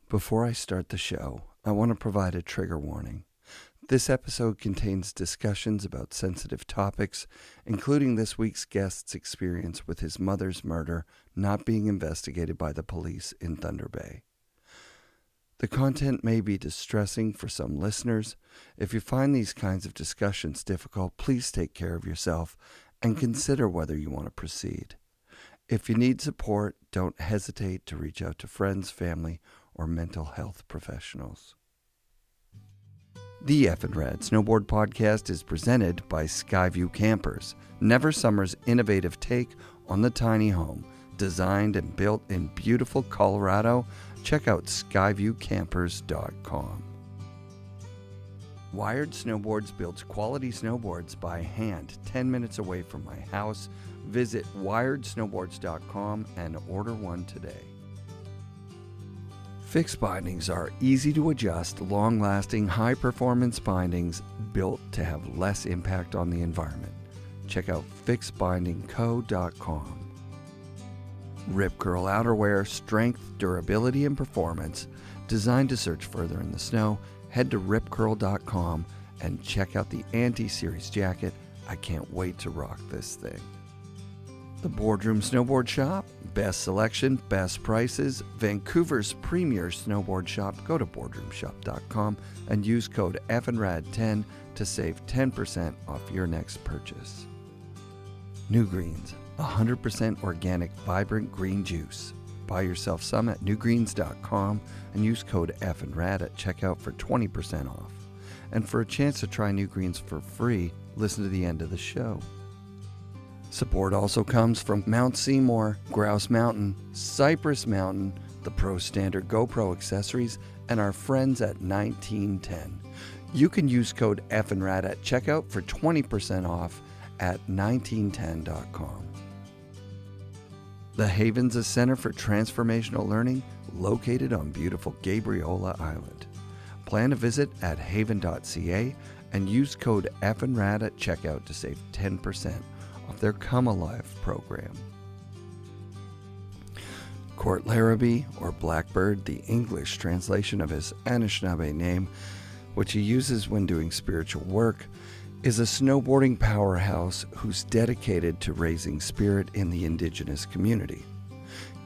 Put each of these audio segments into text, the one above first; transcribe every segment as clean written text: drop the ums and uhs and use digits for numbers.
Before I start the show, I want to provide a trigger warning. This episode contains discussions about sensitive topics, including this week's guest's experience with his mother's murder not being investigated by the police in Thunder Bay. The content may be distressing for some listeners. If you find these kinds of discussions difficult, please take care of yourself and consider whether you want to proceed. If you need support, don't hesitate to reach out to friends, family, or mental health professionals. The FNRad Snowboard Podcast is presented by Skyview Campers, Never Summer's innovative take on the tiny home. Designed and built in beautiful Colorado, check out skyviewcampers.com. Wired Snowboards builds quality snowboards by hand 10 minutes away from my house. Visit wiredsnowboards.com and order one today. Fixed bindings are easy to adjust, long-lasting, high-performance bindings built to have less impact on the environment. Check out fixedbindingco.com. Rip Curl outerwear, strength, durability, and performance. Designed to search further in the snow, head to ripcurl.com and check out the Anti-Series jacket. I can't wait to rock this thing. The Boardroom Snowboard Shop, best selection, best prices, Vancouver's premier snowboard shop. Go to boardroomshop.com and use code FNRAD10 to save 10% off your next purchase. New Greens, 100% organic, vibrant green juice. Buy yourself some at newgreens.com and use code FNRAD at checkout for 20% off. And for a chance to try New Greens for free, listen to the end of the show. Support also comes from Mount Seymour, Grouse Mountain, Cypress Mountain, the Pro Standard GoPro accessories, and our friends at 1910. You can use code FNRAD at checkout for 20% off at 1910.com. The Haven's a center for transformational learning located on beautiful Gabriola Island. Plan a visit at haven.ca and use code FNRAD at checkout to save 10% of their Come Alive program. Court Larabee, or Blackbird, the English translation of his Anishnaabe name, which he uses when doing spiritual work, is a snowboarding powerhouse who's dedicated to raising spirit in the Indigenous community.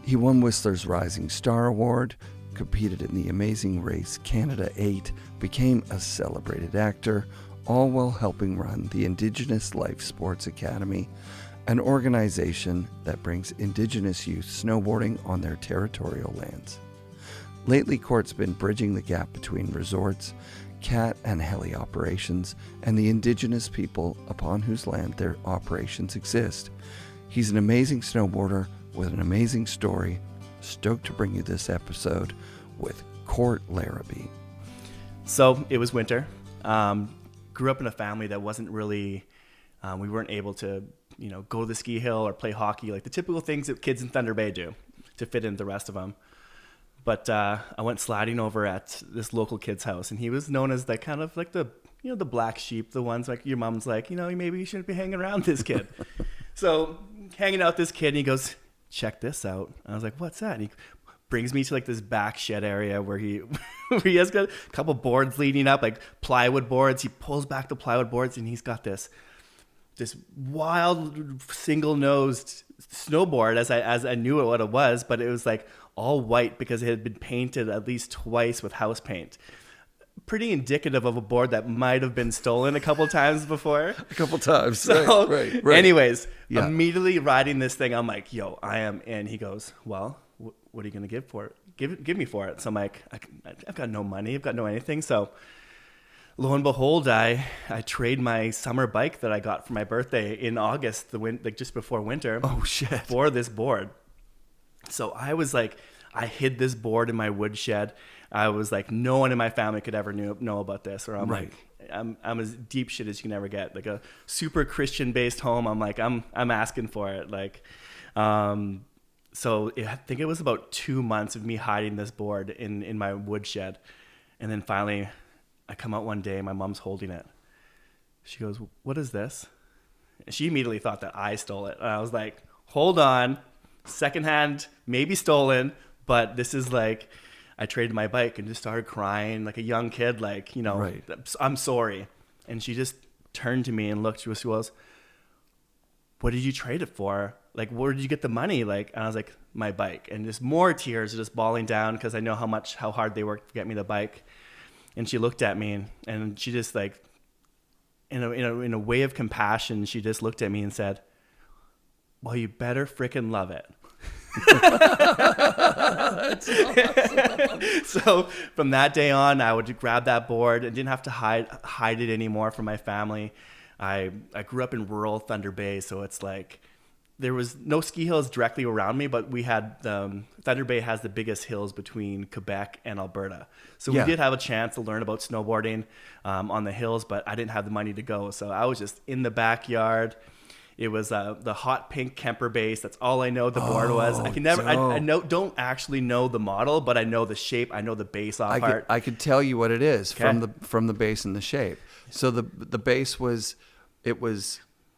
He won Whistler's Rising Star Award, competed in the Amazing Race Canada 8, became a celebrated actor, all while helping run the Indigenous Life Sports Academy, an organization that brings Indigenous youth snowboarding on their territorial lands. Lately, Court's been bridging the gap between resorts, cat and heli operations, and the Indigenous people upon whose land their operations exist. He's an amazing snowboarder with an amazing story. Stoked to bring you this episode with Court Larabee. So it was winter. Grew up in a family that wasn't really, we weren't able to, go to the ski hill or play hockey, like the typical things that kids in Thunder Bay do to fit in the rest of them. But I went sliding over at this local kid's house, and he was known as the kind of like the black sheep, the ones like your mom's like, maybe you shouldn't be hanging around this kid. So hanging out with this kid, and he goes, check this out. I was like, what's that? And he brings me to like this back shed area where he has got a couple boards leading up, like plywood boards. He pulls back the plywood boards, and he's got this wild single-nosed snowboard as I knew what it was, but it was like all white because it had been painted at least twice with house paint. Pretty indicative of a board that might have been stolen a couple times before. A couple times. So, right. Anyways, immediately riding this thing, I'm like, yo, I am in. He goes, well, what are you going to give for it? Give me for it. So I'm like, I've got no money. I've got no anything. So lo and behold, I trade my summer bike that I got for my birthday in August, just before winter. Oh, shit. For this board. So I was like, I hid this board in my woodshed. I was like, no one in my family could ever know about this. Or I'm like, I'm as deep shit as you can ever get. Like a super Christian based home. I'm like, I'm asking for it. Like, so I think it was about 2 months of me hiding this board in my woodshed. And then finally I come out one day, my mom's holding it. She goes, what is this? She immediately thought that I stole it. And I was like, hold on, secondhand, maybe stolen, but this is like I traded my bike and just started crying like a young kid, like, you know, Right. I'm sorry. And she just turned to me and looked. She was, what did you trade it for? Like, where did you get the money? Like, and I was like, my bike. And just more tears just bawling down because I know how hard they worked to get me the bike. And she looked at me and she just like, in a way of compassion, she just looked at me and said, well, you better freaking love it. That's awesome. So from that day on, I would grab that board and didn't have to hide it anymore from my family. I grew up in rural Thunder Bay, so it's like there was no ski hills directly around me, but we had Thunder Bay has the biggest hills between Quebec and Alberta. So we did have a chance to learn about snowboarding on the hills, but I didn't have the money to go. So I was just in the backyard. It was the hot pink Kemper base. That's all I know the board was. I can never, don't actually know the model, but I know the shape. I know the base off part. I could tell you what it is Okay. from the base and the shape. So the base was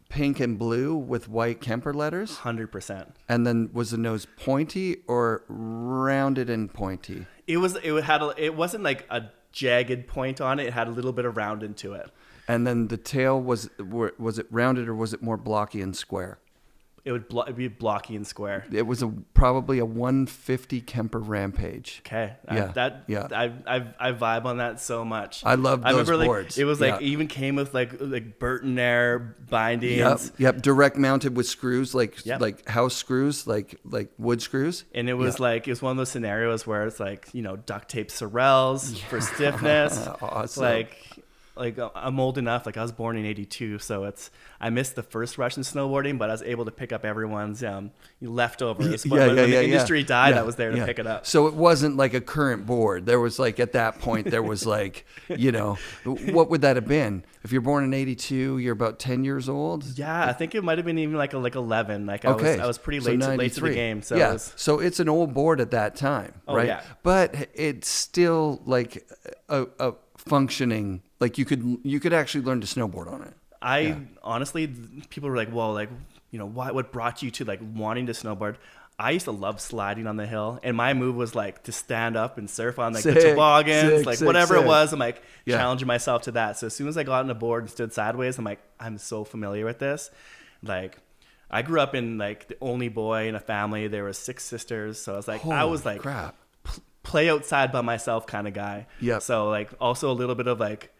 pink and blue with white Kemper letters. 100%. And then was the nose pointy or rounded and pointy? It wasn't like a jagged point on it. It had a little bit of round into it. And then the tail was it rounded or was it more blocky and square? It would be blocky and square. It was probably a 150 Kemper Rampage. Okay. Yeah. I vibe on that so much. I love those remember, boards. Like, it was like, Yeah. even came with like Burton Air bindings. Yep. Direct mounted with screws, like house screws, like wood screws. And it was like, it was one of those scenarios where it's like, you know, duct tape Sorels for stiffness. Awesome. Like I'm old enough, like I was born in 82. So I missed the first rush in snowboarding, but I was able to pick up everyone's leftovers. When the industry died, I was there to pick it up. So it wasn't like a current board. There was like, at that point, there was like, you know, what would that have been? If you're born in 82, you're about 10 years old? Yeah, I think it might have been even like 11. Like I was pretty late to the game. So so it's an old board at that time, right? Yeah. But it's still like a functioning, like you could actually learn to snowboard on it. Honestly, people were like, well, like, you know, what brought you to like wanting to snowboard? I used to love sliding on the hill, and my move was like to stand up and surf on like the toboggans, whatever it was. I'm like challenging myself to that. So as soon as I got on the board and stood sideways, I'm like, I'm so familiar with this. Like, I grew up in like the only boy in a family. There were 6 sisters, so I was like crap. Play outside by myself kind of guy. Yeah. So like also a little bit of like,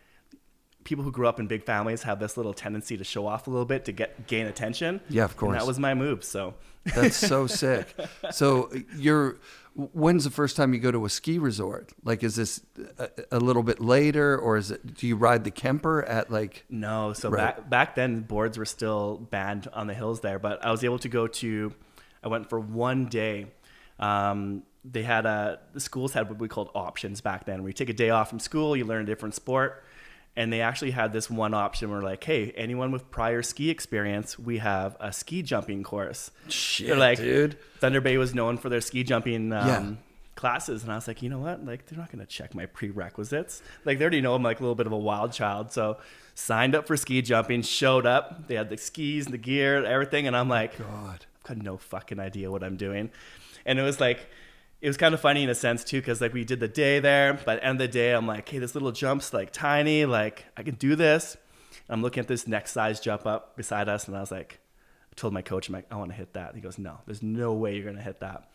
people who grew up in big families have this little tendency to show off a little bit to gain attention. Yeah, of course. And that was my move. So that's so sick. So when's the first time you go to a ski resort? Like, is this a little bit later, or do you ride the Kemper at like? No. So right. back then boards were still banned on the hills there, but I was able to I went for one day. They had the schools had what we called options back then, where you take a day off from school, you learn a different sport. And they actually had this one option where like, hey, anyone with prior ski experience, we have a ski jumping course. Shit, they're like, dude. Thunder Bay was known for their ski jumping classes. And I was like, you know what? Like, they're not going to check my prerequisites. Like, they already know I'm like a little bit of a wild child. So signed up for ski jumping, showed up. They had the skis and the gear, everything. And I'm like, God, I've got no fucking idea what I'm doing. And it was kind of funny in a sense too, because like we did the day there, but at the end of the day, I'm like, hey, this little jump's like tiny, like I can do this. I'm looking at this next size jump up beside us, and I was like, I told my coach, I'm like, I want to hit that. He goes, no, there's no way you're gonna hit that.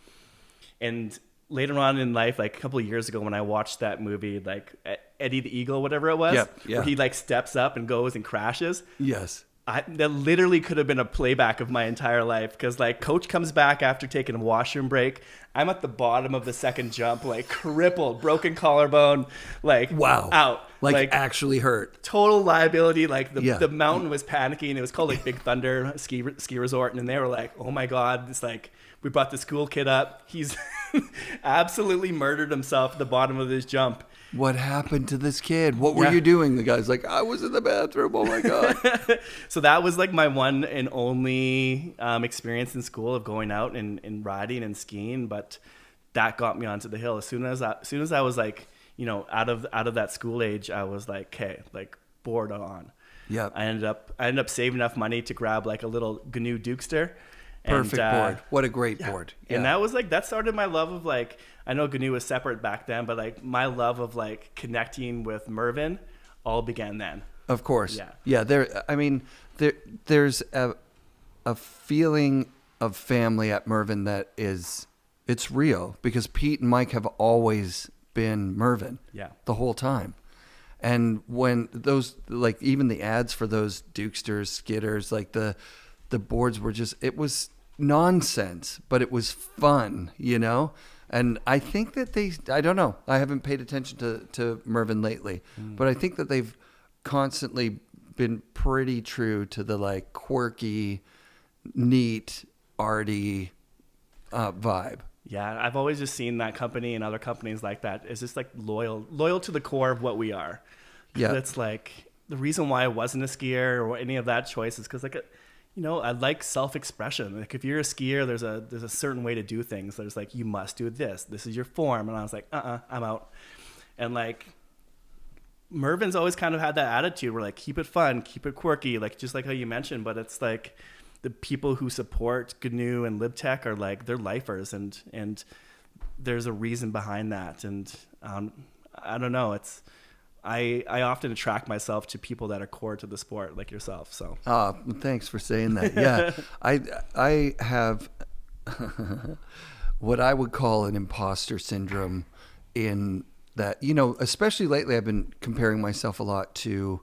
And later on in life, like a couple of years ago, when I watched that movie, like Eddie the Eagle, whatever it was, where he like steps up and goes and crashes. Yes. That literally could have been a playback of my entire life, because like coach comes back after taking a washroom break. I'm at the bottom of the second jump, like crippled, broken collarbone, like out. Like actually hurt. Total liability. Like the mountain was panicking. It was called like Big Thunder ski resort. And they were like, oh my God, it's like, we brought this cool kid up. He's absolutely murdered himself at the bottom of this jump. What happened to this kid? What were you doing? The guy's like, I was in the bathroom. Oh my God. So that was like my one and only experience in school of going out and riding and skiing. But that got me onto the hill. As soon as I was like, you know, out of that school age, I was like, okay, like board on. Yeah. I ended up saving enough money to grab like a little GNU Dukester. Perfect board. What a great board. Yeah. And that was like, that started my love of like, I know GNU was separate back then, but like my love of like connecting with Mervyn all began then. Of course. Yeah. Yeah. There's a feeling of family at Mervyn that it's real, because Pete and Mike have always been Mervyn. Yeah. The whole time. And when those, like even the ads for those Dukesters, Skidders, like the boards were just, it was nonsense, but it was fun, you know? And I think that I don't know, I haven't paid attention to Mervyn lately, but I think that they've constantly been pretty true to the like quirky, neat, arty vibe. Yeah, I've always just seen that company and other companies like that is just like loyal to the core of what we are. Yeah. It's like the reason why I wasn't a skier or any of that choice is because like, you know, I like self-expression. Like if you're a skier, there's a certain way to do things. There's like, you must do this. This is your form. And I was like, I'm out. And like Mervyn's always kind of had that attitude where like, keep it fun, keep it quirky, like just like how you mentioned, but it's like, the people who support GNU and LibTech are like, they're lifers, and there's a reason behind that. And I don't know, I often attract myself to people that are core to the sport, like yourself. So thanks for saying that. Yeah. I have what I would call an imposter syndrome, in that, you know, especially lately I've been comparing myself a lot to,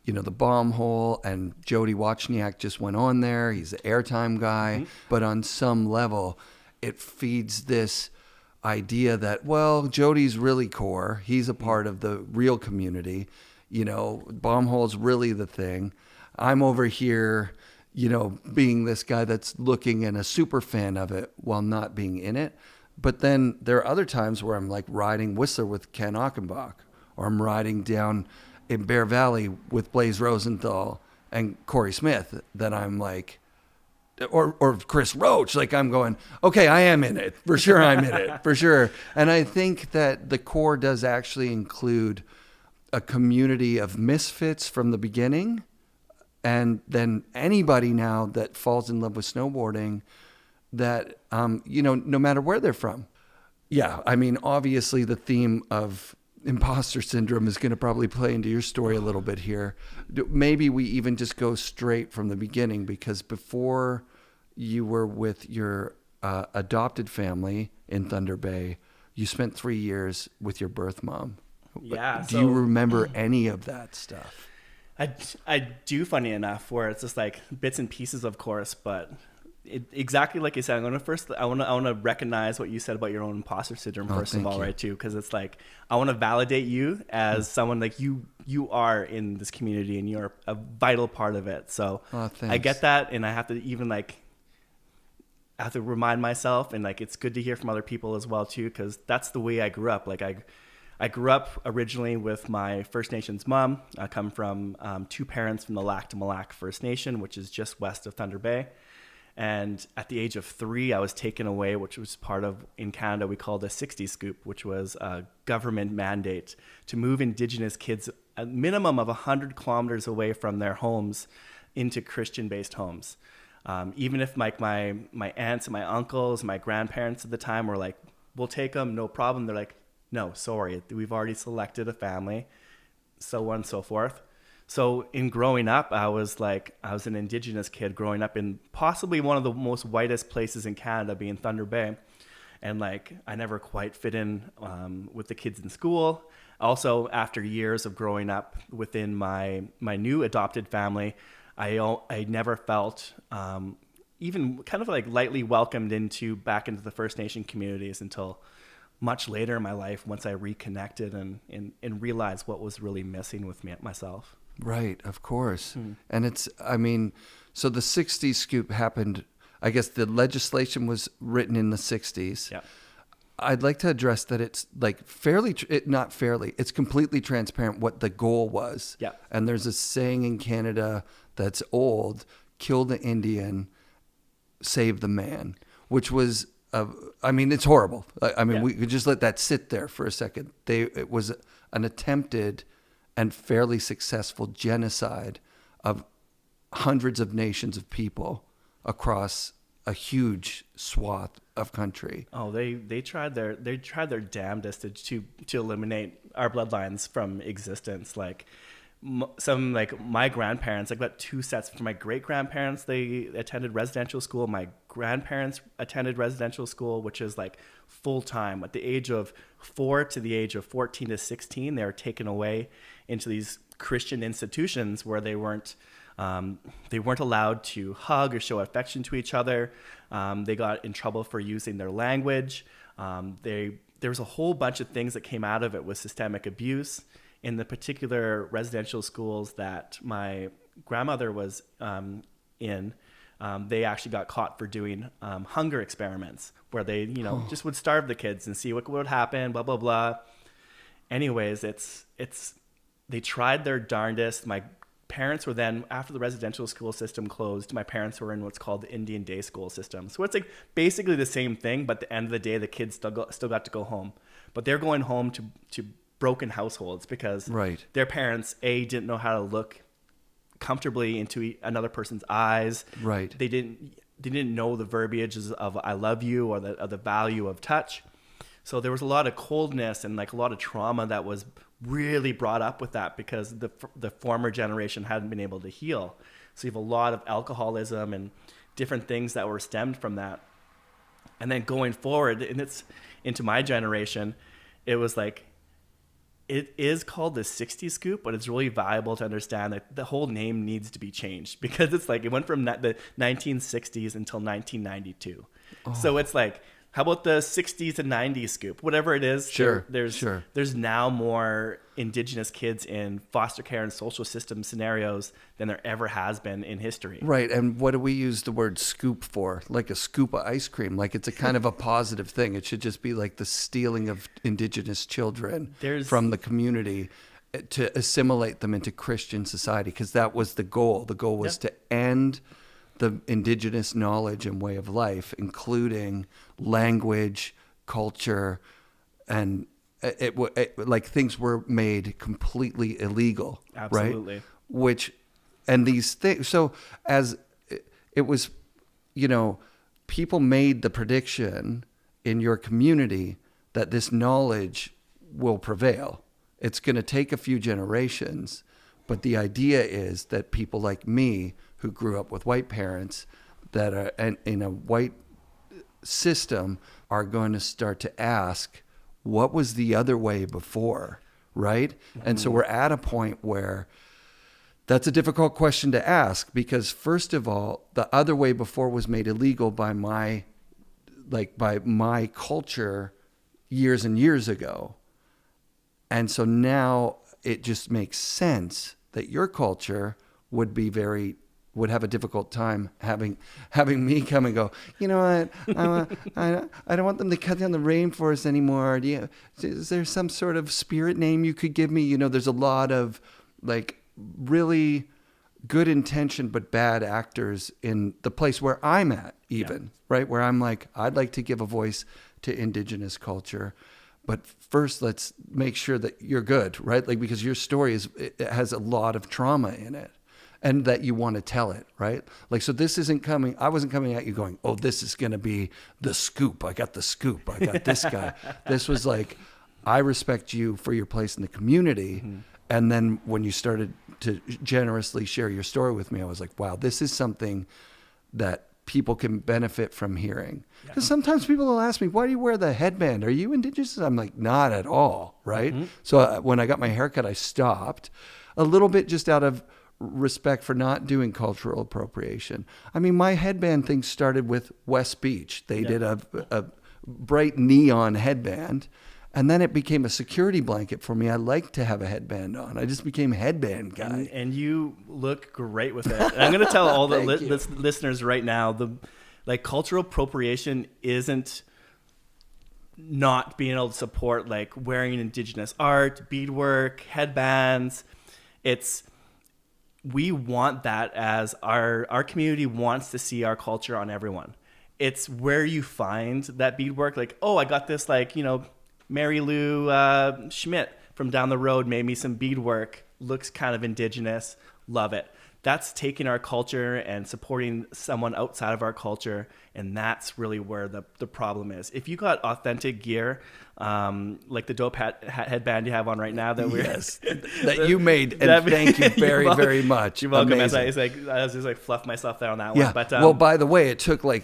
you know, the bomb hole, and Jody Wachniak just went on there. He's the airtime guy. Mm-hmm. But on some level, it feeds this idea that, well, Jody's really core. He's a part of the real community. You know, bomb hole's really the thing. I'm over here, you know, being this guy that's looking and a super fan of it while not being in it. But then there are other times where I'm like riding Whistler with Ken Achenbach, or I'm riding down in Bear Valley with Blaze Rosenthal and Corey Smith, that I'm like, or Chris Roach, like I'm going, okay, I am in it. For sure I'm in it, for sure. And I think that the core does actually include a community of misfits from the beginning, and then anybody now that falls in love with snowboarding, that, you know, no matter where they're from. Yeah, I mean, obviously the theme of imposter syndrome is going to probably play into your story a little bit here. Maybe we even just go straight from the beginning, because before you were with your adopted family in Thunder Bay, you spent 3 years with your birth mom. Yeah. Do you remember any of that stuff? I do, funny enough, where it's just like bits and pieces, of course, but exactly like you said, I want to recognize what you said about your own imposter syndrome first of all, right, too, because it's like I want to validate you as someone like you are in this community and you're a vital part of it. So I get that, and I have to even like remind myself, and like it's good to hear from other people as well too, because that's the way I grew up. Like I grew up originally with my First Nations mom. I come from two parents from the Lac to Mille Lacs First Nation, which is just west of Thunder Bay. And at the age of 3, I was taken away, which was part of, in Canada, we called a 60 scoop, which was a government mandate to move Indigenous kids a minimum of 100 kilometers away from their homes into Christian-based homes. Even if like my aunts and my uncles, my grandparents at the time were like, we'll take them, no problem. They're like, no, sorry, we've already selected a family, so on and so forth. So in growing up, I was an Indigenous kid growing up in possibly one of the most whitest places in Canada, being Thunder Bay. And like, I never quite fit in with the kids in school. Also, after years of growing up within my new adopted family, I never felt even kind of like lightly welcomed back into the First Nation communities until much later in my life, once I reconnected and realized what was really missing with myself. Right, of course. And so the 60s scoop happened, I guess the legislation was written in the 60s. Yeah. I'd like to address that it's like it's completely transparent what the goal was. Yeah. And there's a saying in Canada that's old, kill the Indian, save the man, which was, it's horrible. We could just let that sit there for a second. It was an attempted and fairly successful genocide of hundreds of nations of people across a huge swath of country. Oh, they tried their damnedest to eliminate our bloodlines from existence. Like my grandparents, I've got two sets. For my great grandparents, they attended residential school. My grandparents attended residential school, which is like full time. At the age of 4 to the age of 14 to 16, they were taken away into these Christian institutions where they weren't allowed to hug or show affection to each other. They got in trouble for using their language. There was a whole bunch of things that came out of it with systemic abuse. In the particular residential schools that my grandmother was in, they actually got caught for doing hunger experiments where they, just would starve the kids and see what would happen, blah, blah, blah. Anyways, they tried their darndest. My parents were then, after the residential school system closed, my parents were in what's called the Indian day school system. So it's like basically the same thing, but at the end of the day, the kids still got to go home. But they're going home to broken households because their parents, didn't know how to look comfortably into another person's eyes. Right. They didn't know the verbiages of "I love you" or the value of touch. So there was a lot of coldness and like a lot of trauma that was really brought up with that because the former generation hadn't been able to heal. So you have a lot of alcoholism and different things that were stemmed from that. And then going forward, and it's into my generation, it was like, it is called the 60 scoop, but it's really valuable to understand that the whole name needs to be changed because it's like it went from the 1960s until 1992. Oh. So it's like, how about the 60s and 90s scoop? Whatever it is, there's now more Indigenous kids in foster care and social system scenarios than there ever has been in history. Right, and what do we use the word scoop for? Like a scoop of ice cream, like it's a kind of a positive thing. It should just be like the stealing of Indigenous children from the community to assimilate them into Christian society, because that was the goal. The goal was to end the Indigenous knowledge and way of life, including language, culture, and like things were made completely illegal. Absolutely. Right? And these things, so as it was, people made the prediction in your community that this knowledge will prevail. It's going to take a few generations, but the idea is that people like me who grew up with white parents that are in a white system are going to start to ask, what was the other way before, right? Mm-hmm. And so we're at a point where that's a difficult question to ask because, first of all, the other way before was made illegal by my culture years and years ago. And so now it just makes sense that your culture would have a difficult time having me come and go, you know what, I don't want them to cut down the rainforest anymore. Is there some sort of spirit name you could give me? There's a lot of like really good intention but bad actors in the place where I'm at even, right? Where I'm like, I'd like to give a voice to Indigenous culture. But first, let's make sure that you're good, right? Like, because your story it has a lot of trauma in it. And that you want to tell it, right? Like, so this isn't coming, I wasn't coming at you going, oh, this is going to be the scoop. I got the scoop. I got this guy. This was like, I respect you for your place in the community. Mm-hmm. And then when you started to generously share your story with me, I was like, wow, this is something that people can benefit from hearing. Because sometimes people will ask me, why do you wear the headband? Are you Indigenous? I'm like, not at all, right? Mm-hmm. So when I got my haircut, I stopped a little bit just out of respect for not doing cultural appropriation. I mean, my headband thing started with West Beach. They did a bright neon headband, and then it became a security blanket for me. I like to have a headband on. I just became headband guy. And you look great with it. And I'm going to tell all the listeners right now, cultural appropriation isn't not being able to support like wearing Indigenous art, beadwork, headbands. We want that as our community wants to see our culture on everyone. It's where you find that beadwork, like, oh, I got this, Mary Lou Schmidt from down the road made me some beadwork, looks kind of Indigenous, love it. That's taking our culture and supporting someone outside of our culture And that's really where the problem is. If you got authentic gear, like the dope headband you have on right now that that you made, and thank you very, very much. You're welcome. Amazing. I was just like fluff myself there on that Yeah. one. But well, by the way, it took like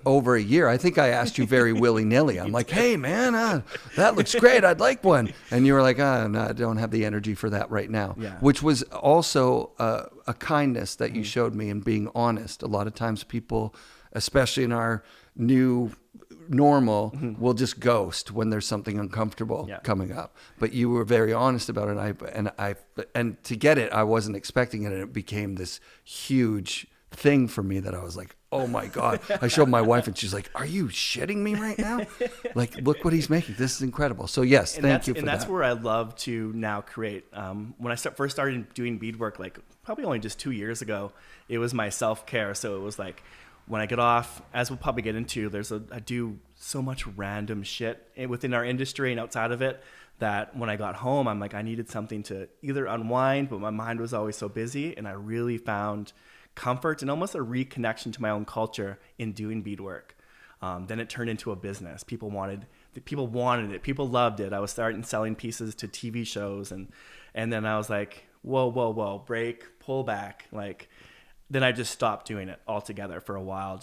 over a year. I think I asked you very willy-nilly. I'm like, hey, man, that looks great. I'd like one. And you were like, no, I don't have the energy for that right now. Yeah. Which was also a kindness that you showed me in being honest. A lot of times people, especially in our new normal, will just ghost when there's something uncomfortable coming up. But you were very honest about it. And to get it, I wasn't expecting it. And it became this huge thing for me that I was like, oh my God. I showed my wife and she's like, are you shitting me right now? Like, look what he's making. This is incredible. So yes, thank you for that. And that's where I love to now create. When I first started doing beadwork, like probably only just 2 years ago, it was my self-care. So it was like, when I get off, as we'll probably get into, I do so much random shit within our industry and outside of it that when I got home, I'm like, I needed something to either unwind, but my mind was always so busy. And I really found comfort and almost a reconnection to my own culture in doing beadwork. Then it turned into a business. People wanted it. People loved it. I was starting selling pieces to TV shows. And then I was like, whoa, break, pull back. Like, then I just stopped doing it altogether for a while,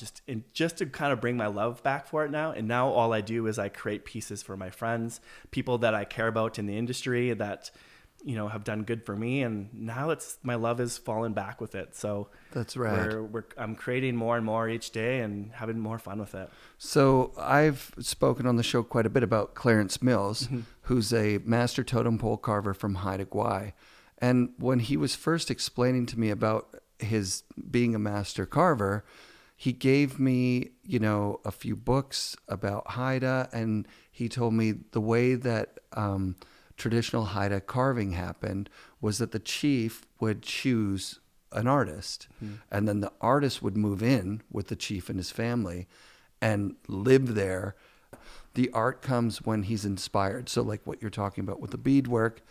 just to kind of bring my love back for it now. And now all I do is I create pieces for my friends, people that I care about in the industry that, have done good for me. And now my love is falling back with it. So that's right. I'm creating more and more each day and having more fun with it. So I've spoken on the show quite a bit about Clarence Mills, who's a master totem pole carver from Haida Gwaii. And when he was first explaining to me about his being a master carver, he gave me, a few books about Haida, and he told me the way that traditional Haida carving happened was that the chief would choose an artist, and then the artist would move in with the chief and his family and live there. The art comes when he's inspired. So like what you're talking about with the beadwork,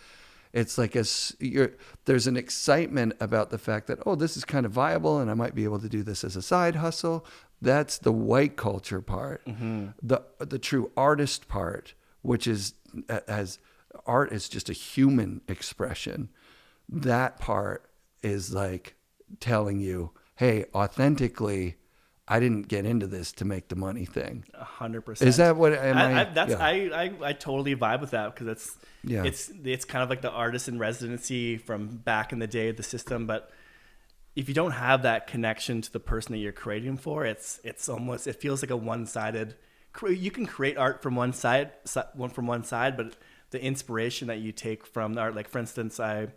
it's like there's an excitement about the fact that, this is kind of viable and I might be able to do this as a side hustle. That's the white culture part. The true artist part, which is as art is just a human expression. That part is like telling you, hey, authentically, I didn't get into this to make the money thing. 100%. Is that what I totally vibe with that because it's kind of like the artist in residency from back in the day of the system. But if you don't have that connection to the person that you're creating for, it feels like a one-sided. You can create art from one side, but the inspiration that you take from the art, like for instance, I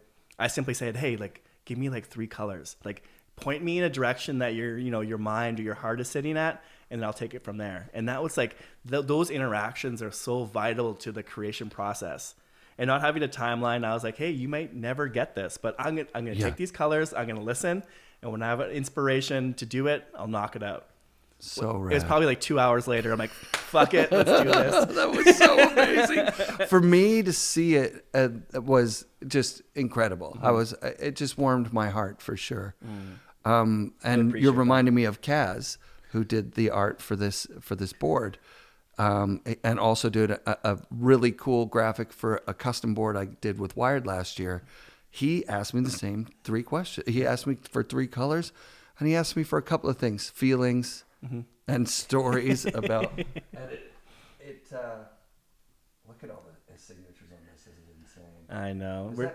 simply said, hey, like give me like 3 colors, like point me in a direction that your mind or your heart is sitting at, and then I'll take it from there. And that was like, those interactions are so vital to the creation process. And not having a timeline, I was like, hey, you might never get this, but I'm gonna take these colors, I'm gonna listen, and when I have an inspiration to do it, I'll knock it out. So rad. It was probably like 2 hours later. I'm like, fuck it, let's do this. That was so amazing. For me to see it was just incredible. It just warmed my heart for sure. And you're reminding me of Kaz, who did the art for this board, and also did a really cool graphic for a custom board I did with Wired last year. He asked me the same 3 questions. He asked me for 3 colors, and he asked me for a couple of things: feelings and stories about. And it look at all the signatures on this. This is insane. I know. We're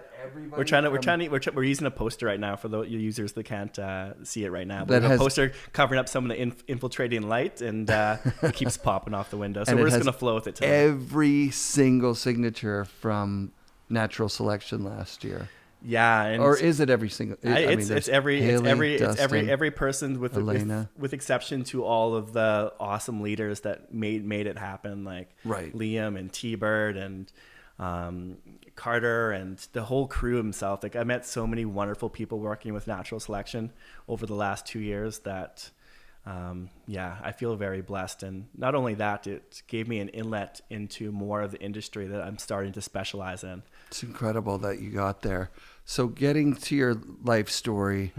We're using a poster right now for the users that can't see it right now. But that we have has a poster covering up some of the infiltrating light, and it keeps popping off the window. So we're just gonna flow with it today. Every single signature from Natural Selection last year. Yeah, or is it every single? It's every Dustin, every person with Elena. with exception to all of the awesome leaders that made it happen, like Liam and T-Bird and Carter and the whole crew himself. Like I met so many wonderful people working with Natural Selection over the last 2 years that I feel very blessed. And not only that, it gave me an inlet into more of the industry that I'm starting to specialize in. It's incredible that you got there. So getting to your life story,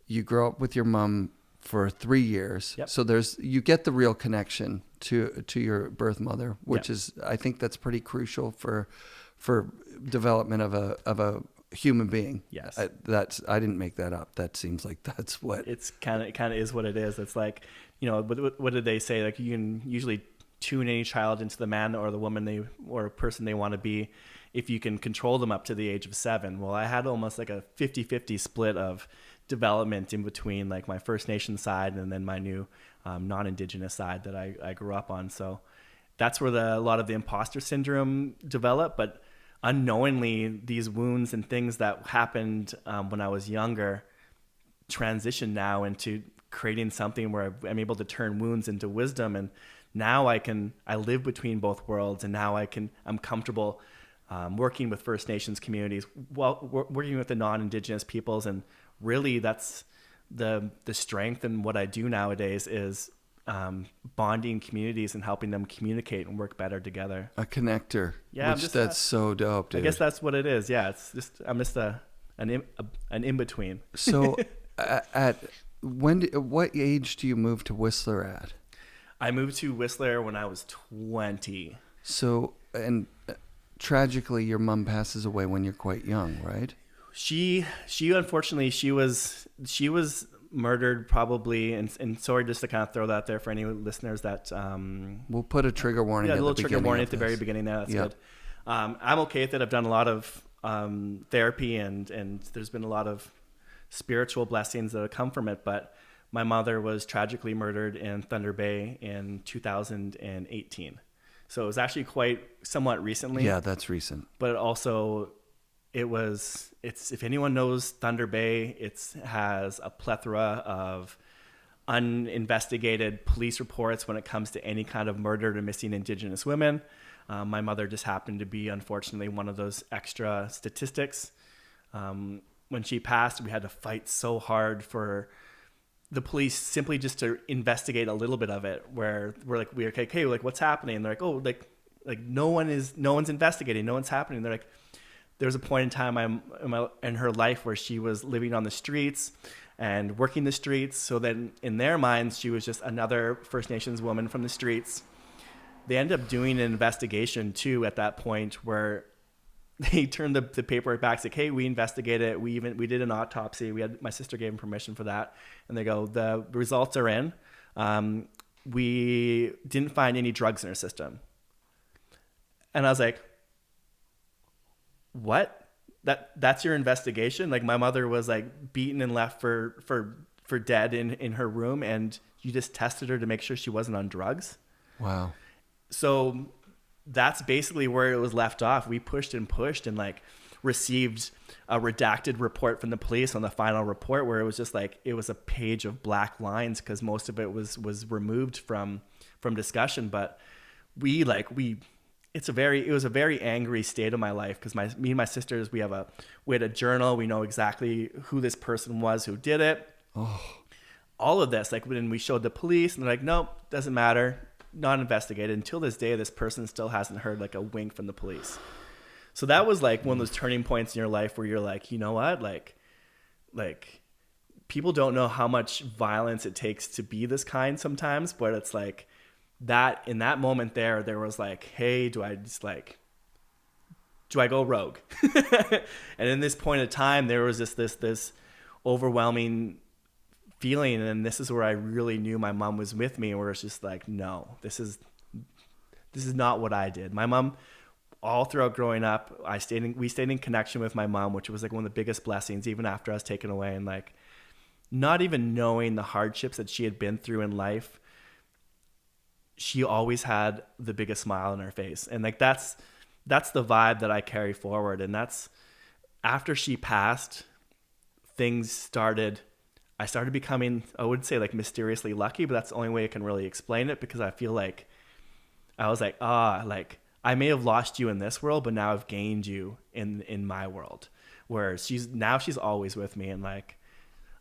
you grow up with your mom for 3 years. Yep. So you get the real connection to your birth mother, which is, I think that's pretty crucial for development of a human being. Yes. I didn't make that up. That seems like that's what it's kind of is what it is. It's like, what did they say? Like, you can usually tune any child into the man or the woman or person they want to be if you can control them up to the age of 7. Well, I had almost like a 50-50 split of development in between, like my First Nation side and then my new non-Indigenous side that I grew up on. So that's where a lot of the imposter syndrome developed. But unknowingly, these wounds and things that happened when I was younger transition now into creating something where I'm able to turn wounds into wisdom. And now I live between both worlds, and now I'm comfortable working with First Nations communities, working with the non-Indigenous peoples. And really that's the strength in what I do nowadays is bonding communities and helping them communicate and work better together. A connector. Yeah, that's so dope, dude. I guess that's what it is. Yeah, I'm just an in-between. So what age do you move to Whistler at? I moved to Whistler when I was 20. So, and tragically, your mom passes away when you're quite young, right? She unfortunately, she was murdered probably, and sorry, just to kind of throw that there for any listeners that we'll put a trigger warning. Yeah, a little trigger warning at the very beginning there. That's good. I'm okay with it. I've done a lot of therapy, and there's been a lot of spiritual blessings that have come from it. But my mother was tragically murdered in Thunder Bay in 2018. So it was actually somewhat recently. Yeah, that's recent. But also, it's if anyone knows Thunder Bay, it has a plethora of uninvestigated police reports when it comes to any kind of murdered or missing Indigenous women. My mother just happened to be, unfortunately, one of those extra statistics. When she passed, we had to fight so hard for the police simply just to investigate a little bit of it, where we're like, okay, like what's happening? And they're like, oh, like no one's investigating, no one's happening. They're like, there was a point in time in her life where she was living on the streets and working the streets. So then in their minds, she was just another First Nations woman from the streets. They ended up doing an investigation too at that point where they turned the paperwork back, like, hey, we investigated it. We did an autopsy. My sister gave them permission for that. And they go, the results are in. We didn't find any drugs in her system. And I was like, what? That's your investigation? Like, my mother was like beaten and left for dead in her room, and you just tested her to make sure she wasn't on drugs? Wow. So that's basically where it was left off. We pushed and like received a redacted report from the police on the final report, where it was just like, it was a page of black lines because most of it was removed from discussion. But it was a very angry state of my life because me and my sisters, we had a journal. We know exactly who this person was who did it. Oh. All of this, like when we showed the police, and they're like, nope, doesn't matter. Not investigated. Until this day, this person still hasn't heard like a wink from the police. So that was like one of those turning points in your life where you're like, you know what, like people don't know how much violence it takes to be this kind sometimes, but it's like that in that moment there was like, hey, do I go rogue? And in this point of time, there was just this overwhelming feeling, and this is where I really knew my mom was with me, where it's just like, no, this is not what I did. My mom, all throughout growing up, we stayed in connection with my mom, which was like one of the biggest blessings, even after I was taken away, and like not even knowing the hardships that she had been through in life, she always had the biggest smile on her face. And like that's the vibe that I carry forward. And that's after she passed, I started becoming, I would say, like mysteriously lucky, but that's the only way I can really explain it, because I feel like I was like, like I may have lost you in this world, but now I've gained you in my world, where she's always with me. And like,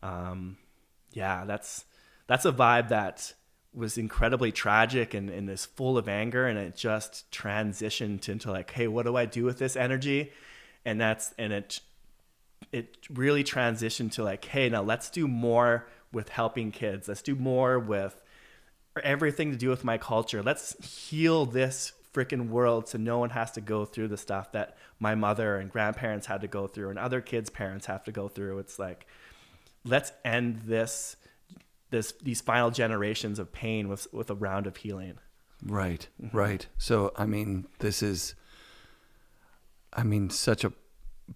yeah, that's a vibe that was incredibly tragic and is full of anger. And it just transitioned into like, hey, what do I do with this energy? And it really transitioned to like, hey, now let's do more with helping kids. Let's do more with everything to do with my culture. Let's heal this freaking world so no one has to go through the stuff that my mother and grandparents had to go through and other kids' parents have to go through. It's like, let's end these final generations of pain with a round of healing. Right, right. So, I mean, this is, such a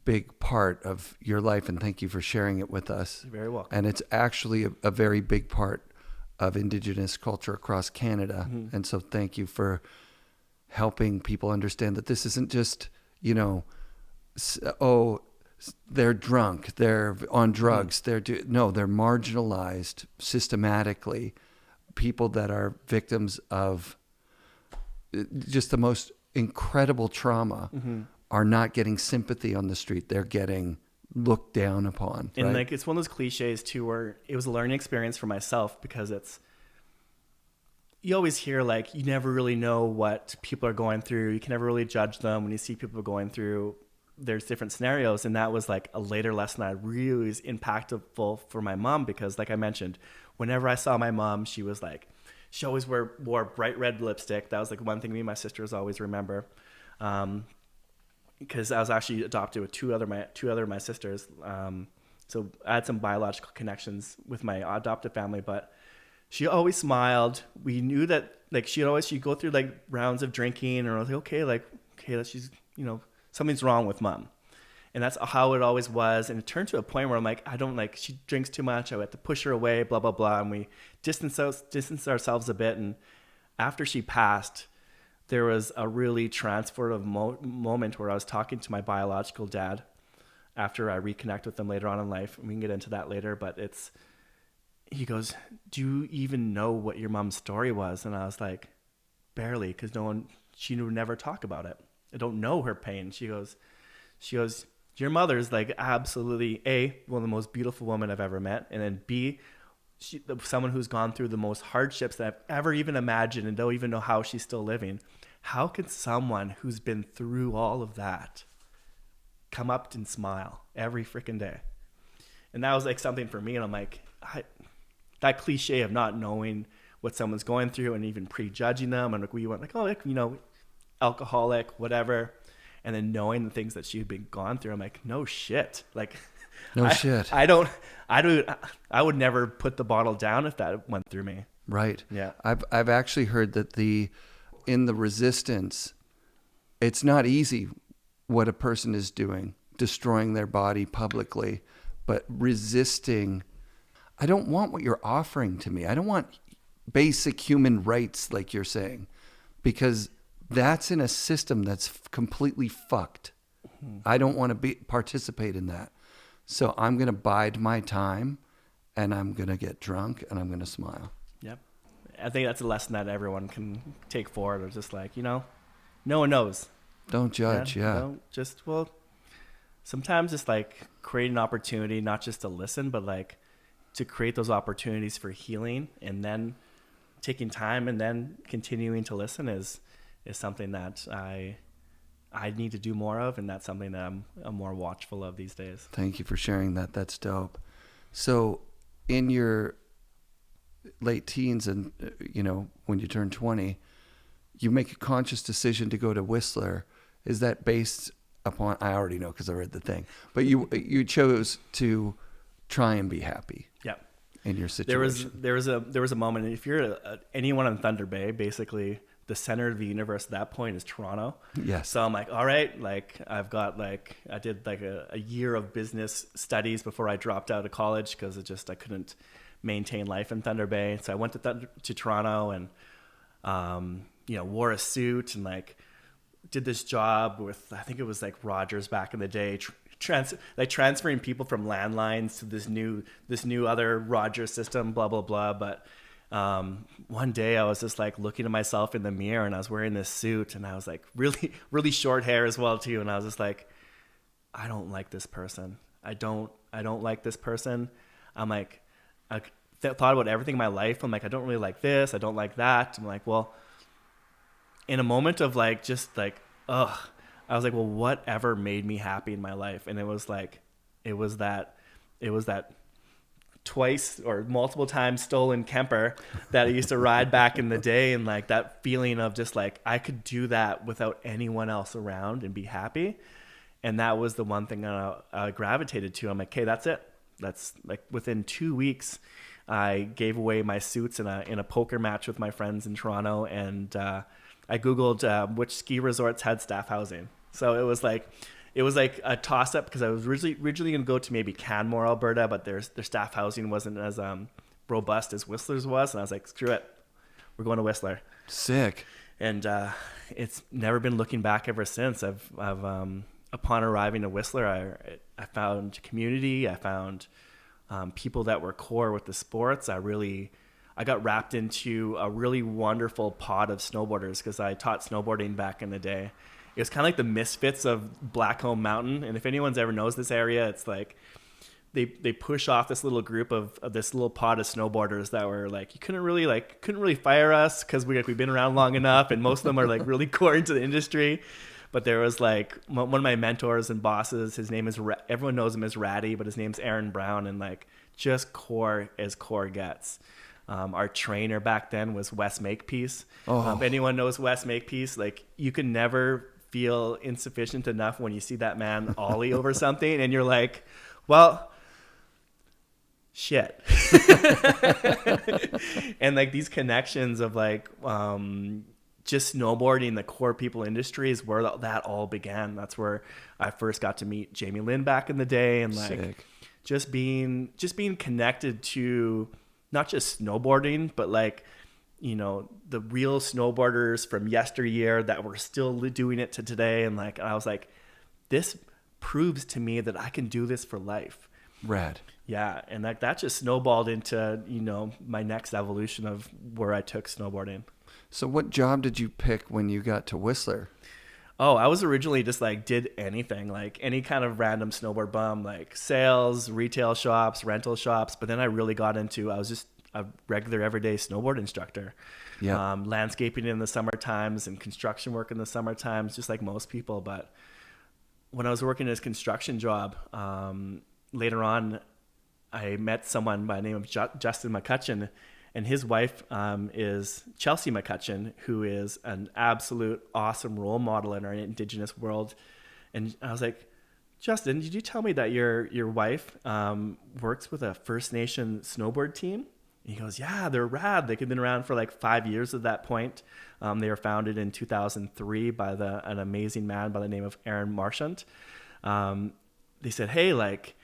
big part of your life, and thank you for sharing it with us. You're very welcome. And it's actually a very big part of Indigenous culture across Canada. Mm-hmm. And so thank you for helping people understand that this isn't just, they're drunk, they're on drugs, they're marginalized systematically. People that are victims of just the most incredible trauma are not getting sympathy on the street. They're getting looked down upon. And right? like, it's one of those cliches too, where it was a learning experience for myself, because you always hear like, you never really know what people are going through. You can never really judge them when you see people going through, there's different scenarios. And that was like a later lesson that really was impactful for my mom, because like I mentioned, whenever I saw my mom, she always wore bright red lipstick. That was like one thing me and my sisters always remember. Because I was actually adopted with two other of my sisters. So I had some biological connections with my adopted family, but she always smiled. We knew that like she'd go through like rounds of drinking, and I was like, okay, she's, something's wrong with mom. And that's how it always was. And it turned to a point where I'm like, she drinks too much. I had to push her away, blah, blah, blah. And we distanced ourselves a bit. And after she passed, there was a really transformative moment where I was talking to my biological dad after I reconnect with him later on in life. And we can get into that later, but he goes, do you even know what your mom's story was? And I was like, barely, because she would never talk about it. I don't know her pain. She goes, your mother's like absolutely A, one of the most beautiful women I've ever met. And then B, someone who's gone through the most hardships that I've ever even imagined, and don't even know how she's still living. How can someone who's been through all of that come up and smile every freaking day? And that was like something for me. And I'm like, that cliche of not knowing what someone's going through and even prejudging them. And like, we went like, alcoholic, whatever. And then knowing the things that she'd been gone through, I'm like, no shit. Like, shit. I would never put the bottle down if that went through me. Right. Yeah. I've actually heard that in the resistance, it's not easy what a person is doing, destroying their body publicly, but resisting. I don't want what you're offering to me. I don't want basic human rights like you're saying, because that's in a system that's completely fucked. I don't want to participate in that. So I'm going to bide my time, and I'm going to get drunk, and I'm going to smile. Yep. I think that's a lesson that everyone can take forward. Or just like, no one knows. Don't judge. Yeah. Sometimes it's like create an opportunity, not just to listen, but like to create those opportunities for healing, and then taking time and then continuing to listen is something that I need to do more of, and that's something that I'm more watchful of these days. Thank you for sharing that. That's dope. So in your late teens and, when you turn 20, you make a conscious decision to go to Whistler. Is that based upon, I already know because I read the thing, but you chose to try and be happy. Yeah. In your situation. There was a moment, if you're anyone in Thunder Bay, basically the center of the universe at that point is Toronto. Yes. So I'm like, all right, like I did like a year of business studies before I dropped out of college, because I couldn't maintain life in Thunder Bay. So I went to Toronto and, wore a suit and like did this job with, I think it was like Rogers back in the day, transferring people from landlines to this new other Rogers system, blah, blah, blah. But one day I was just like looking at myself in the mirror, and I was wearing this suit, and I was like really, really short hair as well too. And I was just like, I don't like this person. I don't like this person. I'm like, I thought about everything in my life. I'm like, I don't really like this. I don't like that. I'm like, well, in a moment of like, just like, ugh, I was like, well, whatever made me happy in my life. And it was that twice or multiple times stolen Kemper that I used to ride back in the day, and like that feeling of just like I could do that without anyone else around and be happy. And that was the one thing I gravitated to. I'm like, okay, that's it. That's like within 2 weeks, I gave away my suits in a poker match with my friends in Toronto, and I Googled which ski resorts had staff housing. So it was like a toss up because I was originally going to go to maybe Canmore, Alberta, but their staff housing wasn't as robust as Whistler's was, and I was like, screw it, we're going to Whistler. Sick. And it's never been looking back ever since. I've upon arriving to Whistler, I found community. I found people that were core with the sports. I got wrapped into a really wonderful pod of snowboarders because I taught snowboarding back in the day. It was kind of like the misfits of Blackcomb Mountain. And if anyone's ever knows this area, it's like they push off this little group of this little pod of snowboarders that were like, you couldn't really fire us because we've been around long enough. And most of them are like really core into the industry. But there was like one of my mentors and bosses, his name is, everyone knows him as Ratty, but his name's Aaron Brown, and like just core as core gets. Our trainer back then was Wes Makepeace. If anyone knows Wes Makepeace, like you can never feel insufficient enough when you see that man ollie over something and you're like, well, shit. And like these connections of like just snowboarding, the core people industry is where that all began. That's where I first got to meet Jamie Lynn back in the day, and like Sick. just being connected to not just snowboarding, but like, you know, the real snowboarders from yesteryear that were still doing it to today. And like, I was like, this proves to me that I can do this for life. Rad. Yeah. And like that just snowballed into, you know, my next evolution of where I took snowboarding. So what job did you pick when you got to Whistler? Oh, I was originally just like did anything, like any kind of random snowboard bum, like sales, retail shops, rental shops. But then I really got into, I was just a regular everyday snowboard instructor. Yeah. Landscaping in the summer times and construction work in the summer times, just like most people. But when I was working this construction job, later on, I met someone by the name of Justin McCutcheon, and his wife is Chelsea McCutcheon, who is an absolute awesome role model in our Indigenous world. And I was like, Justin, did you tell me that your wife works with a First Nation snowboard team? And he goes, yeah, they're rad. They've been around for like 5 years at that point. They were founded in 2003 by an amazing man by the name of Aaron Marchant. They said, hey, like,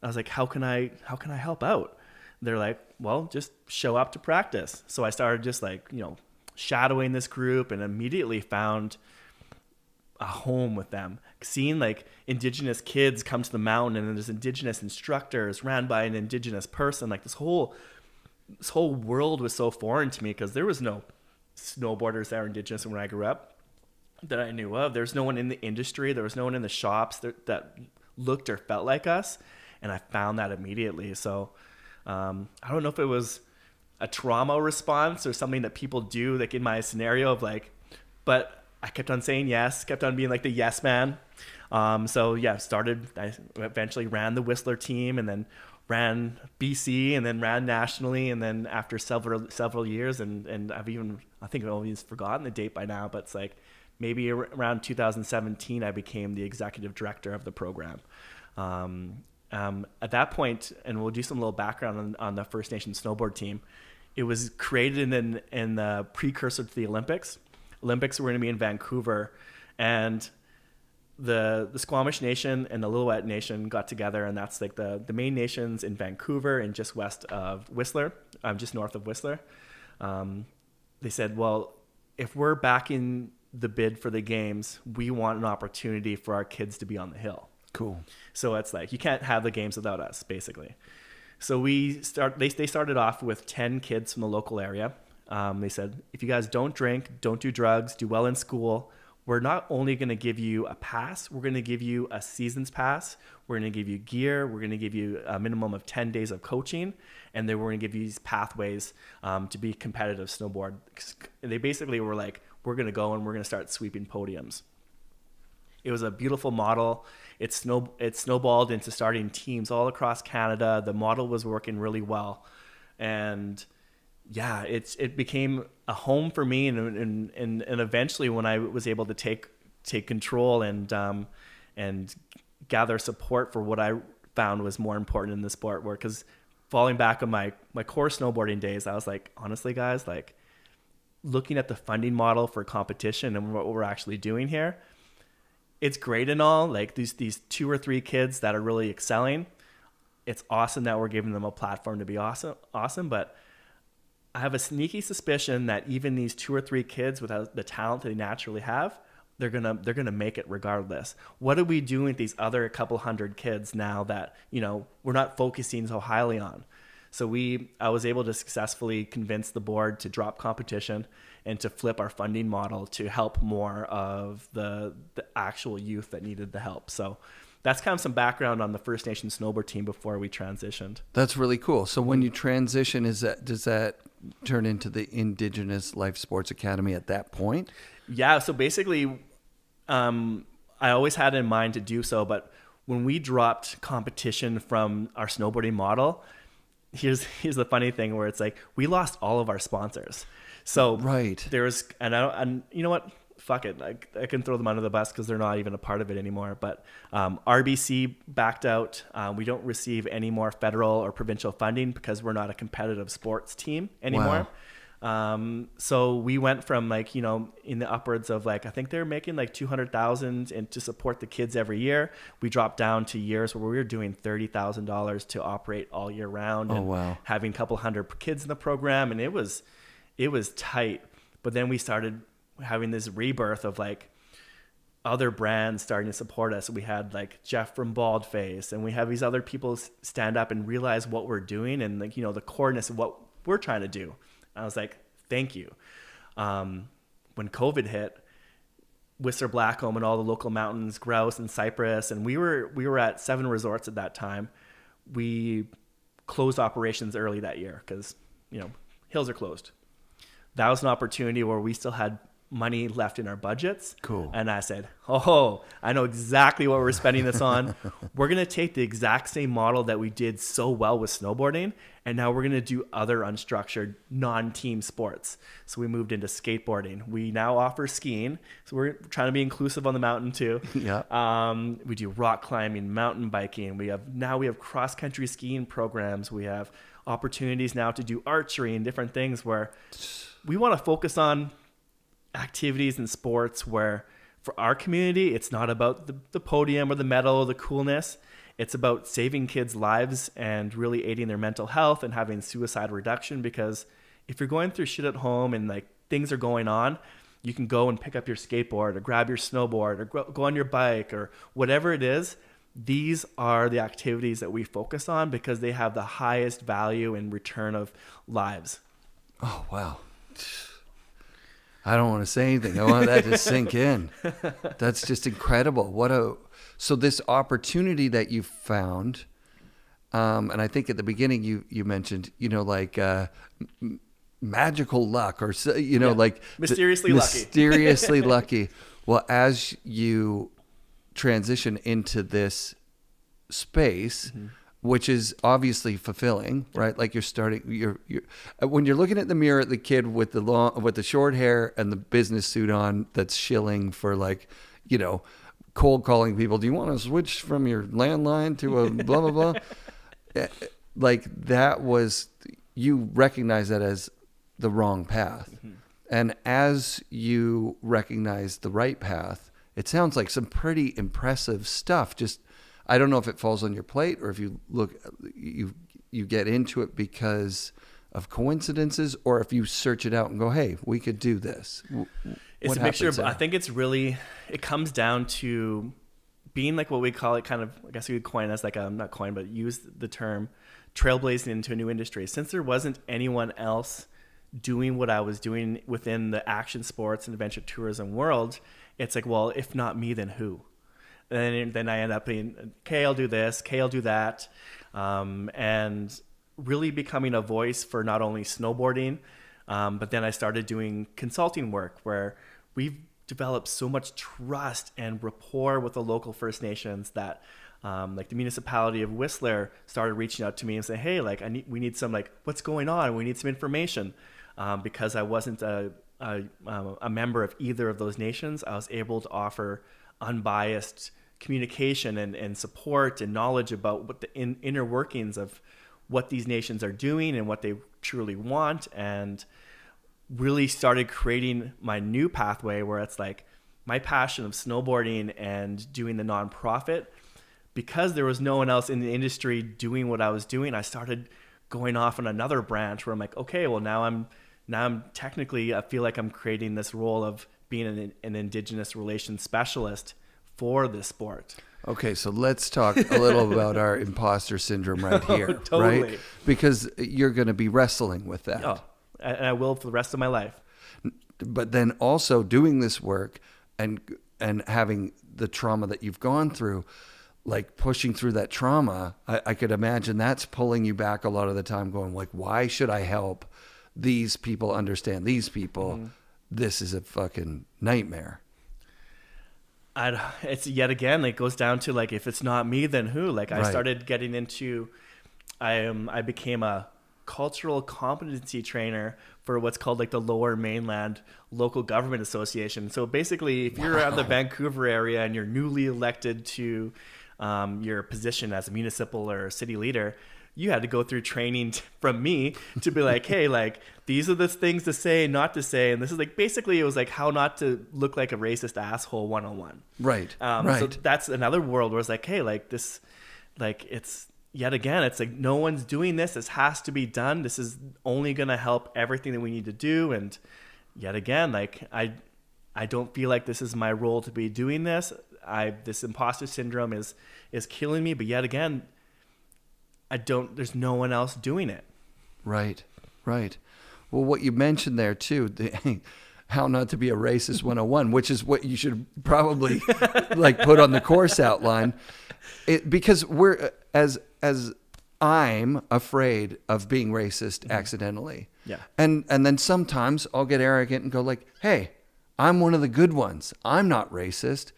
I was like, how can I help out? They're like, well, just show up to practice. So I started just like, you know, shadowing this group, and immediately found a home with them. Seeing like Indigenous kids come to the mountain, and then there's Indigenous instructors ran by an Indigenous person. Like this whole world was so foreign to me because there was no snowboarders that are Indigenous when I grew up that I knew of. There's no one in the industry. There was no one in the shops that looked or felt like us. And I found that immediately. So I don't know if it was a trauma response or something that people do, like in my scenario of like, but I kept on saying yes, kept on being like the yes man. So yeah, I eventually ran the Whistler team, and then ran BC, and then ran nationally. And then after several years, and I think I've always forgotten the date by now, but it's like maybe around 2017, I became the executive director of the program. At that point, and we'll do some little background on the First Nation snowboard team. It was created in the precursor to the Olympics. Olympics were going to be in Vancouver, and the Squamish Nation and the Lillooet Nation got together, and that's like the main nations in Vancouver and just west of Whistler, just north of Whistler. They said, well, if we're backing the bid for the games, we want an opportunity for our kids to be on the hill. Cool. So it's like, you can't have the games without us, basically. So they started off with 10 kids from the local area. They said, if you guys don't drink, don't do drugs, do well in school, we're not only going to give you a pass, we're going to give you a season's pass. We're going to give you gear. We're going to give you a minimum of 10 days of coaching. And then we're going to give you these pathways to be competitive snowboard. They basically were like, we're going to go and we're going to start sweeping podiums. It was a beautiful model. it snowballed into starting teams all across Canada. The model was working really well, and yeah, it became a home for me. And eventually, when I was able to take control and gather support for what I found was more important in the sport, where, because falling back on my core snowboarding days, I was like, honestly, guys, like, looking at the funding model for competition and what we're actually doing here, it's great and all. Like, these 2 or 3 kids that are really excelling, it's awesome that we're giving them a platform to be awesome. But I have a sneaky suspicion that even these 2 or 3 kids, without the talent they naturally have, they're gonna make it regardless. What are we doing with these other couple hundred kids now that, you know, we're not focusing so highly on? So I was able to successfully convince the board to drop competition and to flip our funding model to help more of the actual youth that needed the help. So that's kind of some background on the First Nation snowboard team before we transitioned. That's really cool. So when you transition, does that turn into the Indigenous Life Sports Academy at that point? Yeah, so basically, I always had in mind to do so, but when we dropped competition from our snowboarding model, here's the funny thing, where it's like we lost all of our sponsors. So right, there's and you know what? Fuck it, I can throw them under the bus because they're not even a part of it anymore. But RBC backed out. We don't receive any more federal or provincial funding because we're not a competitive sports team anymore. Wow. So we went from, like, you know, in the upwards of, like, I think they're making like 200,000 and to support the kids every year. We dropped down to years where we were doing $30,000 to operate all year round. Oh, and wow. having a couple hundred kids in the program. And it was tight. But then we started having this rebirth of, like, other brands starting to support us. We had, like, Jeff from Baldface, and we have these other people stand up and realize what we're doing and, like, you know, the coreness of what we're trying to do. I was like, thank you. When COVID hit, Whistler Blackcomb and all the local mountains, Grouse and Cypress, and we were at 7 resorts at that time. We closed operations early that year because, you know, hills are closed. That was an opportunity where we still had money left in our budgets. Cool. And I said, oh, I know exactly what we're spending this on. We're going to take the exact same model that we did so well with snowboarding, and now we're going to do other unstructured non-team sports. So we moved into skateboarding. We now offer skiing. So we're trying to be inclusive on the mountain too. Yeah. We do rock climbing, mountain biking. We have cross-country skiing programs. We have opportunities now to do archery and different things where we want to focus on activities and sports where, for our community, it's not about the podium or the medal or the coolness. It's about saving kids' lives and really aiding their mental health and having suicide reduction. Because if you're going through shit at home and, like, things are going on, you can go and pick up your skateboard or grab your snowboard or go on your bike or whatever it is. These are the activities that we focus on because they have the highest value and return of lives. Oh, wow. I don't want to say anything. I want that to sink in. That's just incredible. So this opportunity that you found, and I think at the beginning you mentioned, you know, like magical luck, or, you know, like mysteriously lucky. Well, as you transition into this space, mm-hmm. which is obviously fulfilling, right? Like you're when you're looking at the mirror at the kid with the short hair and the business suit on, that's shilling for, like, you know, cold calling people. Do you want to switch from your landline to a blah, blah, blah? Like, that was, you recognize that as the wrong path. Mm-hmm. And as you recognize the right path, it sounds like some pretty impressive stuff. Just, I don't know if it falls on your plate or if you get into it because of coincidences, or if you search it out and go, hey, we could do this. It's a mixture of, I think it comes down to being, like, what we call it, kind of, I guess we could coin as, like, not coin, but use the term trailblazing into a new industry. Since there wasn't anyone else doing what I was doing within the action sports and adventure tourism world, it's like, well, if not me, then who? And then I end up being, okay, I'll do this, okay, I'll do that. And really becoming a voice for not only snowboarding, but then I started doing consulting work where we've developed so much trust and rapport with the local First Nations that like the municipality of Whistler started reaching out to me and saying, hey, like we need some, like, what's going on? We need some information. Because I wasn't a member of either of those nations, I was able to offer unbiased communication and support and knowledge about what the inner workings of what these nations are doing and what they truly want, and really started creating my new pathway where it's like my passion of snowboarding and doing the nonprofit. Because there was no one else in the industry doing what I was doing, I started going off on another branch where I'm like, okay, well now I'm technically, I feel like I'm creating this role of being an Indigenous relations specialist for this sport. Okay, so let's talk a little about our imposter syndrome right here, Totally. right? Because you're going to be wrestling with that. Oh, and I will for the rest of my life. But then also doing this work and having the trauma that you've gone through, like pushing through that trauma, I could imagine that's pulling you back a lot of the time, going like, why should I help these people understand these people? Mm-hmm. This is a fucking nightmare. It's yet again, like, goes down to like, if it's not me, then who? Like, I started getting into, I became a cultural competency trainer for what's called like the Lower Mainland Local Government Association. So basically, if you're around the Vancouver area and you're newly elected to your position as a municipal or city leader, you had to go through training from me to be like, hey, like, these are the things to say, not to say. And this is like, basically, it was like how not to look like a racist asshole 101. Right. So that's another world where it's like, hey, like this, like, it's yet again, it's like, no one's doing this. This has to be done. This is only going to help everything that we need to do. And yet again, like, I don't feel like this is my role to be doing this. This imposter syndrome is killing me. But yet again, there's no one else doing it. Right. Well, what you mentioned there too, how not to be a racist 101, which is what you should probably like put on the course outline, because we're as I'm afraid of being racist accidentally. Yeah. And then sometimes I'll get arrogant and go like, hey, I'm one of the good ones. I'm not racist.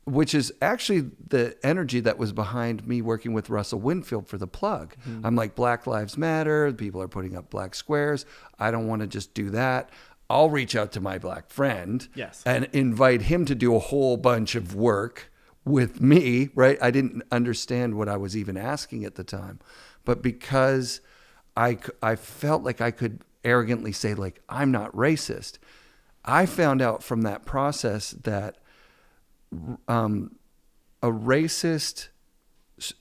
Which is actually the energy that was behind me working with Russell Winfield for The Plug. Mm-hmm. I'm like, Black Lives Matter. People are putting up black squares. I don't want to just do that. I'll reach out to my black friend and invite him to do a whole bunch of work with me, right? I didn't understand what I was even asking at the time. But because I felt like I could arrogantly say, like, I'm not racist, I found out from that process that a racist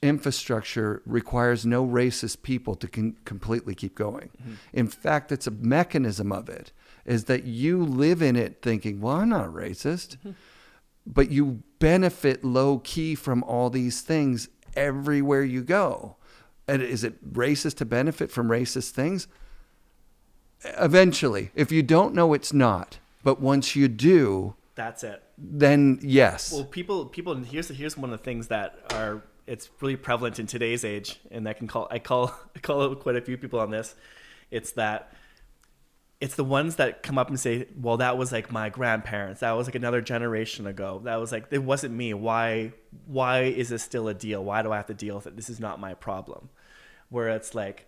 infrastructure requires no racist people to completely keep going. Mm-hmm. In fact, it's a mechanism of it, is that you live in it thinking, well, I'm not racist, but you benefit low key from all these things everywhere you go. And is it racist to benefit from racist things? Eventually. If you don't know, it's not. But once you do, that's it. Then yes. Well, people. Here's one of the things that it's really prevalent in today's age, and I call out quite a few people on this. It's that it's the ones that come up and say, "Well, that was like my grandparents. That was like another generation ago. That was like, it wasn't me. Why is this still a deal? Why do I have to deal with it? This is not my problem." Where it's like,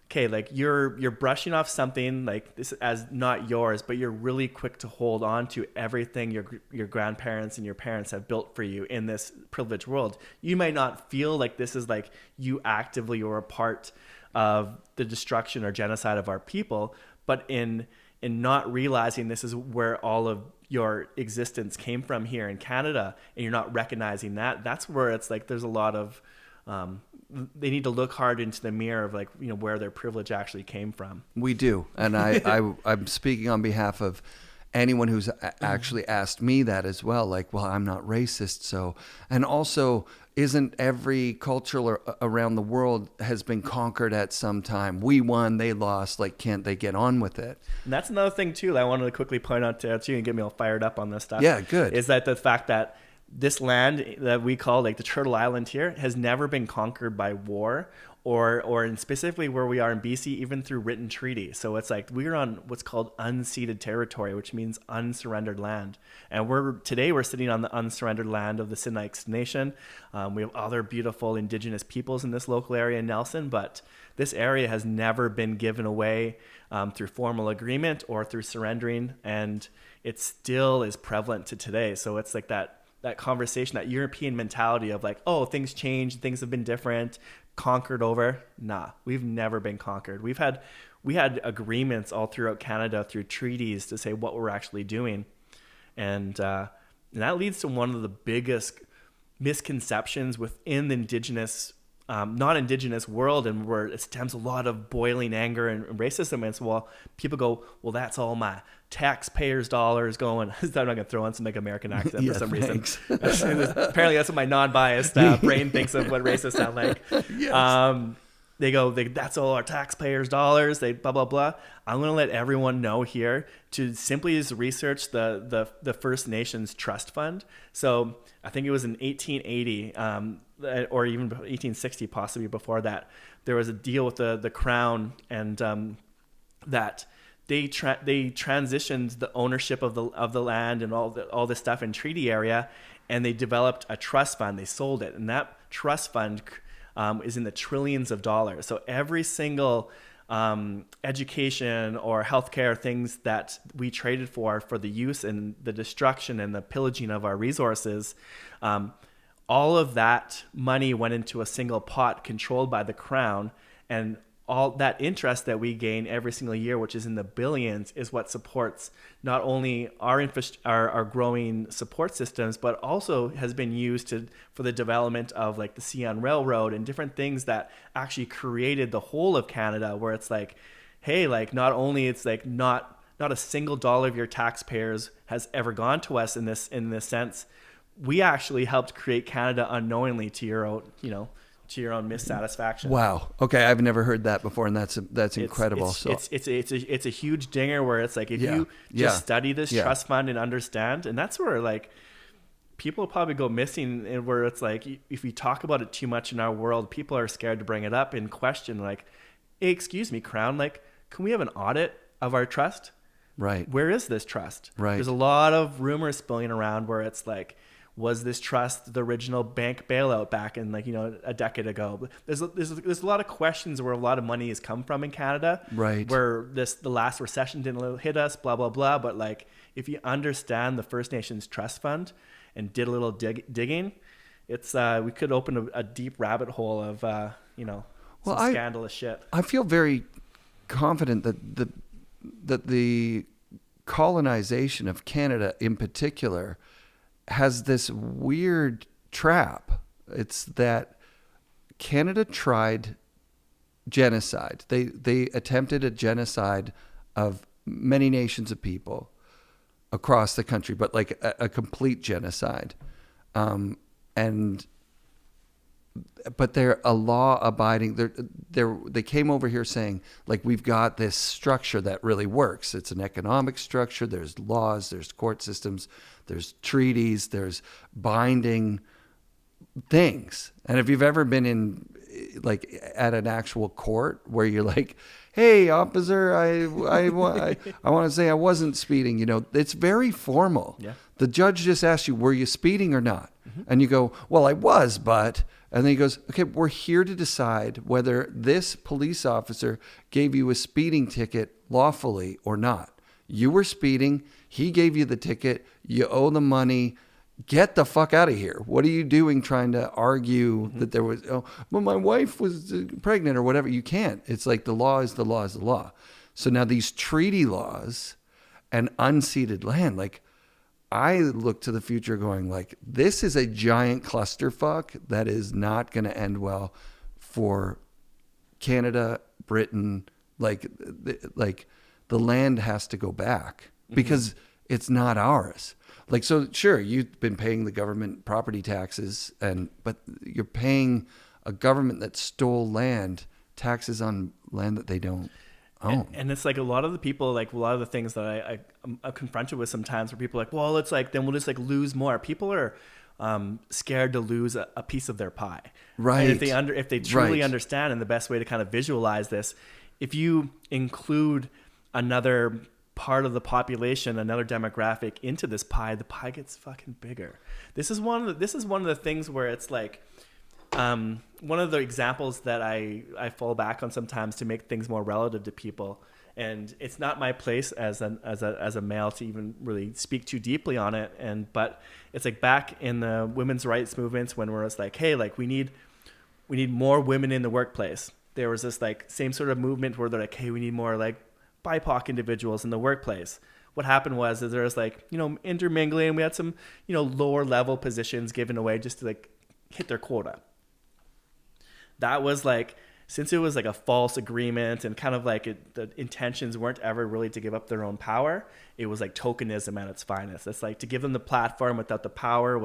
okay, like you're brushing off something like this as not yours, but you're really quick to hold on to everything your grandparents and your parents have built for you in this privileged world. You might not feel like this is like you actively or a part of the destruction or genocide of our people, but in not realizing this is where all of your existence came from here in Canada, and you're not recognizing that's where it's like there's a lot of they need to look hard into the mirror of like, you know, where their privilege actually came from. We do. And I'm speaking on behalf of anyone who's actually asked me that as well. Like, well, I'm not racist. So, and also isn't every culture around the world has been conquered at some time? We won, they lost. Like, can't they get on with it? And that's another thing too, that I wanted to quickly point out to you and get me all fired up on this stuff. Yeah, good. Is that the fact that this land that we call like the Turtle Island here has never been conquered by war or in specifically where we are in BC, even through written treaty. So it's like we're on what's called unceded territory, which means unsurrendered land. And today we're sitting on the unsurrendered land of the Sinaiks Nation. We have other beautiful Indigenous peoples in this local area in Nelson, but this area has never been given away through formal agreement or through surrendering, and it still is prevalent to today. So it's like that conversation, that European mentality of like, oh, things change, things have been different, conquered over. Nah, we've never been conquered. We had agreements all throughout Canada through treaties to say what we're actually doing. And that leads to one of the biggest misconceptions within the Indigenous, non-Indigenous world, and where it stems a lot of boiling anger and racism. And so, well, people go, well, that's all my taxpayers' dollars going. I'm not going to throw on some like American accent for some reason. Apparently that's what my non-biased brain thinks of what racists sound like. Yes. They go, that's all our taxpayers' dollars. They blah, blah, blah. I'm going to let everyone know here to simply just research the First Nations Trust Fund. So I think it was in 1880 or even 1860, possibly before that, there was a deal with the Crown, and that they transitioned the ownership of the land and all this stuff in treaty area, and they developed a trust fund. They sold it, and that trust fund is in the trillions of dollars. So every single education or healthcare things that we traded for the use and the destruction and the pillaging of our resources, all of that money went into a single pot controlled by the Crown, and all that interest that we gain every single year, which is in the billions, is what supports not only our growing support systems, but also has been used for the development of like the CN Railroad and different things that actually created the whole of Canada, where it's like, hey, like not only it's like not a single dollar of your taxpayers has ever gone to us in this sense, we actually helped create Canada unknowingly to your own, to your own missatisfaction. Wow. Okay, I've never heard that before, and that's incredible. It's a huge dinger where it's like if you just study this trust fund and understand, and that's where like people probably go missing, and where it's like if we talk about it too much in our world, people are scared to bring it up and question like, hey, excuse me, Crown, like can we have an audit of our trust? Right. Where is this trust? Right. There's a lot of rumors spilling around where it's like, was this trust the original bank bailout back in like, a decade ago? There's a lot of questions where a lot of money has come from in Canada. Right. Where the last recession didn't hit us, blah, blah, blah. But like, if you understand the First Nations Trust Fund and did a little digging, it's, we could open a deep rabbit hole of, scandalous shit. I feel very confident that the colonization of Canada in particular has this weird trap. It's that Canada tried genocide. They attempted a genocide of many nations of people across the country, but like a complete genocide. But they're a law-abiding. They came over here saying, like, we've got this structure that really works. It's an economic structure. There's laws. There's court systems. There's treaties. There's binding things. And if you've ever been in, like, at an actual court where you're like, hey, officer, I want to say I wasn't speeding. It's very formal. Yeah. The judge just asks you, were you speeding or not? Mm-hmm. And you go, well, I was, but... And then he goes, okay, we're here to decide whether this police officer gave you a speeding ticket lawfully or not. You were speeding. He gave you the ticket. You owe the money. Get the fuck out of here. What are you doing trying to argue that there was, well, my wife was pregnant or whatever? You can't. It's like the law is the law is the law. So now these treaty laws and unceded land, like, I look to the future going like, this is a giant clusterfuck that is not going to end well for Canada, Britain. Like the land has to go back because it's not ours. Like, so sure, you've been paying the government property taxes but you're paying a government that stole land, taxes on land that they don't own. And it's like a lot of the people, like a lot of the things that I'm confronted with sometimes where people are like, well, it's like, then we'll just like lose more. People are scared to lose a piece of their pie. Right. And if they truly understand, and the best way to kind of visualize this, if you include another part of the population, another demographic into this pie, the pie gets fucking bigger. This is one of the things where it's like, one of the examples that I fall back on sometimes to make things more relative to people. And it's not my place as a male to even really speak too deeply on it. But it's like back in the women's rights movements when we're like, hey, like we need more women in the workplace. There was this like same sort of movement where they're like, hey, we need more like BIPOC individuals in the workplace. What happened was that there was like, intermingling. We had some, lower level positions given away just to like hit their quota. That was like, since it was like a false agreement and kind of like the intentions weren't ever really to give up their own power, it was like tokenism at its finest. It's like to give them the platform without the power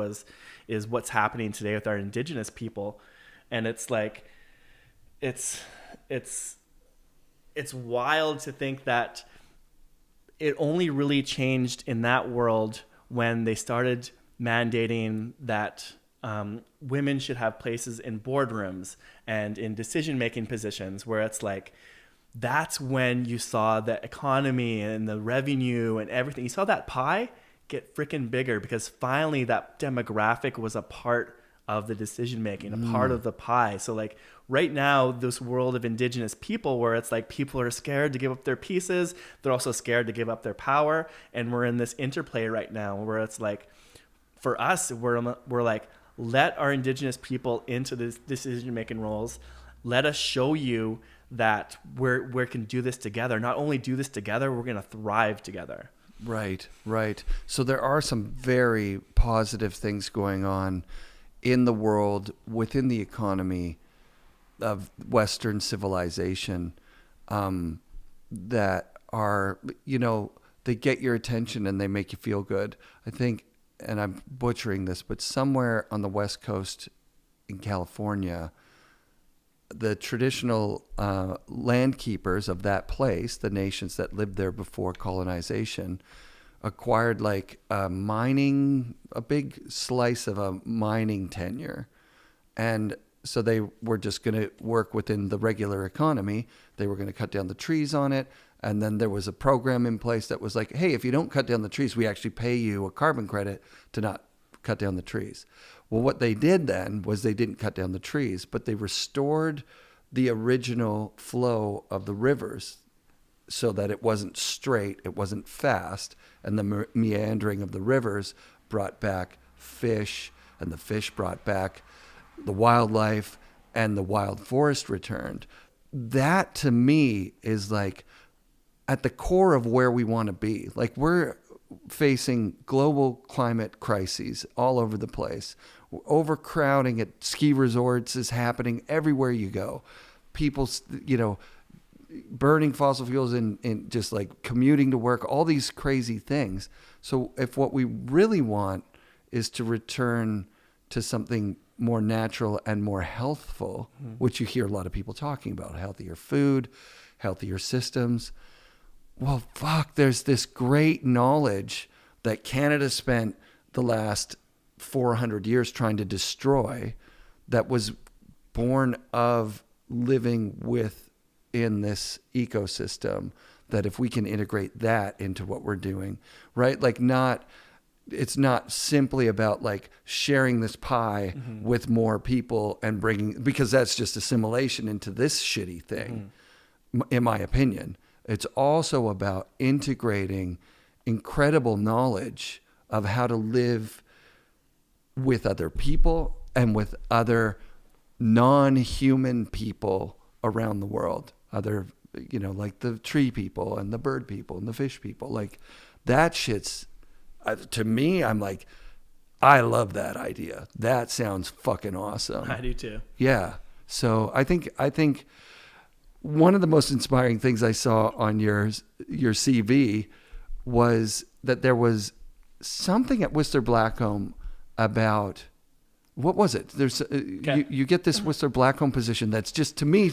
is what's happening today with our Indigenous people. And it's like, it's wild to think that it only really changed in that world when they started mandating that women should have places in boardrooms and in decision-making positions, where it's like, that's when you saw the economy and the revenue and everything. You saw that pie get freaking bigger because finally that demographic was a part of the decision-making, a part of the pie. So like right now, this world of Indigenous people where it's like people are scared to give up their pieces. They're also scared to give up their power. And we're in this interplay right now where it's like, for us, we're like, let our Indigenous people into the decision-making roles. Let us show you that we can do this together. Not only do this together, we're going to thrive together. Right. So there are some very positive things going on in the world, within the economy of Western civilization, that are, they get your attention and they make you feel good. I think, and I'm butchering this, but somewhere on the West Coast in California, the traditional land keepers of that place, the nations that lived there before colonization, acquired like a big slice of a mining tenure. And so they were just going to work within the regular economy. They were going to cut down the trees on it. And then there was a program in place that was like, hey, if you don't cut down the trees, we actually pay you a carbon credit to not cut down the trees. Well, what they did then was they didn't cut down the trees, but they restored the original flow of the rivers so that it wasn't straight, it wasn't fast, and the meandering of the rivers brought back fish, and the fish brought back the wildlife, and the wild forest returned. That to me is like at the core of where we want to be. Like we're facing global climate crises all over the place. Overcrowding at ski resorts is happening everywhere you go. People, burning fossil fuels in just like commuting to work, all these crazy things. So if what we really want is to return to something more natural and more healthful, which you hear a lot of people talking about, healthier food, healthier systems. Well, fuck, there's this great knowledge that Canada spent the last 400 years trying to destroy, that was born of living within this ecosystem, that if we can integrate that into what we're doing, right? Like it's not simply about like sharing this pie with more people and bringing, because that's just assimilation into this shitty thing, in my opinion. It's also about integrating incredible knowledge of how to live with other people and with other non-human people around the world. Other, like the tree people and the bird people and the fish people. Like that shit's, to me, I'm like, I love that idea. That sounds fucking awesome. I do too. Yeah. So I think one of the most inspiring things I saw on your CV was that there was something at Whistler Blackcomb about what was it? There's you get this Whistler Blackcomb position that's just, to me,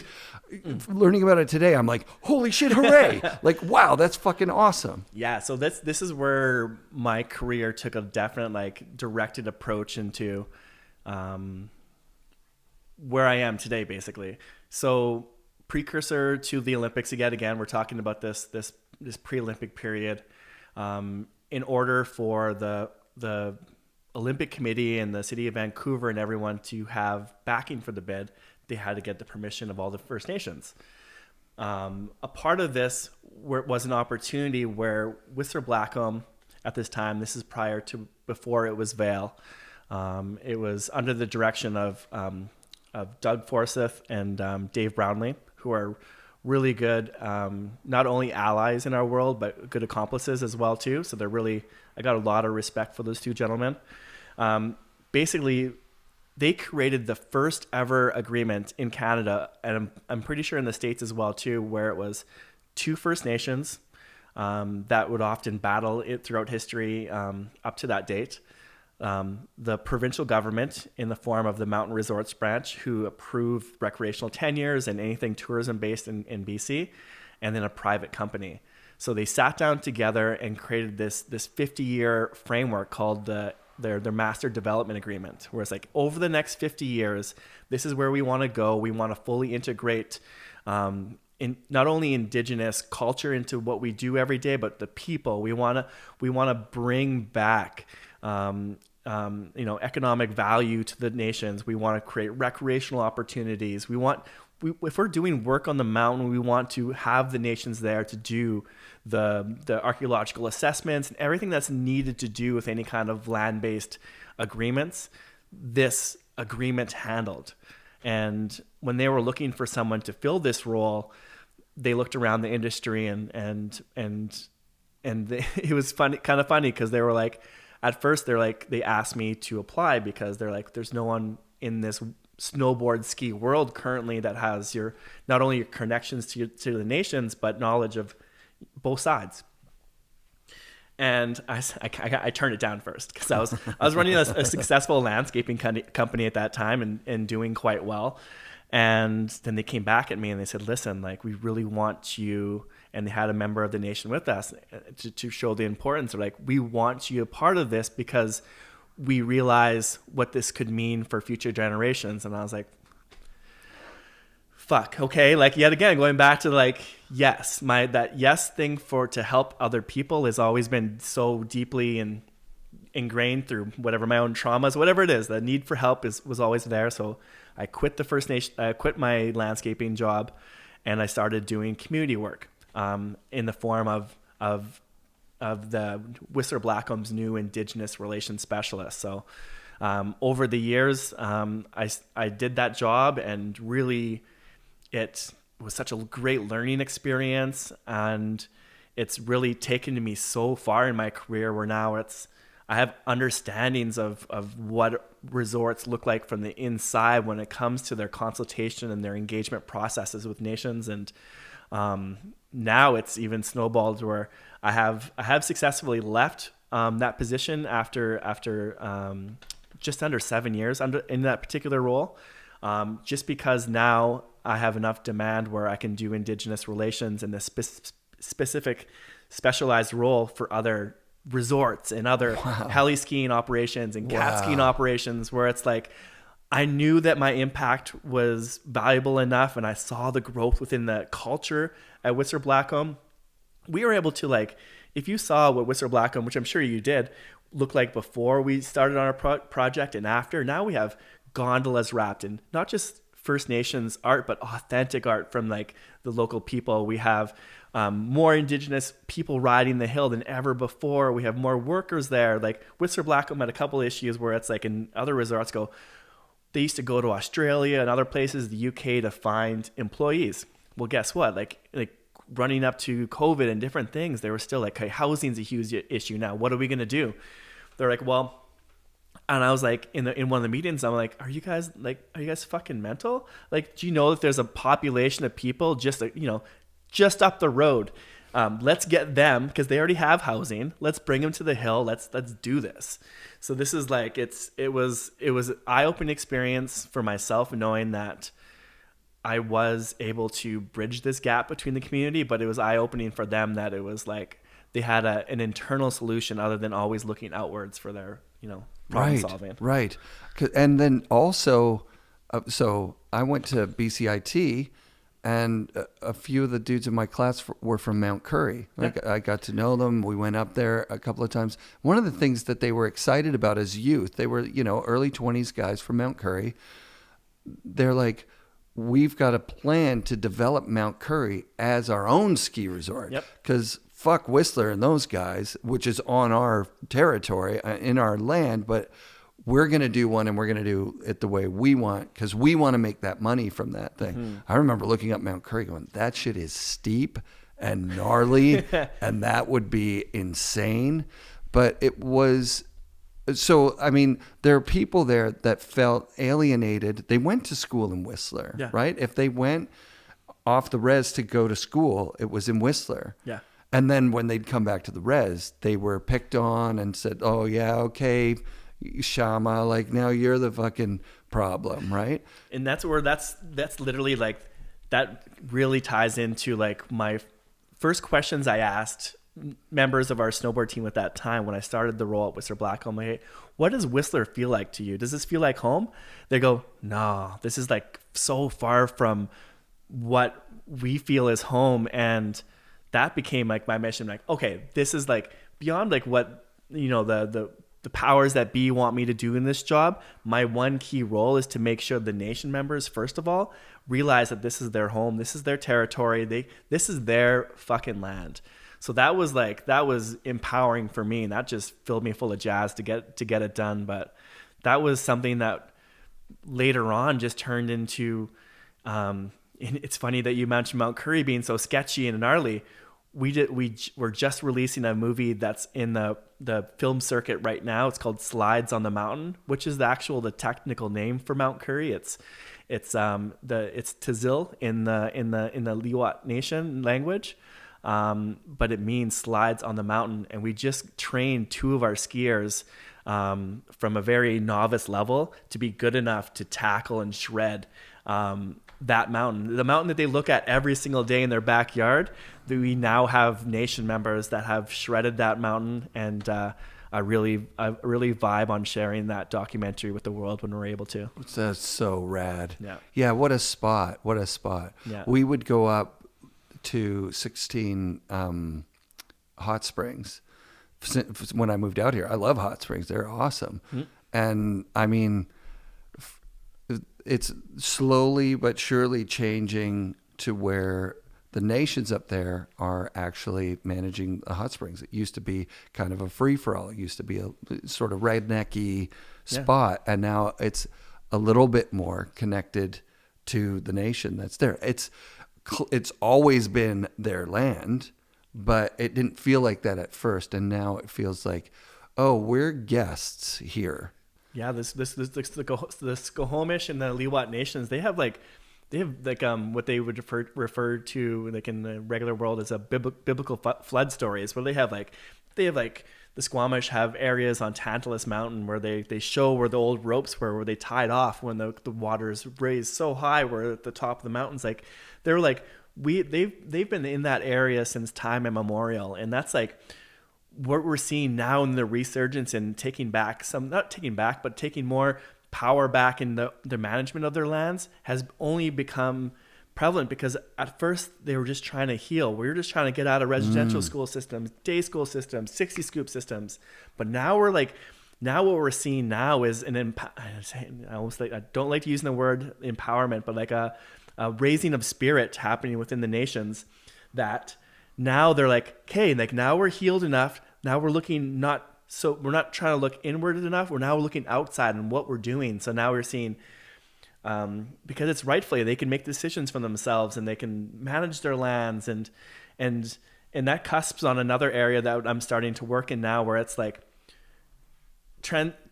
learning about it today, I'm like, holy shit, hooray! Like, wow, that's fucking awesome. Yeah, so this is where my career took a definite like directed approach into where I am today, basically. So precursor to the Olympics again, we're talking about this pre-Olympic period. In order for the Olympic Committee and the city of Vancouver and everyone to have backing for the bid, they had to get the permission of all the First Nations. A part of this was an opportunity where Whistler Blackcomb at this time, this is before it was Vail, it was under the direction of Doug Forsyth and Dave Brownlee, who are really good, not only allies in our world, but good accomplices as well too. So I got a lot of respect for those two gentlemen. Basically, they created the first ever agreement in Canada, and I'm pretty sure in the States as well too, where it was two First Nations that would often battle it throughout history up to that date. The provincial government in the form of the Mountain Resorts branch, who approved recreational tenures and anything tourism based in BC, and then a private company. So they sat down together and created this 50-year framework called their Master Development Agreement, where it's like, over the next 50 years, this is where we want to go. We want to fully integrate in not only Indigenous culture into what we do every day, but the people. We want to bring back economic value to the nations. We want to create recreational opportunities. If we're doing work on the mountain, we want to have the nations there to do the archaeological assessments and everything that's needed to do with any kind of land-based agreements. This agreement handled. And when they were looking for someone to fill this role, they looked around the industry and it was kind of funny because they were like, at first they asked me to apply because they're like, there's no one in this snowboard ski world currently that has not only your connections to the nations, but knowledge of both sides. And I turned it down first because I was running a successful landscaping company at that time and doing quite well. And then they came back at me and they said, listen, like, we really want you. And they had a member of the nation with us to show the importance. They're like, we want you a part of this because we realize what this could mean for future generations. And I was like, fuck, okay. Like, yet again, going back to like, yes, that yes thing to help other people has always been so deeply ingrained through whatever my own traumas, whatever it is. The need for help was always there. So I quit the First Nation, I quit my landscaping job, and I started doing community work in the form of the Whistler Blackcomb's new Indigenous Relations Specialist. So over the years, I did that job, and really it was such a great learning experience, and it's really taken me so far in my career where now I have understandings of what resorts look like from the inside when it comes to their consultation and their engagement processes with nations. And now it's even snowballed where I have successfully left that position after just under 7 years in that particular role, just because now I have enough demand where I can do Indigenous relations in this specific specialized role for other resorts and other heli skiing operations and cat skiing operations, where it's like, I knew that my impact was valuable enough, and I saw the growth within the culture at Whistler Blackcomb. We were able to, like, if you saw what Whistler Blackcomb, which I'm sure you did, look like before we started on our project and after, now we have gondolas wrapped in not just First Nations art, but authentic art from like the local people. We have more Indigenous people riding the hill than ever before. We have more workers there. Like Whistler Blackcomb had a couple issues where it's like, in other resorts they used to go to Australia and other places, the UK, to find employees. Well, guess what? Like running up to COVID and different things, they were still like, hey, housing's a huge issue now. What are we going to do? They're like, well, and I was like, in one of the meetings, I'm like, are you guys fucking mental? Like, do you know that there's a population of people just up the road Let's get them, because they already have housing. Let's bring them to the hill. Let's do this. So this is like, it was an eye-opening experience for myself, knowing that I was able to bridge this gap between the community, but it was eye-opening for them that it was like they had an internal solution other than always looking outwards for their, problem solving. Right. And then also, so I went to BCIT, and a few of the dudes in my class were from Mount Currie. Like, I got to know them. We went up there a couple of times. One of the things that they were excited about as youth, they were, early 20s guys from Mount Currie. They're like, we've got a plan to develop Mount Currie as our own ski resort. Because fuck Whistler and those guys, which is on our territory, in our land, but we're going to do one, and we're going to do it the way we want, because we want to make that money from that thing. Mm-hmm. I remember looking up Mount Currie going, that shit is steep and gnarly, and that would be insane. But it was... So, I mean, there are people there that felt alienated. They went to school in Whistler, right? If they went off the res to go to school, it was in Whistler. Yeah. And then when they'd come back to the res, they were picked on and said, oh, yeah, okay, Shama, like, now you're the fucking problem, right? And that's where that's literally like, that really ties into like my first questions I asked members of our snowboard team at that time when I started the role at Whistler Blackcomb. Like, hey, what does Whistler feel like to you? Does this feel like home? They go, no, this is like so far from what we feel is home. And that became like my mission. Like, okay, this is like beyond like what, the powers that be want me to do in this job. My one key role is to make sure the nation members, first of all, realize that this is their home. This is their territory. This is their fucking land. So that was empowering for me, and that just filled me full of jazz to get it done. But that was something that later on just turned into, and it's funny that you mentioned Mount Currie being so sketchy and gnarly. We're just releasing a movie that's in the film circuit right now. It's called Slides on the Mountain, which is the technical name for Mount Currie. It's Tizil in the Liwat Nation language. But it means slides on the mountain. And we just trained 2 of our skiers from a very novice level to be good enough to tackle and shred that mountain. The mountain that they look at every single day in their backyard, we now have nation members that have shredded that mountain. And I really vibe on sharing that documentary with the world when we're able to. That's so rad. Yeah. Yeah, what a spot. Yeah. We would go up to 16 hot springs when I moved out here. I love hot springs. They're awesome. Mm-hmm. And I mean, it's slowly but surely changing to where the nations up there are actually managing the hot springs. It used to be kind of a free-for-all. It used to be a sort of rednecky spot. And now it's a little bit more connected to the nation that's there. It's always been their land, but it didn't feel like that at first. And now it feels like, oh, we're guests here. Yeah, the Skohomish and the Liwat nations, they have what they would refer to like in the regular world as a biblical flood stories, where they have the Squamish have areas on Tantalus Mountain where they show where the old ropes were, where they tied off when the waters raised so high, where at the top of the mountains, like they're like they've been in that area since time immemorial. And that's like what we're seeing now in the resurgence and taking more power back in the management of their lands has only become prevalent, because at first they were just trying to heal. We were just trying to get out of residential school systems, day school systems, 60 scoop systems. But now what we're seeing now is I don't like using the word empowerment, but like a raising of spirit happening within the nations, that now they're like, okay, like now we're healed enough. Now we're looking we're not trying to look inward enough. We're now looking outside and what we're doing. So now we're seeing, because it's rightfully, they can make decisions for themselves and they can manage their lands, and that cusps on another area that I'm starting to work in now, where it's like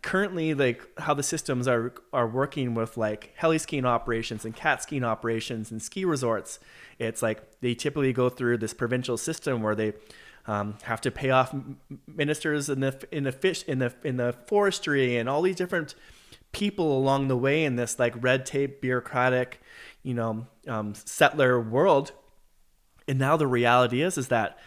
currently, like how the systems are working with like heli skiing operations and cat skiing operations and ski resorts, it's like they typically go through this provincial system where they have to pay off ministers in the forestry and all these different people along the way in this like red tape, bureaucratic, settler world. And now the reality is that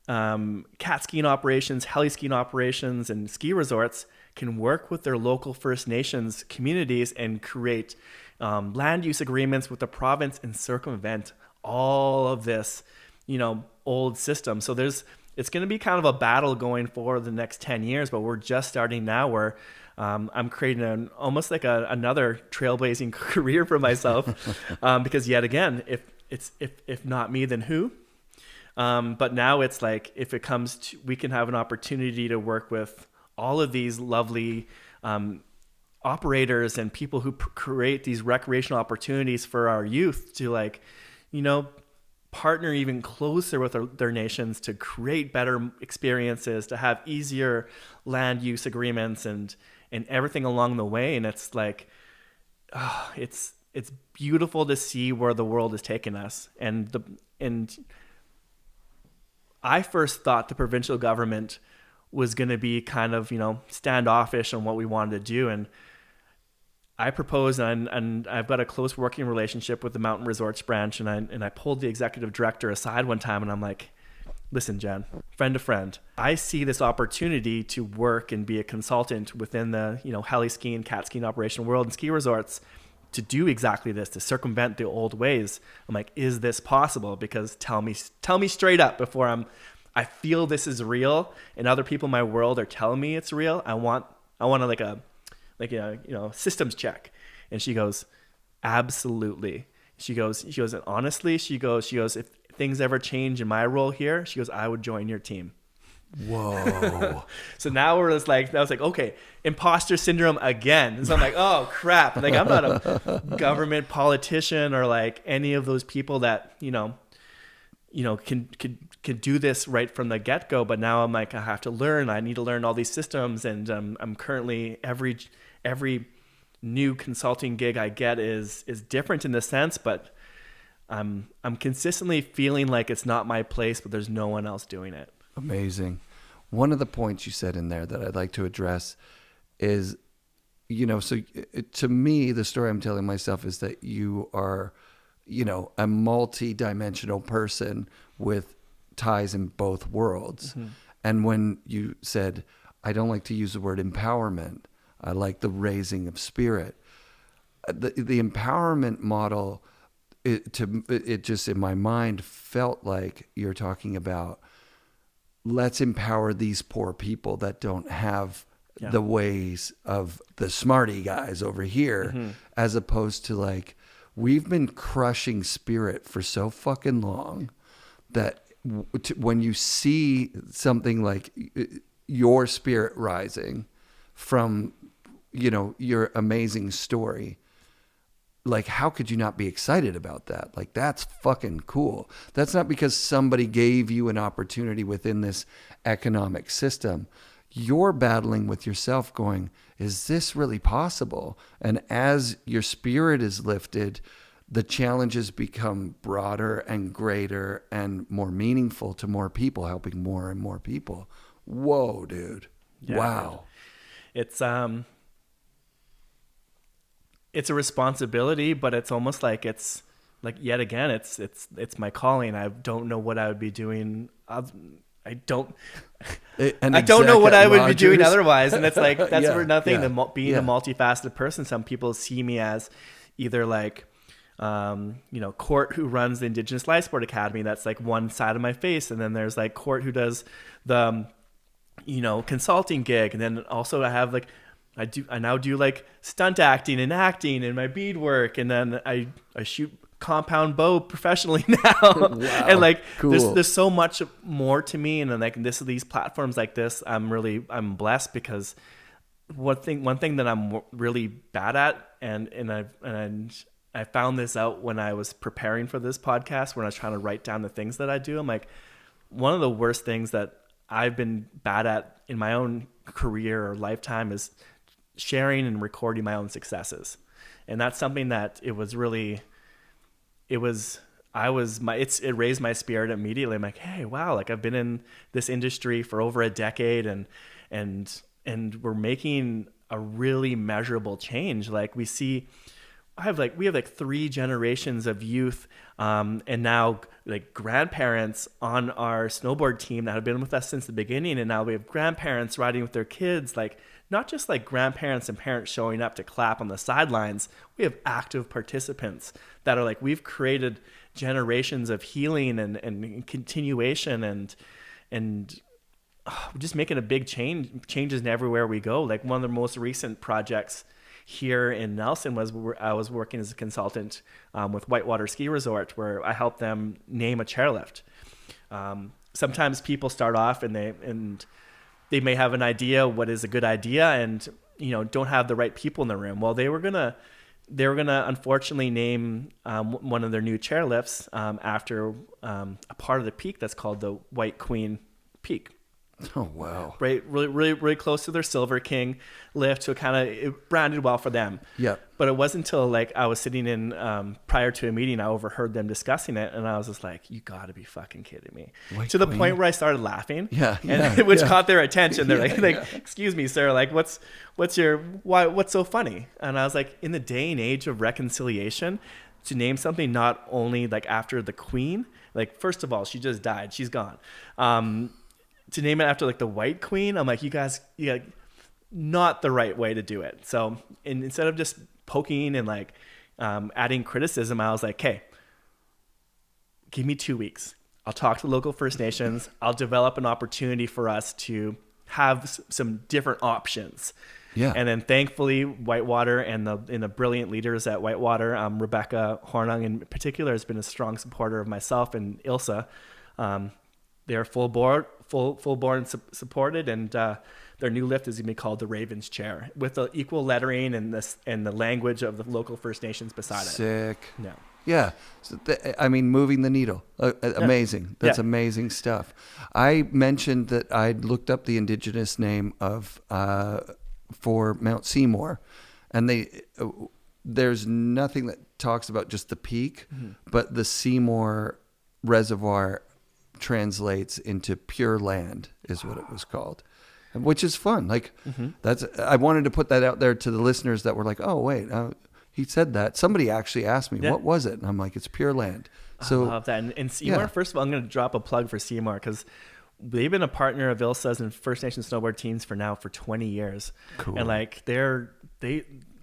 cat skiing operations, heli skiing operations, and ski resorts can work with their local First Nations communities and create land use agreements with the province and circumvent all of this, old system. So it's going to be kind of a battle going for the next 10 years, but we're just starting now where I'm creating almost like another trailblazing career for myself because yet again, if not me, then who? But now it's like, if it comes to, we can have an opportunity to work with all of these lovely operators and people who create these recreational opportunities for our youth to partner even closer with their nations to create better experiences, to have easier land use agreements and everything along the way. And it's like, it's beautiful to see where the world is taking us. And I first thought the provincial government was going to be kind of, standoffish on what we wanted to do. And I proposed, and I've got a close working relationship with the Mountain Resorts branch. And I pulled the executive director aside one time and I'm like, listen, Jen, friend to friend, I see this opportunity to work and be a consultant within the, heli skiing, cat skiing operation world and ski resorts to do exactly this, to circumvent the old ways. I'm like, is this possible? Because tell me straight up before I feel this is real and other people in my world are telling me it's real. I want a systems check. And she goes, absolutely. She goes, and honestly, she goes, if things ever change in my role here, she goes, I would join your team. Whoa. So now I was like, okay, imposter syndrome again. So I'm like, oh crap. Like, I'm not a government politician or like any of those people that, can do this right from the get-go. But now I'm like, I need to learn all these systems. And I'm currently every new consulting gig I get is different in the sense, but I'm consistently feeling like it's not my place, but there's no one else doing it. Amazing. One of the points you said in there that I'd like to address is, to me, the story I'm telling myself is that you are, a multi-dimensional person with ties in both worlds. Mm-hmm. And when you said, I don't like to use the word empowerment, I like the raising of spirit. The empowerment model, it just in my mind felt like you're talking about, let's empower these poor people that don't have the ways of the smarty guys over here, mm-hmm. as opposed to like, we've been crushing spirit for so fucking long that when you see something like your spirit rising from, your amazing story, like, how could you not be excited about that? Like, that's fucking cool. That's not because somebody gave you an opportunity within this economic system. You're battling with yourself going, is this really possible? And as your spirit is lifted, the challenges become broader and greater and more meaningful to more people, helping more and more people. Whoa, dude. Yeah, wow. It's a responsibility, but it's almost like it's like, yet again, it's my calling. I don't know what I would be doing. I don't know what I would be doing otherwise. And it's like, that's for nothing. Being a multifaceted person, some people see me as either like, Court, who runs the Indigenous Life Sports Academy. That's like one side of my face. And then there's like Court, who does the, consulting gig. And then also I have like, I now do like stunt acting and my beadwork, and then I shoot compound bow professionally now. Wow, and like cool. there's so much more to me, and then like these platforms like this, I'm blessed because one thing that I'm really bad at, and I found this out when I was preparing for this podcast, when I was trying to write down the things that I do. I'm like, one of the worst things that I've been bad at in my own career or lifetime is sharing and recording my own successes. And that's something that it raised my spirit immediately. I'm like, hey, wow, like I've been in this industry for over a decade, and we're making a really measurable change. Like we have 3 generations of youth, and now like grandparents on our snowboard team that have been with us since the beginning. And now we have grandparents riding with their kids, like not just like grandparents and parents showing up to clap on the sidelines. We have active participants that are like, we've created generations of healing and continuation and just making a big changes in everywhere we go. Like one of the most recent projects here in Nelson was I was working as a consultant with Whitewater Ski Resort, where I helped them name a chairlift. Sometimes people start off and they may have an idea what is a good idea, and don't have the right people in the room. Well, they were gonna unfortunately name one of their new chairlifts after a part of the peak that's called the White Queen Peak. Oh, wow. Right, really close to their Silver King lift, so it branded well for them. Yeah. But it wasn't until like I was sitting in prior to a meeting, I overheard them discussing it, and I was just like, "You got to be fucking kidding me!" White to the Queen? point where I started laughing. Yeah, which caught their attention. They're like, "Excuse me, sir. Like, what's so funny?" And I was like, in the day and age of reconciliation, to name something not only like after the Queen, like first of all, she just died, she's gone. To name it after like the White Queen, I'm like, you guys, not the right way to do it. So instead of just poking and like adding criticism, I was like, okay, give me 2 weeks. I'll talk to local First Nations. I'll develop an opportunity for us to have some different options. Yeah. And then thankfully, Whitewater and the brilliant leaders at Whitewater, Rebecca Hornung in particular, has been a strong supporter of myself and Ilsa. They're full board supported, and their new lift is going to be called the Raven's Chair, with the equal lettering and the language of the local First Nations beside it. Sick. Yeah. Yeah. So moving the needle. Amazing. That's amazing stuff. I mentioned that I'd looked up the Indigenous name of for Mount Seymour, and there's nothing that talks about just the peak, but the Seymour Reservoir translates into pure land is what it was called, which is fun. Like I wanted to put that out there to the listeners that were like, oh wait, he said that. Somebody actually asked me, what was it? And I'm like, it's pure land. So I love that. And Seymour, first of all, I'm going to drop a plug for Seymour, because they've been a partner of Ilsa's and First Nation snowboard teams for 20 years. Cool. And like they're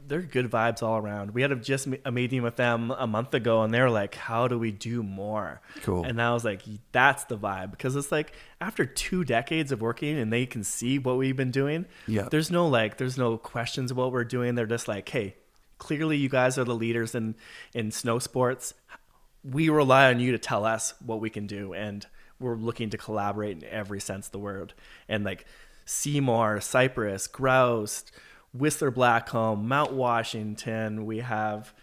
good vibes all around. We had just a meeting with them a month ago, and they're like, how do we do more? Cool. And I was like, that's the vibe, because it's like after 2 decades of working and they can see what we've been doing. Yeah. There's no questions of what we're doing. They're just like, hey, clearly you guys are the leaders in snow sports. We rely on you to tell us what we can do. And we're looking to collaborate in every sense of the word. And like Seymour, Cypress, Grouse, Whistler Blackcomb, Mount Washington. We have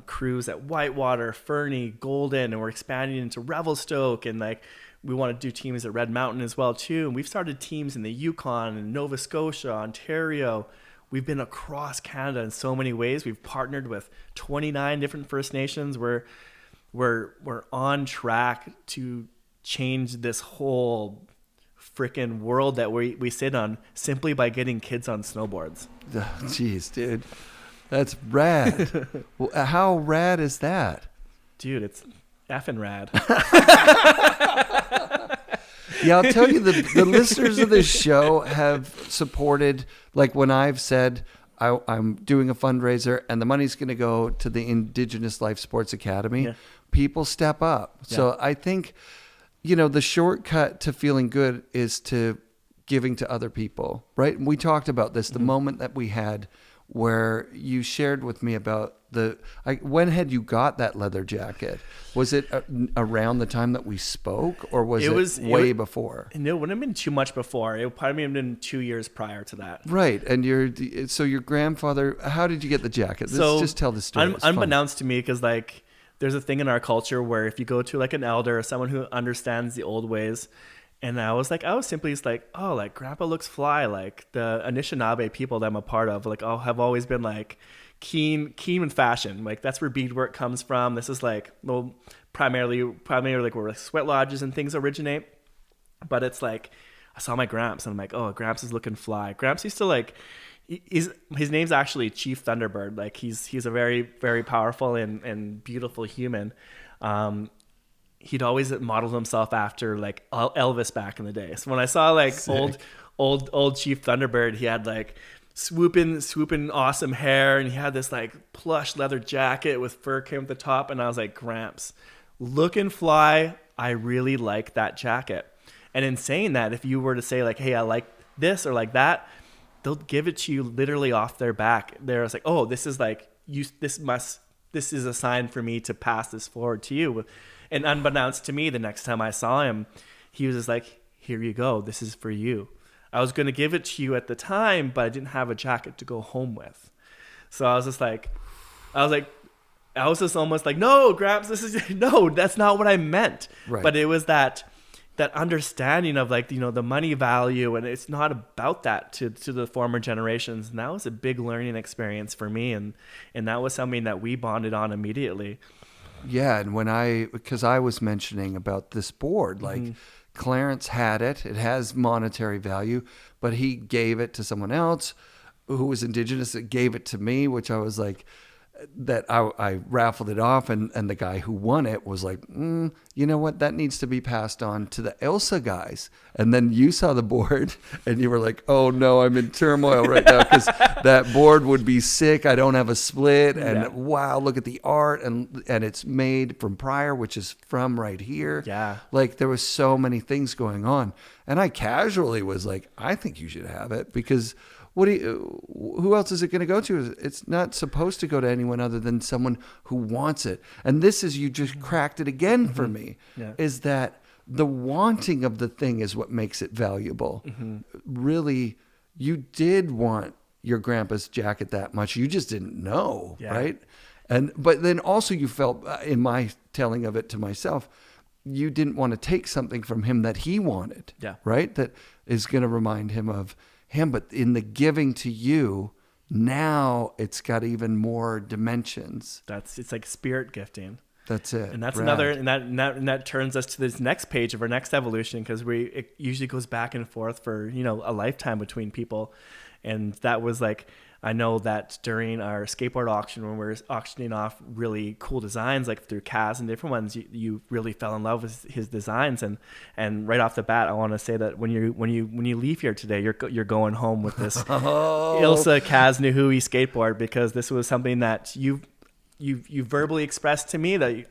crews at Whitewater, Fernie, Golden, and we're expanding into Revelstoke, and like we want to do teams at Red Mountain as well too. And we've started teams in the Yukon and Nova Scotia, Ontario. We've been across Canada in so many ways. We've partnered with 29 different First Nations. We're on track to change this whole freaking world that we sit on simply by getting kids on snowboards. Jeez, dude. That's rad. Well, how rad is that? Dude, it's FNRad. Yeah, I'll tell you, the listeners of this show have supported, like when I've said I'm doing a fundraiser and the money's going to go to the Indigenous Life Sports Academy, people step up. Yeah. So I think, the shortcut to feeling good is to giving to other people, right? And we talked about this, the moment that we had where you shared with me about when had you got that leather jacket? Was it around the time that we spoke, or was it way before? No, it wouldn't have been too much before. It would probably have been 2 years prior to that. Right. And your grandfather, how did you get the jacket? Just tell the story. Unbeknownst to me, because there's a thing in our culture where if you go to like an elder or someone who understands the old ways And I was simply just like, oh, like Grandpa looks fly. Like the Anishinaabe people that I'm a part of, like, have always been like keen in fashion. Like that's where beadwork comes from. This is like, well, primarily like where sweat lodges and things originate. But it's like, I saw my Gramps and I'm like, oh, Gramps is looking fly. Gramps used to like, his name's actually Chief Thunderbird. Like he's a very, very powerful and beautiful human. He'd always modeled himself after like Elvis back in the day. So when I saw like old Chief Thunderbird, he had like swooping awesome hair, and he had this like plush leather jacket with fur came at the top, and I was like, Gramps, looking fly. I really like that jacket. And in saying that, if you were to say like, hey, I like this or like that, they'll give it to you literally off their back. They're like, oh, this is like this is a sign for me to pass this forward to you. And unbeknownst to me, the next time I saw him, he was just like, here you go. This is for you. I was going to give it to you at the time, but I didn't have a jacket to go home with. So I was just almost like, no, Gramps, no, that's not what I meant. Right. But it was that understanding of like, the money value, and it's not about that to the former generations. And that was a big learning experience for me. And that was something that we bonded on immediately. Yeah. And because I was mentioning about this board, like Clarence had it, it has monetary value, but he gave it to someone else who was Indigenous that gave it to me, which I was like, that I raffled it off, and the guy who won it was like, you know what, that needs to be passed on to the Elsa guys. And then you saw the board and you were like, oh no, I'm in turmoil right now because that board would be sick. I don't have a split, and wow, look at the art, and it's made from Pryor, which is from right here. Yeah. Like there was so many things going on, and I casually was like, I think you should have it because who else is it going to go to? It's not supposed to go to anyone other than someone who wants it. And this is, you just cracked it again for me, is that the wanting of the thing is what makes it valuable. Really, you did want your grandpa's jacket that much. You just didn't know, right? But then also you felt, in my telling of it to myself, you didn't want to take something from him that he wanted, right? That is going to remind him of him, but in the giving to you, now it's got even more dimensions. It's like spirit gifting. That's it. And that's Rad. another, and that turns us to this next page of our next evolution, because it usually goes back and forth for, a lifetime between people. And that was like, I know that during our skateboard auction, when we were auctioning off really cool designs, like through Kaz and different ones, you really fell in love with his designs. And right off the bat, I want to say that when you leave here today, you're going home with this Ilsa Kaz Nuhui skateboard, because this was something that you verbally expressed to me that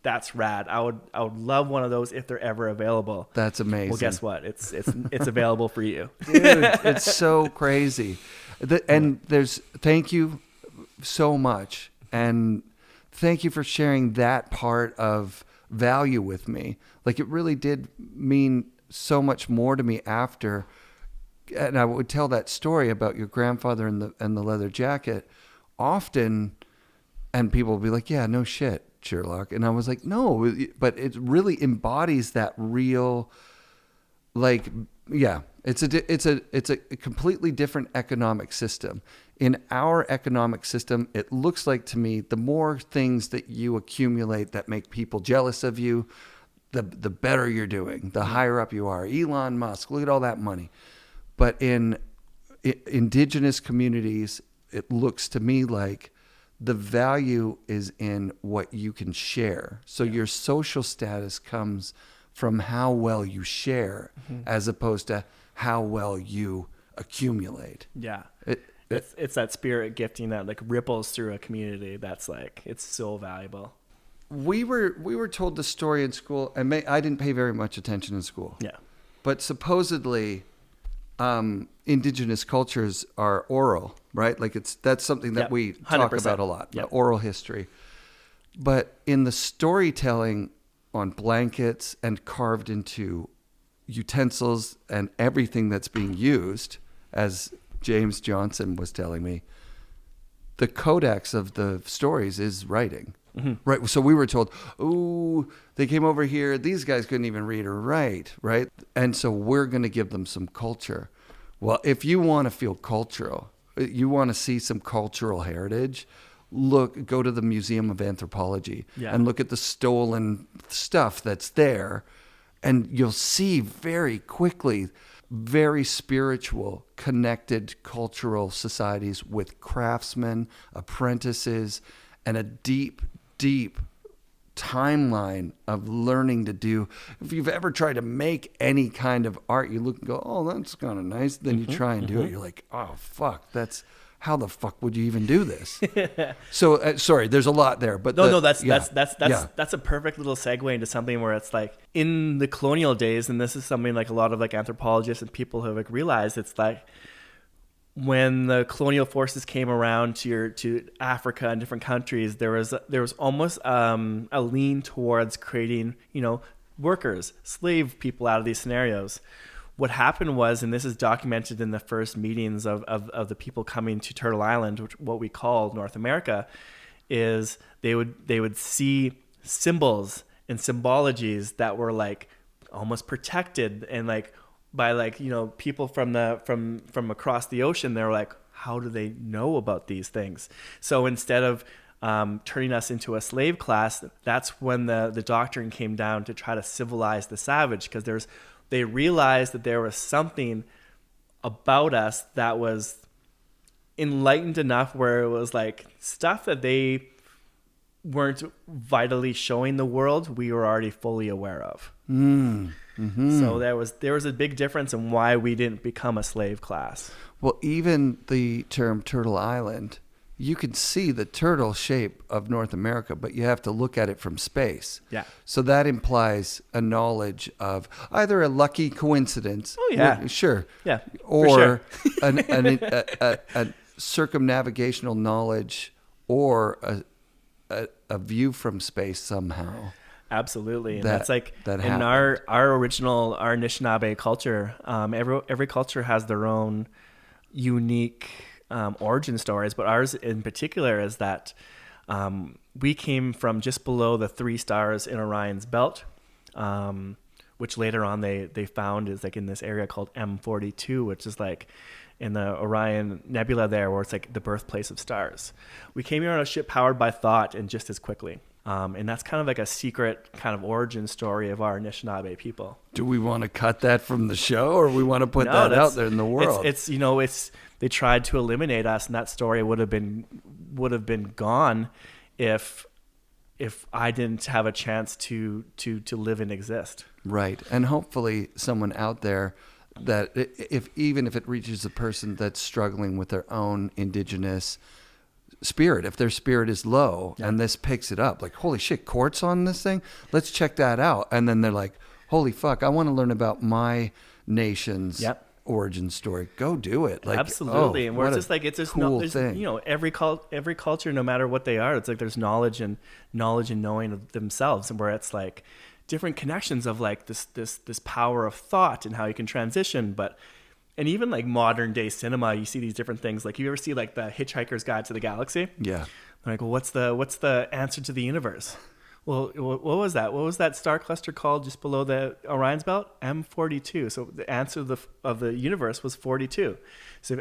that's rad. I would love one of those if they're ever available. That's amazing. Well, guess what? It's available for you. Dude, it's so crazy. Thank you so much. And thank you for sharing that part of value with me. Like, it really did mean so much more to me after. And I would tell that story about your grandfather and the leather jacket often, and people would be like, yeah, no shit, Sherlock. And I was like, no, but it really embodies that real, like, yeah, it's a completely different economic system. In our economic system, it looks like to me, the more things that you accumulate that make people jealous of you, the better you're doing, the higher up you are. Elon Musk, look at all that money. But in indigenous communities, it looks to me like the value is in what you can share. So your social status comes from how well you share, as opposed to how well you accumulate. Yeah. It's that spirit gifting that like ripples through a community. That's like, it's so valuable. We were told the story in school, and I didn't pay very much attention in school. Yeah. But supposedly, indigenous cultures are oral, right? Like that's something that we talk 100%. About a lot, Yep. Oral history. But in the storytelling on blankets and carved into utensils and everything that's being used, as James Johnson was telling me, the codex of the stories is writing. right? So we were told, ooh, they came over here. These guys couldn't even read or write, right? And so we're going to give them some culture. Well, if you want to feel cultural, you want to see some cultural heritage, go to the Museum of Anthropology and look at the stolen stuff that's there. And you'll see very quickly very spiritual, connected cultural societies with craftsmen, apprentices, and a deep, deep timeline of learning to do. If you've ever tried to make any kind of art, you look and go, oh, that's kind of nice. Then you try and do it. You're like, oh, fuck, how the fuck would you even do this? So sorry, there's a lot there, but that's a perfect little segue into something where it's like in the colonial days, and this is something like a lot of like anthropologists and people have like realized, it's like when the colonial forces came around to Africa and different countries, there was almost a lean towards creating, workers, slave people out of these scenarios. What happened was, and this is documented in the first meetings of the people coming to Turtle Island, which what we call North America, is they would see symbols and symbologies that were like almost protected, and like by like people from across the ocean, they're like, how do they know about these things? So instead of turning us into a slave class, that's when the doctrine came down to try to civilize the savage, because they realized that there was something about us that was enlightened enough where it was like stuff that they weren't vitally showing the world, we were already fully aware of. So there was a big difference in why we didn't become a slave class. Well, even the term Turtle Island, you can see the turtle shape of North America, but you have to look at it from space. Yeah. So that implies a knowledge of either a lucky coincidence. Oh, yeah. Sure. Yeah. Or a circumnavigational knowledge, or a view from space somehow. Absolutely. And that's like in happened. our Anishnaabe culture, every culture has their own unique origin stories, but ours in particular is that we came from just below the 3 stars in Orion's belt, which later on they found is like in this area called M42, which is like in the Orion Nebula there, where it's like the birthplace of stars. We came here on a ship powered by thought, and just as quickly. And that's kind of like a secret kind of origin story of our Anishinaabe people. Do we want to cut that from the show, or we want to put that out there in the world? It's they tried to eliminate us, and that story would have been gone if I didn't have a chance to live and exist. Right. And hopefully someone out there that even if it reaches a person that's struggling with their own indigenous spirit, if their spirit is low and this picks it up, like, holy shit, Court's on this thing, let's check that out. And then they're like, holy fuck, I want to learn about my nation's origin story. Go do it. Like, absolutely. And where it's just like, it's just cool there's, thing. Every culture, no matter what they are, it's like there's knowledge and knowing of themselves, and where it's like different connections of like this power of thought and how you can transition. And even like modern day cinema, you see these different things. Like, you ever see like the Hitchhiker's Guide to the Galaxy? Yeah. They're like, well, what's the answer to the universe? Well, what was that? What was that star cluster called just below the Orion's belt? M42. So the answer of the universe was 42. So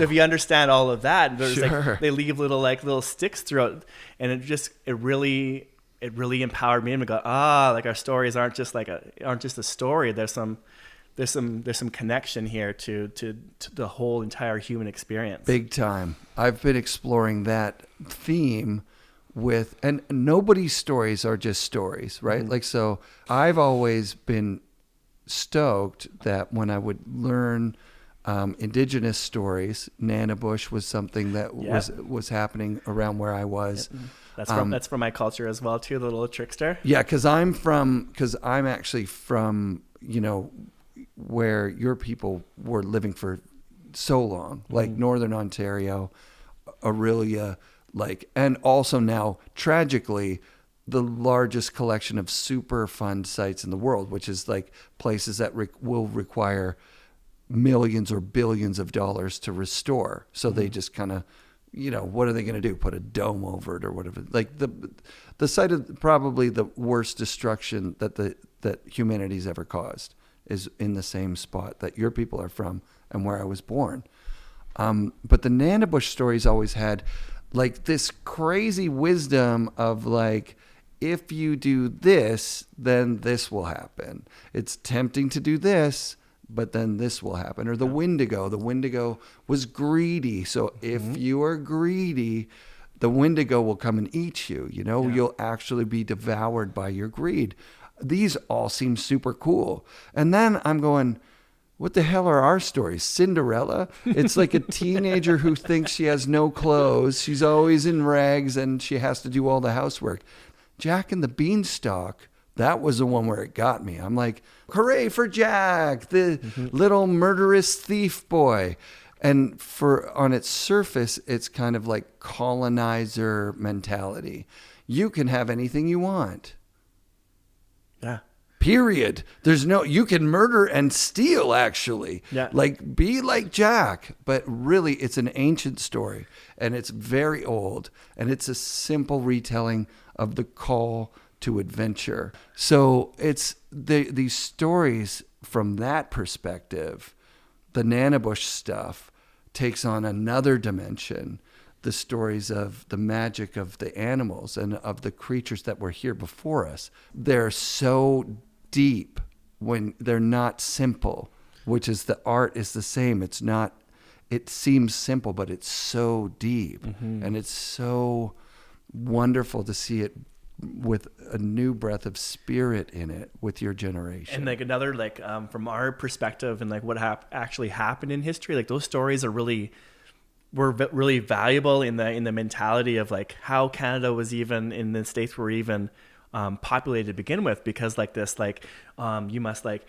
if you understand all of that, there's like, they leave little sticks throughout, and it really empowered me, and go, like our stories aren't just a story. There's some connection here to the whole entire human experience. Big time. I've been exploring that theme and nobody's stories are just stories, right? Mm-hmm. Like, so I've always been stoked that when I would learn indigenous stories, Nana Bush was something that was happening around where I was. Yep. That's from my culture as well too, the little trickster. Yeah, because I'm actually from, where your people were living for so long, like Northern Ontario, Orillia, and also now tragically the largest collection of super fun sites in the world, which is like places that will require millions or billions of dollars to restore. So they just kind of what are they going to do? Put a dome over it or whatever? Like the site of probably the worst destruction that humanity's ever caused is in the same spot that your people are from and where I was born. But the Nanabush stories always had like this crazy wisdom of like, if you do this, then this will happen. It's tempting to do this, but then this will happen. Or the Wendigo was greedy. So if you are greedy, the Wendigo will come and eat you. You'll actually be devoured by your greed. These all seem super cool. And then I'm going, what the hell are our stories? Cinderella? It's like a teenager who thinks she has no clothes. She's always in rags and she has to do all the housework. Jack and the Beanstalk, that was the one where it got me. I'm like, hooray for Jack, the little murderous thief boy. And on its surface, it's kind of like colonizer mentality. You can have anything you want. Yeah. Period. You can murder and steal, actually. Yeah. Like, be like Jack. But really, it's an ancient story, and it's very old, and it's a simple retelling of the call to adventure. So it's these stories from that perspective. The Nanabush stuff takes on another dimension. The stories of the magic of the animals and of the creatures that were here before us. They're so deep when they're not simple, which is the art is the same. It seems simple, but it's so deep and it's so wonderful to see it with a new breath of spirit in it with your generation. And like another, like, from our perspective and like what actually happened in history, like those stories were really valuable in the mentality of like how Canada was even in the States were even populated to begin with, because like this, like, you must like,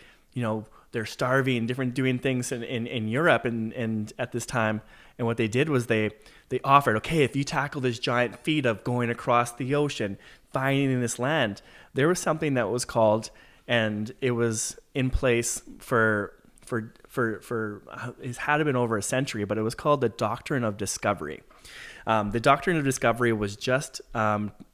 they're starving, doing things in Europe and at this time. And what they did was they offered, okay, if you tackle this giant feat of going across the ocean, finding this land, there was something that was called, and it was in place for it had been over a century, but it was called the Doctrine of Discovery. The Doctrine of Discovery was just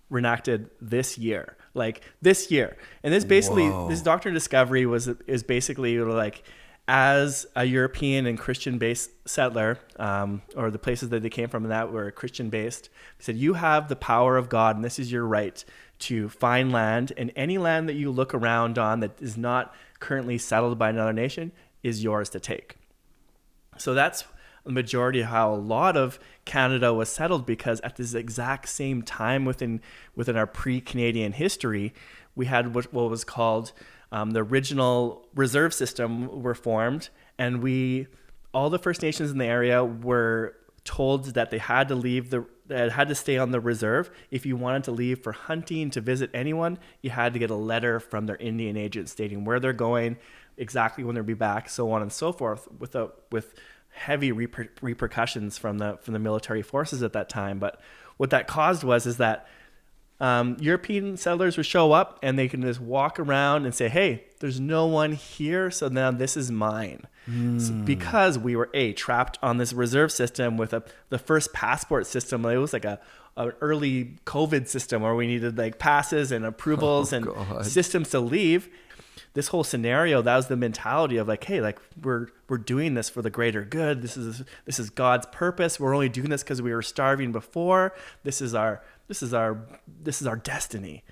reenacted this year. And this basically, this Doctrine of Discovery is basically like, as a European and Christian-based settler, or the places that they came from that were Christian-based, they said, you have the power of God, and this is your right to find land, and any land that you look around on that is not currently settled by another nation is yours to take. So that's the majority of how a lot of Canada was settled, because at this exact same time within our pre-Canadian history, we had what was called the original reserve system were formed, and all the First Nations in the area were told that they had to stay on the reserve. If you wanted to leave for hunting, to visit anyone, you had to get a letter from their Indian agent stating where they're going, exactly when they'll be back, so on and so forth, with heavy repercussions from the military forces at that time. But what that caused is that European settlers would show up and they can just walk around and say, hey, there's no one here, so now this is mine. So because we were trapped on this reserve system with the first passport system. It was like an early COVID system where we needed like passes and approvals systems to leave. This whole scenario, that was the mentality of like, hey, like we're doing this for the greater good. This is God's purpose. We're only doing this because we were starving before. This is our destiny.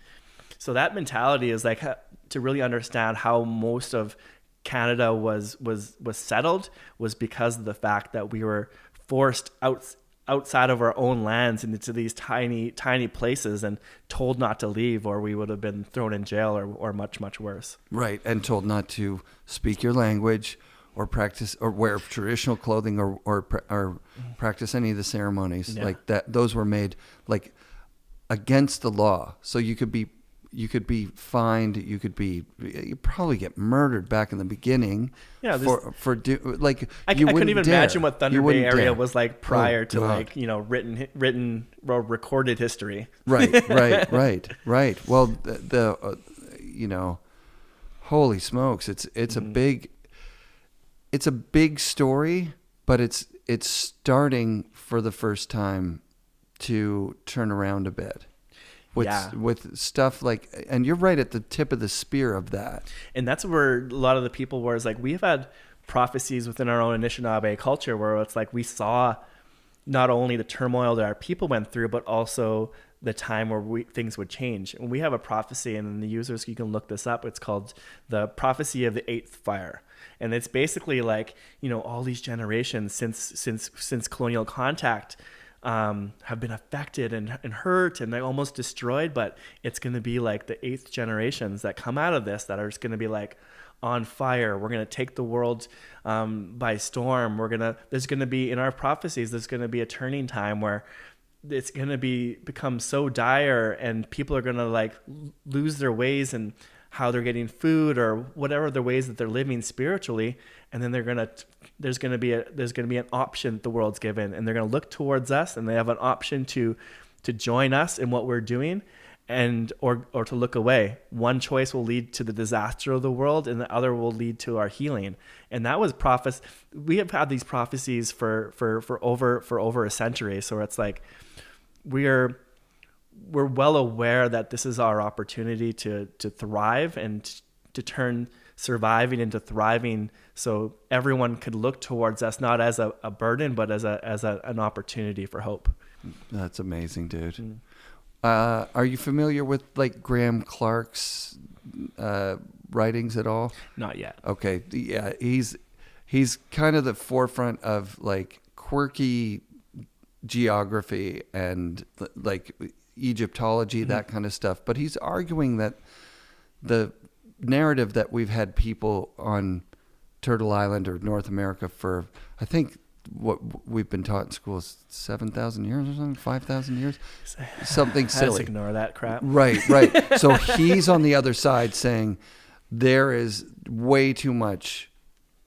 So that mentality is like to really understand how most of Canada was settled was because of the fact that we were forced outside of our own lands and into these tiny places and told not to leave, or we would have been thrown in jail or much, much worse. Right. And told not to speak your language or practice or wear traditional clothing or practice any of the ceremonies like that. Those were made like against the law. So you could be fined. You probably get murdered back in the beginning. Yeah, for I couldn't even imagine what Thunder Bay area was like prior to like written or recorded history. Right. Well, the holy smokes, it's a big story, but it's starting for the first time to turn around a bit with stuff like, and you're right at the tip of the spear of that. And that's where a lot of the people were, is like, we've had prophecies within our own Anishinaabe culture where it's like, we saw not only the turmoil that our people went through, but also the time where things would change. And we have a prophecy, and the users, you can look this up. It's called the prophecy of the eighth fire. And it's basically like, all these generations since colonial contact have been affected and hurt and they're almost destroyed, but it's going to be like the eighth generations that come out of this that are just going to be like on fire. We're going to take the world by storm. There's going to be, in our prophecies, there's going to be a turning time where it's going to become so dire, and people are going to like lose their ways and how they're getting food or whatever the ways that they're living spiritually. And then there's going to be an option that the world's given, and they're going to look towards us, and they have an option to join us in what we're doing, or to look away. One choice will lead to the disaster of the world, and the other will lead to our healing. And that was we have had these prophecies for over a century. So it's like we're well aware that this is our opportunity to thrive and to turn surviving into thriving, so everyone could look towards us not as a burden, but as an opportunity for hope. That's amazing, dude. Are you familiar with like Graham Clark's writings at all? Not yet. Okay, yeah, he's kind of the forefront of like quirky geography and like Egyptology, that kind of stuff. But he's arguing that the narrative that we've had people on Turtle Island or North America for, I think what we've been taught in school is 7,000 years or something, 5,000 years, something silly. Let's ignore that crap. Right. So he's on the other side saying there is way too much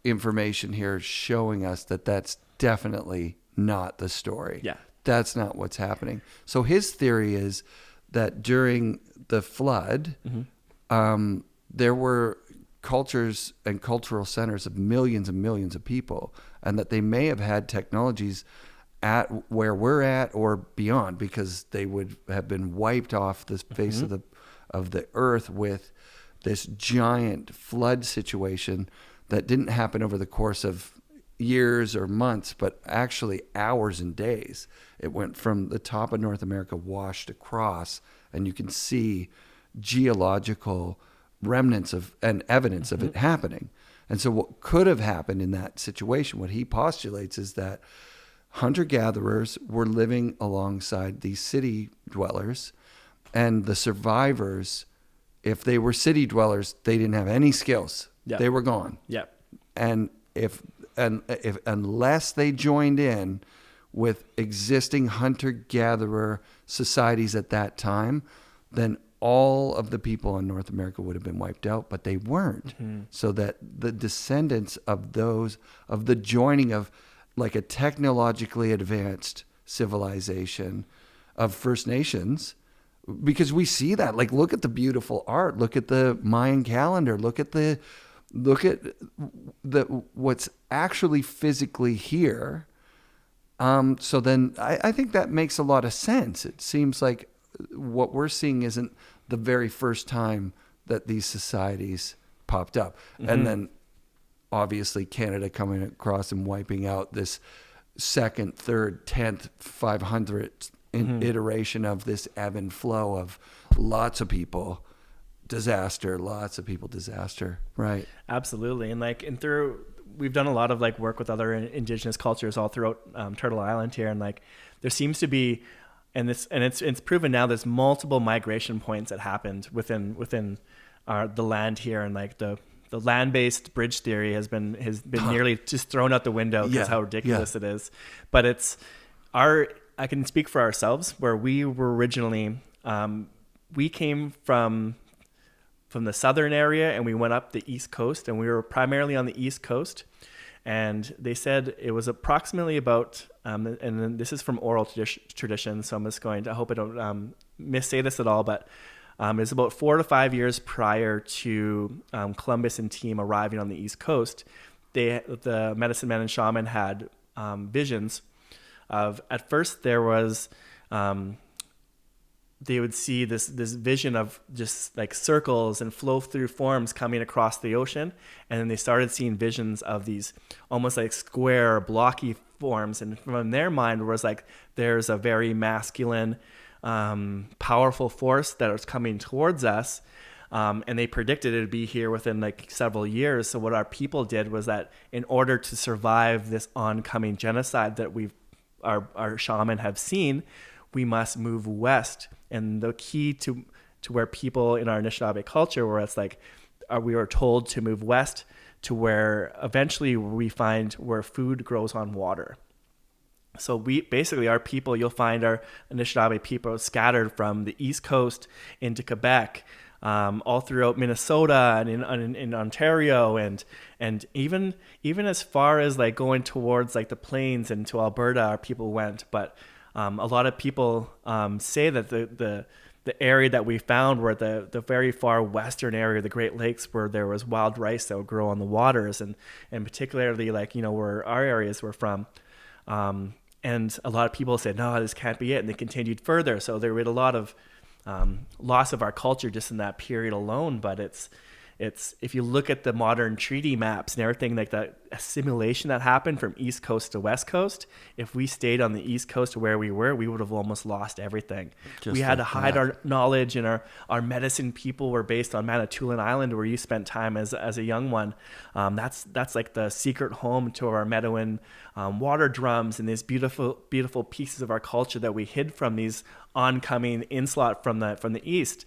information here showing us that that's definitely not the story. Yeah. That's not what's happening. So his theory is that during the flood, there were cultures and cultural centers of millions and millions of people, and that they may have had technologies at where we're at or beyond, because they would have been wiped off the face of the earth with this giant flood situation that didn't happen over the course of years or months, but actually hours and days. It went from the top of North America, washed across, and you can see geological remnants of and evidence of it happening. And so what could have happened in that situation, what he postulates, is that hunter-gatherers were living alongside these city dwellers, and the survivors, if they were city dwellers, they didn't have any skills. Yep. They were gone. Yep. And if unless they joined in with existing hunter-gatherer societies at that time, then all of the people in North America would have been wiped out, but they weren't. So that the descendants of the joining of like a technologically advanced civilization of First Nations, because we see that, like, look at the beautiful art, look at the Mayan calendar, look at the what's actually physically here. So then I think that makes a lot of sense. It seems like what we're seeing isn't the very first time that these societies popped up. And then obviously Canada coming across and wiping out this second, third, 10th, 500th iteration of this ebb and flow of lots of people, disaster, right? Absolutely. And we've done a lot of like work with other Indigenous cultures all throughout Turtle Island here, and like there seems to be, and it's proven now, there's multiple migration points that happened within the land here, and like the land-based bridge theory has been nearly just thrown out the window because how ridiculous it is. But I can speak for ourselves, where we were originally, we came from the southern area and we went up the East Coast, and we were primarily on the East Coast. And they said it was approximately about, and then this is from oral tradition, so I hope I don't missay this at all, but it's about 4 to 5 years prior to Columbus and team arriving on the East Coast. The medicine men and shaman had visions of, at first there was, they would see this vision of just like circles and flow through forms coming across the ocean. And then they started seeing visions of these almost like square, blocky forms. And from their mind was like, there's a very masculine, powerful force that was coming towards us. And they predicted it would be here within like several years. So what our people did was that in order to survive this oncoming genocide that our shaman have seen, we must move west. And the key to where people in our Anishinaabe culture, where it's like, we are told to move west to where eventually we find where food grows on water. So we basically, our people, you'll find our Anishinaabe people scattered from the East Coast into Quebec, all throughout Minnesota and in Ontario, and even as far as like going towards like the plains and to Alberta, our people went. But a lot of people say that the area that we found were the very far western area of the Great Lakes, where there was wild rice that would grow on the waters, and particularly like, you know, where our areas were from. And a lot of people said, no, this can't be it. And they continued further. So there was a lot of loss of our culture just in that period alone. But it's if you look at the modern treaty maps and everything, like that assimilation that happened from East Coast to West Coast, if we stayed on the East Coast where we were, we would have almost lost everything. We had to hide our knowledge, and our medicine people were based on Manitoulin Island, where you spent time as a young one. That's like the secret home to our Meadowin water drums and these beautiful, beautiful pieces of our culture that we hid from these oncoming onslaught from the East.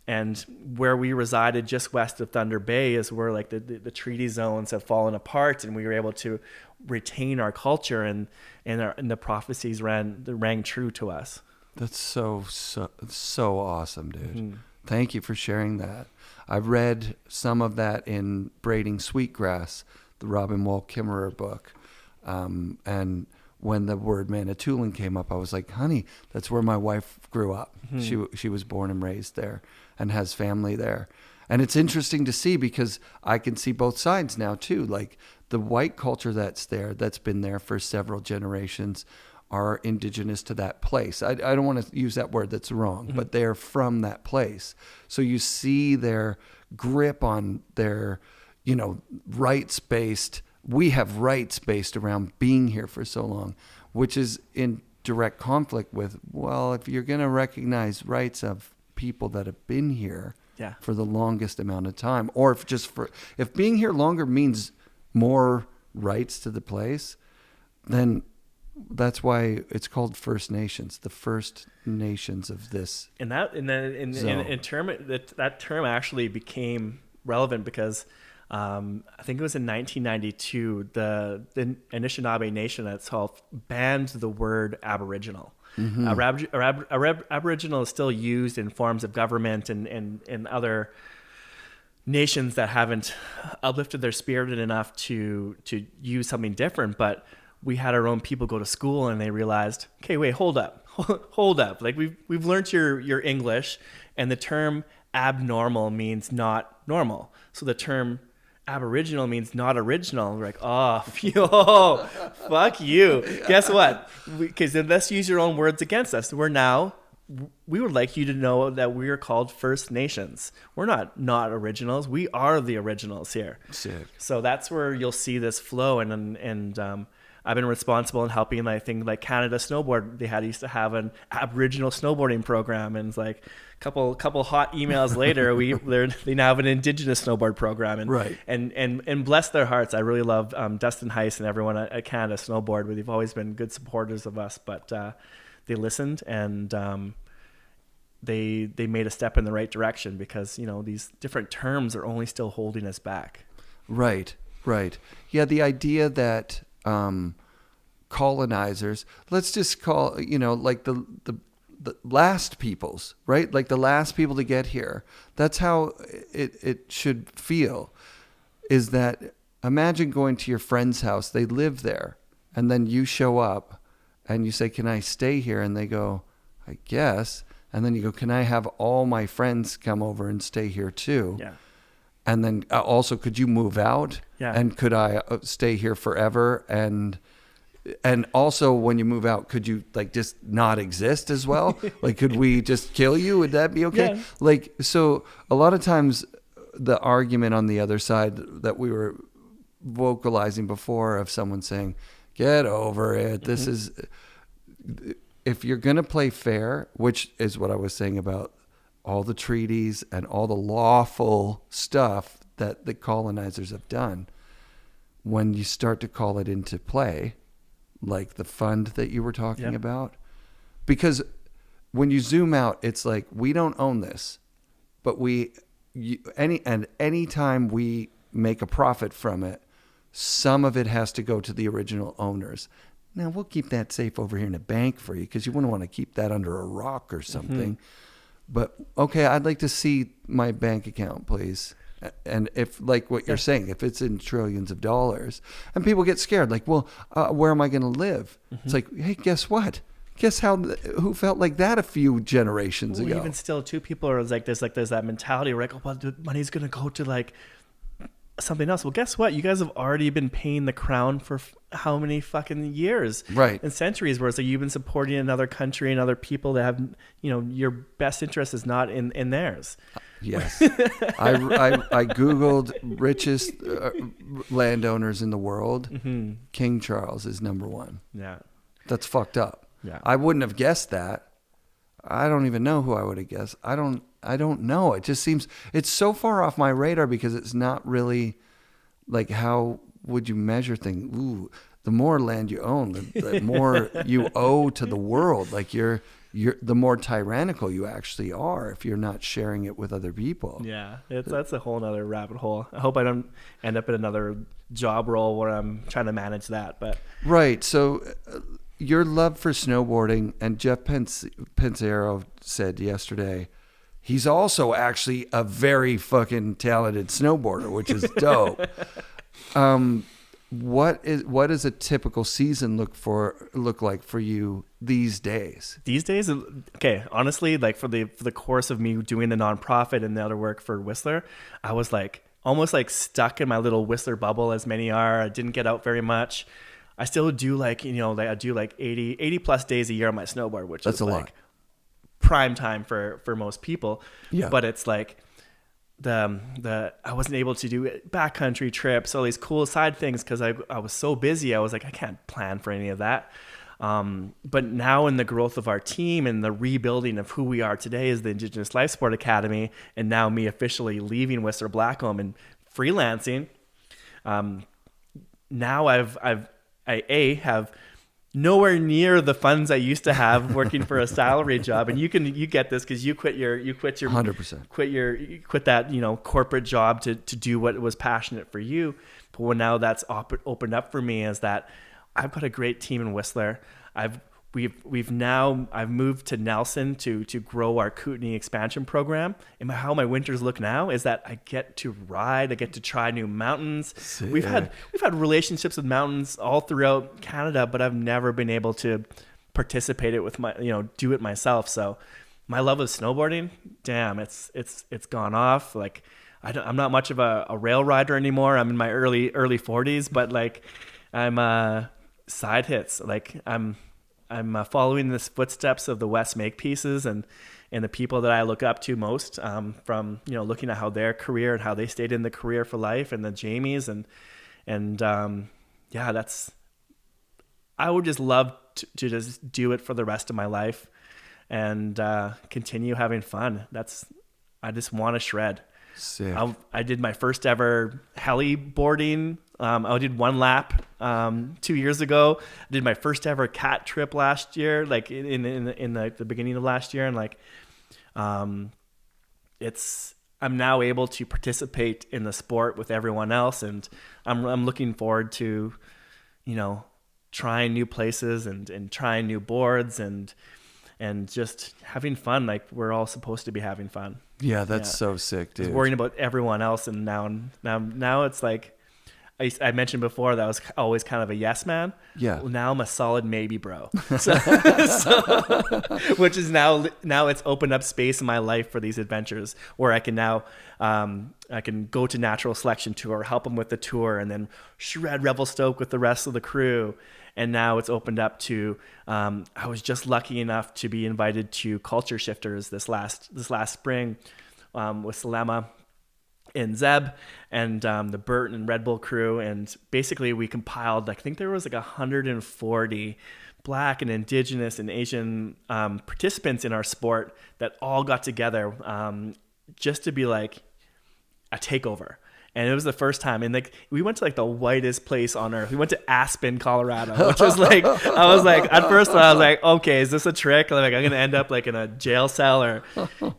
And where we resided just west of Thunder Bay is where like the treaty zones have fallen apart, and we were able to retain our culture, and the prophecies rang true to us. That's so awesome, dude. Mm-hmm. Thank you for sharing that. I've read some of that in Braiding Sweetgrass, the Robin Wall Kimmerer book. And when the word Manitoulin came up, I was like, honey, that's where my wife grew up. Mm-hmm. She was born and raised there and has family there. And it's interesting to see, because I can see both sides now too. Like the white culture that's been there for several generations, are indigenous to that place. I don't want to use that word, that's wrong, mm-hmm. but they're from that place. So you see their grip on their, rights-based, we have rights based around being here for so long, which is in direct conflict with, well, if you're going to recognize rights of people that have been here for the longest amount of time, or if being here longer means more rights to the place, then that's why it's called First Nations, the First Nations of this. And that term actually became relevant because I think it was in 1992, the Anishinaabe Nation itself banned the word Aboriginal. Mm-hmm. Aboriginal is still used in forms of government and other nations that haven't uplifted their spirit enough to use something different. But we had our own people go to school, and they realized, okay, wait, hold up. Like we've learned your English, and the term abnormal means not normal. So the term Aboriginal means not original. We're like, oh, yo, fuck you. Guess what? Because let's use your own words against us. We would like you to know that we are called First Nations. We're not originals. We are the originals here. Sick. So that's where you'll see this flow. And I've been responsible in helping, I think, like Canada Snowboard. They used to have an Aboriginal snowboarding program, and it's like a couple hot emails later, they now have an Indigenous snowboard program. And right. And bless their hearts, I really love Dustin Heiss and everyone at Canada Snowboard. They've always been good supporters of us, but they listened, and they made a step in the right direction, because these different terms are only still holding us back. Right. Yeah, the idea that colonizers, let's just call, like the last peoples, right? Like the last people to get here. That's how it should feel, is that imagine going to your friend's house, they live there, and then you show up and you say, can I stay here? And they go, I guess. And then you go, can I have all my friends come over and stay here too? Yeah. And then also, could you move out? Yeah. And could I stay here forever? And And also, when you move out, could you like just not exist as well? Like, could we just kill you? Would that be okay? Yeah. Like, so a lot of times the argument on the other side that we were vocalizing before of someone saying, get over it. This is, if you're going to play fair, which is what I was saying about all the treaties and all the lawful stuff that the colonizers have done, when you start to call it into play, like the fund that you were talking about, because when you zoom out, it's like, we don't own this, but any time we make a profit from it, some of it has to go to the original owners. Now, we'll keep that safe over here in a bank for you because you wouldn't want to keep that under a rock or something. But, okay, I'd like to see my bank account, please. And if, like what you're saying, if it's in trillions of dollars, and people get scared, like, well, where am I going to live? It's like, hey, guess what? Guess who felt like that a few generations ago? Even still, too, people are like, there's that mentality where like, oh, well, the money's going to go to like something else. Well, guess what? You guys have already been paying the crown for how many fucking years, right, and centuries, where it's like you've been supporting another country and other people that have, your best interest is not in theirs. Yes. I Googled richest landowners in the world. King Charles is number one. Yeah. That's fucked up. Yeah. I wouldn't have guessed that. I don't even know who I would have guessed. I don't know. It just seems, it's so far off my radar because it's not really like, how would you measure things? Ooh, the more land you own, the more you owe to the world. Like you're the more tyrannical you actually are if you're not sharing it with other people. Yeah, that's a whole nother rabbit hole. I hope I don't end up in another job role where I'm trying to manage that. But right. So your love for snowboarding, and Jeff Pensero said yesterday, he's also actually a very fucking talented snowboarder, which is dope. What does a typical season look like for you these days? These days, okay, honestly, like for the course of me doing the nonprofit and the other work for Whistler, I was like almost like stuck in my little Whistler bubble, as many are. I didn't get out very much. I still do like, I do like 80 plus days a year on my snowboard, which that's is a like lot. Prime time for most people. Yeah. But it's like I wasn't able to do backcountry trips, all these cool side things, because I was so busy. I was like, I can't plan for any of that. But now in the growth of our team and the rebuilding of who we are today as the Indigenous Life Sports Academy, and now me officially leaving Whistler Blackcomb and freelancing, now I have nowhere near the funds I used to have working for a salary job. And you get this because you quit your 100%. quit that, corporate job to do what was passionate for you. But when now that's opened up for me, is that I've got a great team in Whistler. I've moved to Nelson to grow our Kootenai expansion program. And how my winters look now is that I get to ride, I get to try new mountains. Sick. We've had relationships with mountains all throughout Canada, but I've never been able to participate it with my, do it myself. So my love of snowboarding, damn, it's gone off. Like I'm not much of a rail rider anymore. I'm in my early 40s, but like I'm side hits. Like I'm following the footsteps of the West Makepieces and the people that I look up to most, from looking at how their career and how they stayed in the career for life, and the Jamies and I would just love to just do it for the rest of my life and continue having fun. I just want to shred. Sick. I did my first ever heli boarding. I did one lap 2 years ago. I did my first ever cat trip last year, like in the beginning of last year, and like I'm now able to participate in the sport with everyone else, and I'm looking forward to trying new places and trying new boards and just having fun, like we're all supposed to be having fun. Yeah, that's so sick, dude. I was worrying about everyone else, and now it's like I mentioned before that I was always kind of a yes man. Yeah. Well, now I'm a solid maybe bro. So, which is now it's opened up space in my life for these adventures where I can now I can go to natural selection tour, help them with the tour, and then shred Revelstoke with the rest of the crew, And now it's opened up to, I was just lucky enough to be invited to Culture Shifters this last spring with Salema and Zeb and the Burt and Red Bull crew. And basically we compiled, I think there was like 140 Black and Indigenous and Asian participants in our sport that all got together just to be like a takeover. And it was the first time. And like we went to like the whitest place on earth. We went to Aspen, Colorado, which was like, I was like, at first I was like, okay, is this a trick? Like I'm going to end up like in a jail cell or,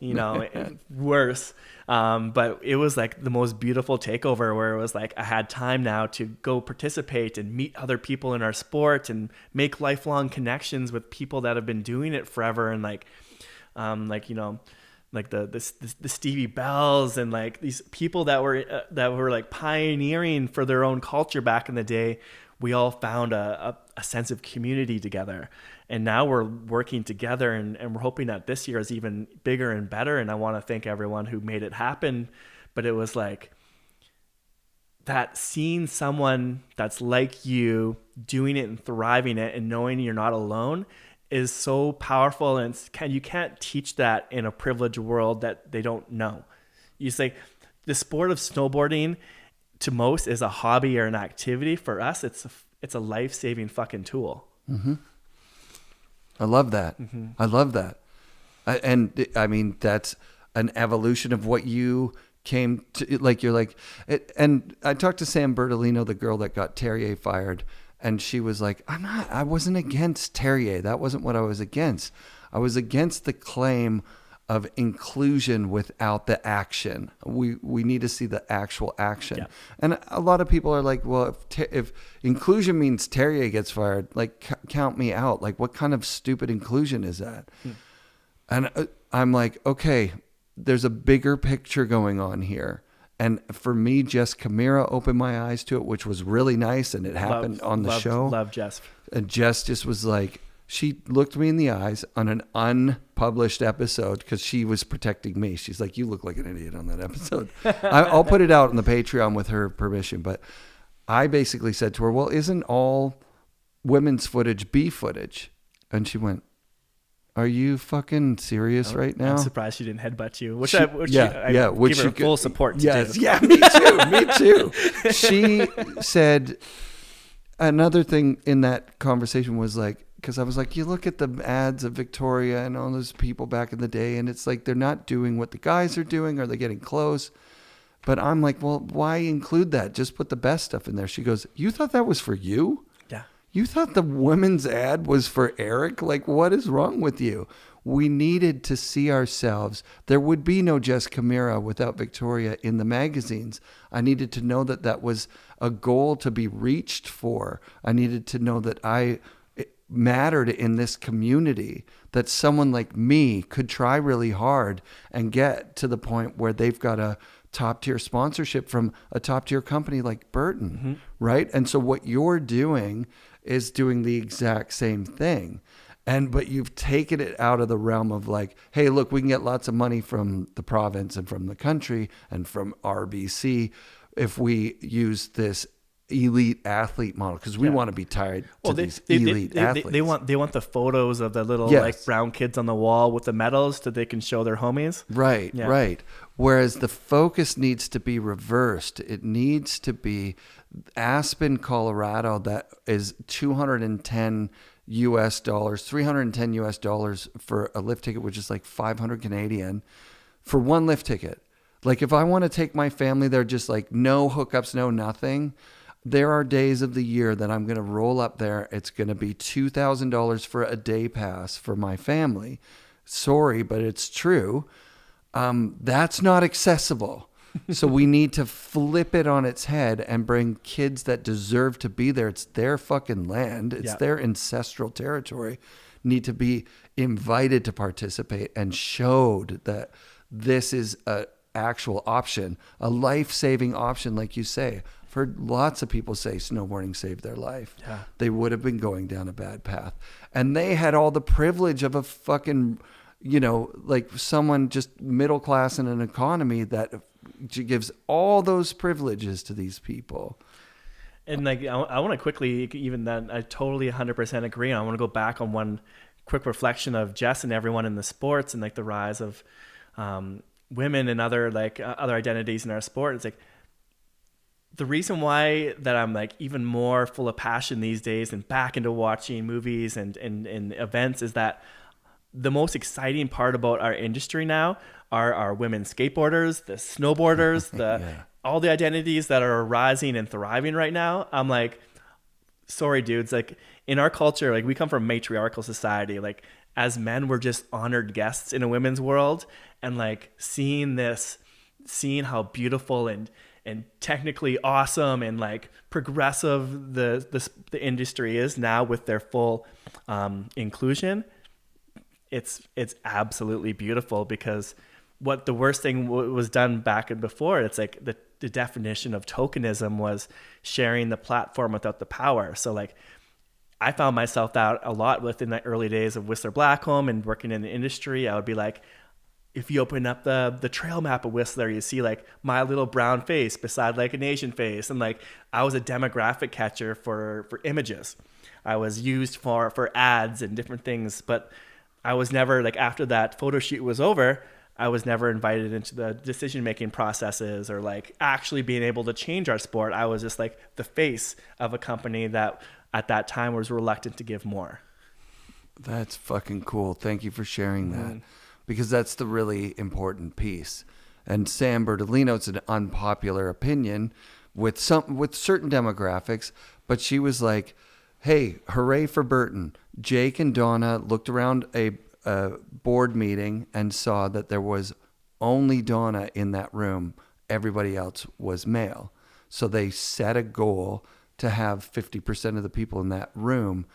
you know, worse. But it was like the most beautiful takeover where it was like I had time now to go participate and meet other people in our sport and make lifelong connections with people that have been doing it forever. And like you know, like the Stevie Bells and like these people that were like pioneering for their own culture back in the day. We all found a sense of community together. And now we're working together and we're hoping that this year is even bigger and better. And I want to thank everyone who made it happen. But it was like that, seeing someone that's like you doing it and thriving it and knowing you're not alone is so powerful. And you can't teach that in a privileged world that they don't know. You say the sport of snowboarding to most is a hobby or an activity. For us, it's a life-saving fucking tool. Mm-hmm. I love that. Mm-hmm. I love that. And I mean, that's an evolution of what you came to, like, you're like, and I talked to Sam Bertolino, the girl that got Terrier fired, and she was like, I wasn't against Terrier. That wasn't what I was against. I was against the claim of inclusion without the action. We need to see the actual action. Yeah. And a lot of people are like, well, if inclusion means Terrier gets fired, like count me out. Like what kind of stupid inclusion is that? And I'm like, okay, there's a bigger picture going on here. And for me, Jess Camira opened my eyes to it, which was really nice. And it happened on the show. Love Jess. And Jess just was like, she looked me in the eyes on an unpublished episode because she was protecting me. She's like, you look like an idiot on that episode. I'll put it out on the Patreon with her permission. But I basically said to her, well, isn't all women's footage B footage? And she went, are you fucking serious right now? I'm surprised she didn't headbutt you. Which I give her full support to yes, do. Yeah, me too. She said another thing in that conversation was like, because I was like, you look at the ads of Victoria and all those people back in the day, and it's like they're not doing what the guys are doing, or they're getting close. But I'm like, well, why include that? Just put the best stuff in there. She goes, you thought that was for you? Yeah. You thought the women's ad was for Eric? Like, what is wrong with you? We needed to see ourselves. There would be no Jess Camira without Victoria in the magazines. I needed to know that that was a goal to be reached for. I needed to know that I mattered in this community, that someone like me could try really hard and get to the point where they've got a top tier sponsorship from a top tier company like Burton, right? And so what you're doing is doing the exact same thing. But you've taken it out of the realm of like, hey, look, we can get lots of money from the province and from the country and from RBC if we use this elite athlete model, because we want to be tied to these elite athletes. They want the photos of the little like brown kids on the wall with the medals that they can show their homies. Right, right. Whereas the focus needs to be reversed. It needs to be Aspen, Colorado, that is $210 US, $310 US for a lift ticket, which is like 500 Canadian for one lift ticket. Like if I want to take my family there, just like no hookups, no nothing. There are days of the year that I'm going to roll up there. It's going to be $2,000 for a day pass for my family. Sorry, but it's true. That's not accessible. So we need to flip it on its head and bring kids that deserve to be there. It's their fucking land. It's their ancestral territory. Need to be invited to participate and showed that this is a actual option, a life-saving option, like you say. I've heard lots of people say snowboarding saved their life. Yeah. They would have been going down a bad path. And they had all the privilege of a fucking, like someone just middle class in an economy that gives all those privileges to these people. And like, I want to quickly, even then, I totally 100% agree. I want to go back on one quick reflection of Jess and everyone in the sports and like the rise of women and other other identities in our sport. It's like the reason why that I'm like even more full of passion these days and back into watching movies and events is that the most exciting part about our industry now are our women skateboarders, the snowboarders, all the identities that are rising and thriving right now. I'm like, sorry, dudes, like in our culture, like we come from a matriarchal society. Like as men, we're just honored guests in a women's world. And like seeing how beautiful and technically awesome and like progressive the industry is now with their full inclusion, it's absolutely beautiful. Because what the worst thing was done back and before, it's like the definition of tokenism was sharing the platform without the power. So like I found myself out a lot within the early days of Whistler Blackcomb and working in the industry. I would be like, if you open up the trail map of Whistler, you see like my little brown face beside like an Asian face. And like I was a demographic catcher for images. I was used for ads and different things, but I was never like, after that photo shoot was over, I was never invited into the decision-making processes or like actually being able to change our sport. I was just like the face of a company that at that time was reluctant to give more. That's fucking cool. Thank you for sharing that, because that's the really important piece. And Sam Bertolino, it's an unpopular opinion with certain demographics, but she was like, hey, hooray for Burton. Jake and Donna looked around a board meeting and saw that there was only Donna in that room. Everybody else was male. So they set a goal to have 50% of the people in that room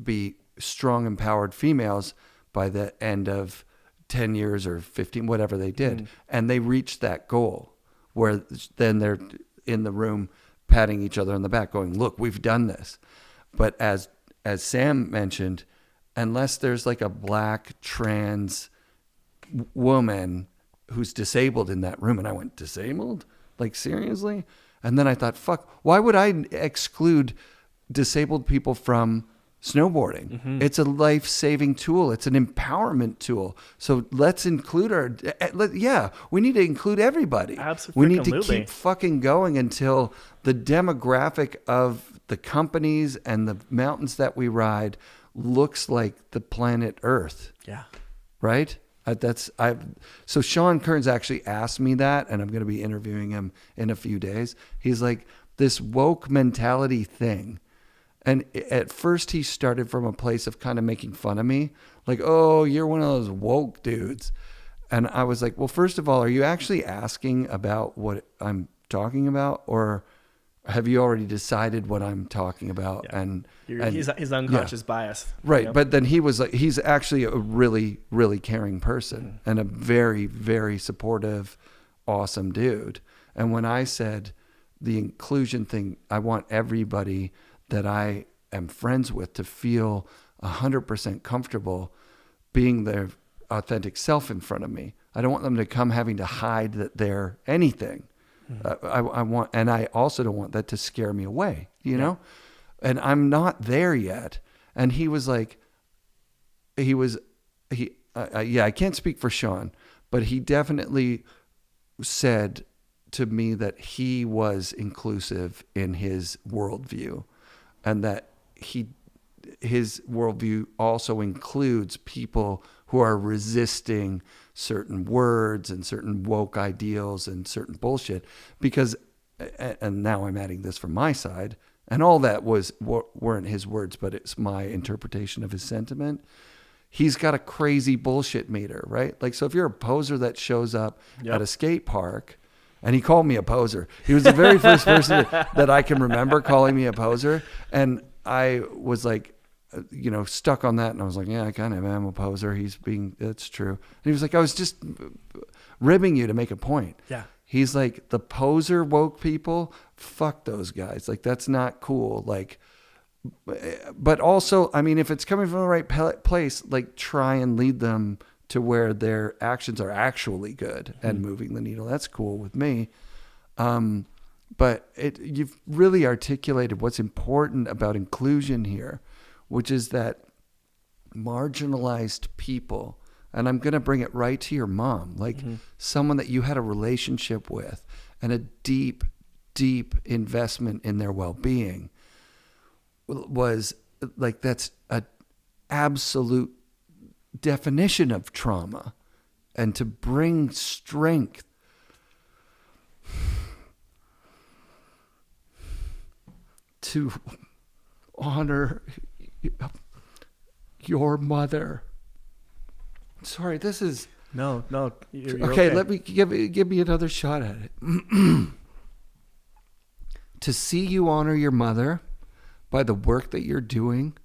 be strong, empowered females by the end of 10 years or 15, whatever they did. And they reached that goal, where then they're in the room patting each other on the back going, look, we've done this. But as Sam mentioned, unless there's like a black trans woman who's disabled in that room, and I went, disabled? Like seriously? And then I thought, fuck, why would I exclude disabled people from snowboarding? It's a life-saving tool. It's an empowerment tool. So let's include we need to include everybody. Absolutely. We need to keep fucking going until the demographic of the companies and the mountains that we ride looks like the planet Earth. Yeah. Right? So Sean Kearns actually asked me that, and I'm going to be interviewing him in a few days. He's like, this woke mentality thing. And at first he started from a place of kind of making fun of me. Like, oh, you're one of those woke dudes. And I was like, well, first of all, are you actually asking about what I'm talking about? Or have you already decided what I'm talking about? Yeah. And his unconscious bias. Right. You know? But then he was like, he's actually a really, really caring person and a very, very supportive, awesome dude. And when I said the inclusion thing, I want everybody that I am friends with to feel 100% comfortable being their authentic self in front of me. I don't want them to come having to hide that they're anything. I also don't want that to scare me away, you know? And I'm not there yet. And he was like, I can't speak for Sean, but he definitely said to me that he was inclusive in his worldview, and that his worldview also includes people who are resisting certain words and certain woke ideals and certain bullshit. Because, and now I'm adding this from my side, and all that weren't his words, but it's my interpretation of his sentiment. He's got a crazy bullshit meter, right? Like, so if you're a poser that shows up at a skate park, and he called me a poser. He was the very first person that I can remember calling me a poser. And I was like, stuck on that. And I was like, yeah, I kind of am a poser. That's true. And he was like, I was just ribbing you to make a point. Yeah. He's like, the poser woke people, fuck those guys. Like, that's not cool. Like, but also, I mean, if it's coming from the right place, like, try and lead them to where their actions are actually good and moving the needle. That's cool with me. But you've really articulated what's important about inclusion here, which is that marginalized people, and I'm going to bring it right to your mom, like someone that you had a relationship with and a deep, deep investment in their well-being, was like, that's an absolute definition of trauma. And to bring strength to honor your mother. Sorry, this is... No, you're okay. Let me give me another shot at it. To see you honor your mother by the work that you're doing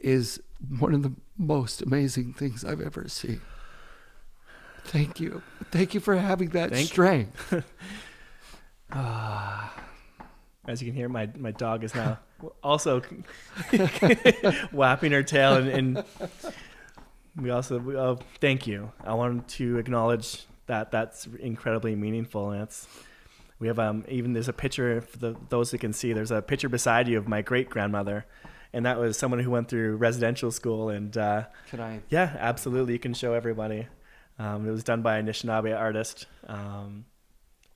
is one of the most amazing things I've ever seen. Thank you. Thank you for having that strength. As you can hear, my dog is now also whapping her tail, and we also thank you. I wanted to acknowledge that that's incredibly meaningful, and we have even there's a picture for those who can see. There's a picture beside you of my great grandmother, and that was someone who went through residential school. And can I? Yeah, absolutely. You can show everybody. It was done by a anishnaabe artist.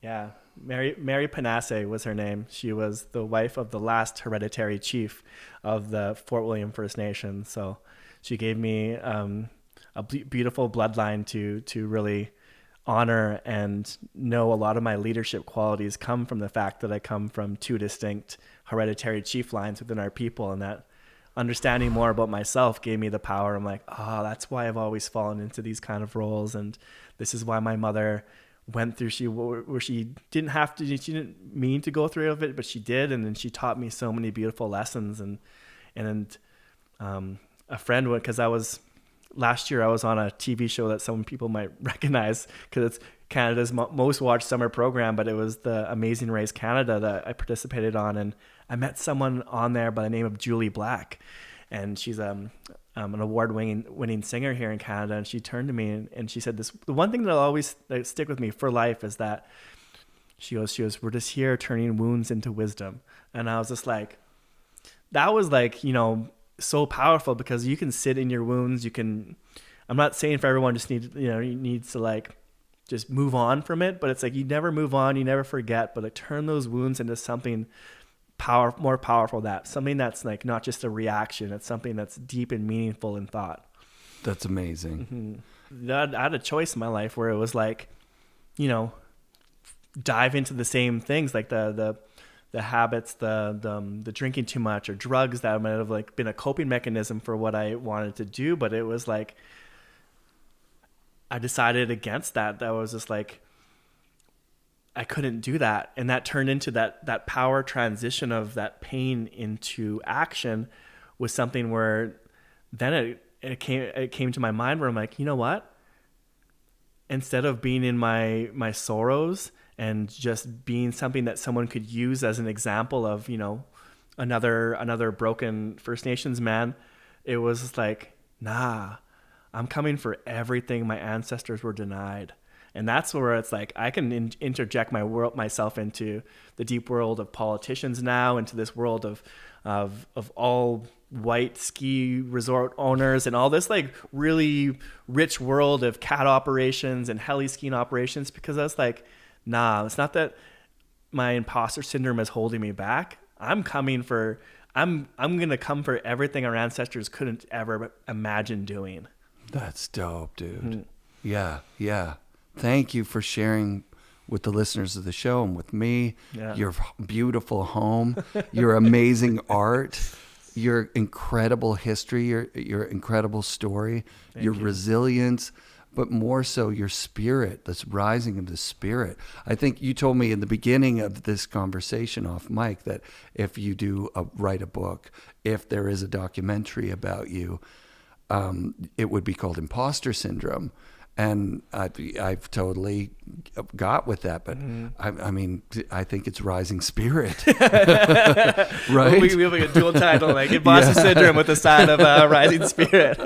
Yeah. Mary Panasse was her name. She was the wife of the last hereditary chief of the Fort William First Nation. So she gave me a beautiful bloodline to really honor and know. A lot of my leadership qualities come from the fact that I come from two distinct hereditary chief lines within our people, and that understanding more about myself gave me the power. I'm like, that's why I've always fallen into these kind of roles, and this is why my mother went through where she didn't have to, she didn't mean to go through it, but she did, and then she taught me so many beautiful lessons. And a friend went, because last year I was on a TV show that some people might recognize because it's Canada's most watched summer program, but it was the Amazing Race Canada that I participated on, and I met someone on there by the name of Julie Black, and she's an award-winning singer here in Canada. And she turned to me and she said the one thing that'll always stick with me for life is that she goes, we're just here turning wounds into wisdom. And I was just like, that was like, so powerful, because you can sit in your wounds. I'm not saying for everyone just needs to like just move on from it, but it's like, you never move on, you never forget, but like turn those wounds into something more powerful, something that's like not just a reaction, it's something that's deep and meaningful in thought. That's amazing. I had a choice in my life where it was like, dive into the same things, like the habits, the drinking too much, or drugs that might have like been a coping mechanism for what I wanted to do. But it was like, I decided against that. That was just like, I couldn't do that. And that turned into that power transition of that pain into action was something where then it came to my mind where I'm like, you know what? Instead of being in my sorrows and just being something that someone could use as an example of, another broken First Nations man, it was like, nah, I'm coming for everything my ancestors were denied. And that's where it's like, I can interject myself into the deep world of politicians now, into this world of all white ski resort owners and all this like really rich world of cat operations and heli skiing operations, because I was like, nah, it's not that my imposter syndrome is holding me back. I'm going to come for everything our ancestors couldn't ever imagine doing. That's dope, dude. Yeah. Thank you for sharing with the listeners of the show and with me, your beautiful home, your amazing art, your incredible history, your incredible story, your resilience, but more so your spirit, this rising of the spirit. I think you told me in the beginning of this conversation off mic that if you do write a book, if there is a documentary about you, it would be called Imposter Syndrome. And I've totally got with that, but I mean, I think it's rising spirit, right? We have like a dual title, like Imposter Syndrome with the side of rising spirit.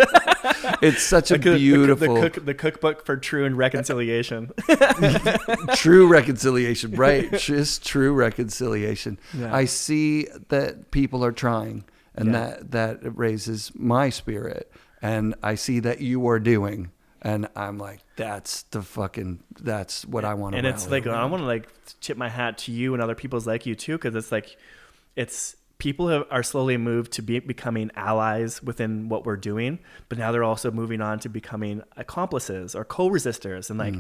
It's such a Like the beautiful the cookbook for true and reconciliation. true reconciliation, right? Just true reconciliation. Yeah. I see that people are trying, and Yeah. that raises my spirit, and I see that you are doing, and I'm like, that's what I want to. And it's like, I want to like tip my hat to you and other people's like you too, because it's like, people are slowly moved to becoming allies within what we're doing, but now they're also moving on to becoming accomplices or co-resistors. And like,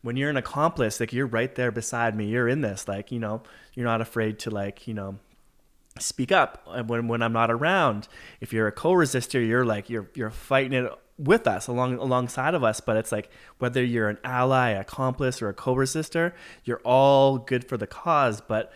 when you're an accomplice, like you're right there beside me, you're in this, like, you know, you're not afraid to like, you know, speak up when I'm not around. If you're a co-resistor, you're like, you're fighting it with us alongside of us. But it's like, whether you're an ally, accomplice, or a co-resistor, you're all good for the cause. But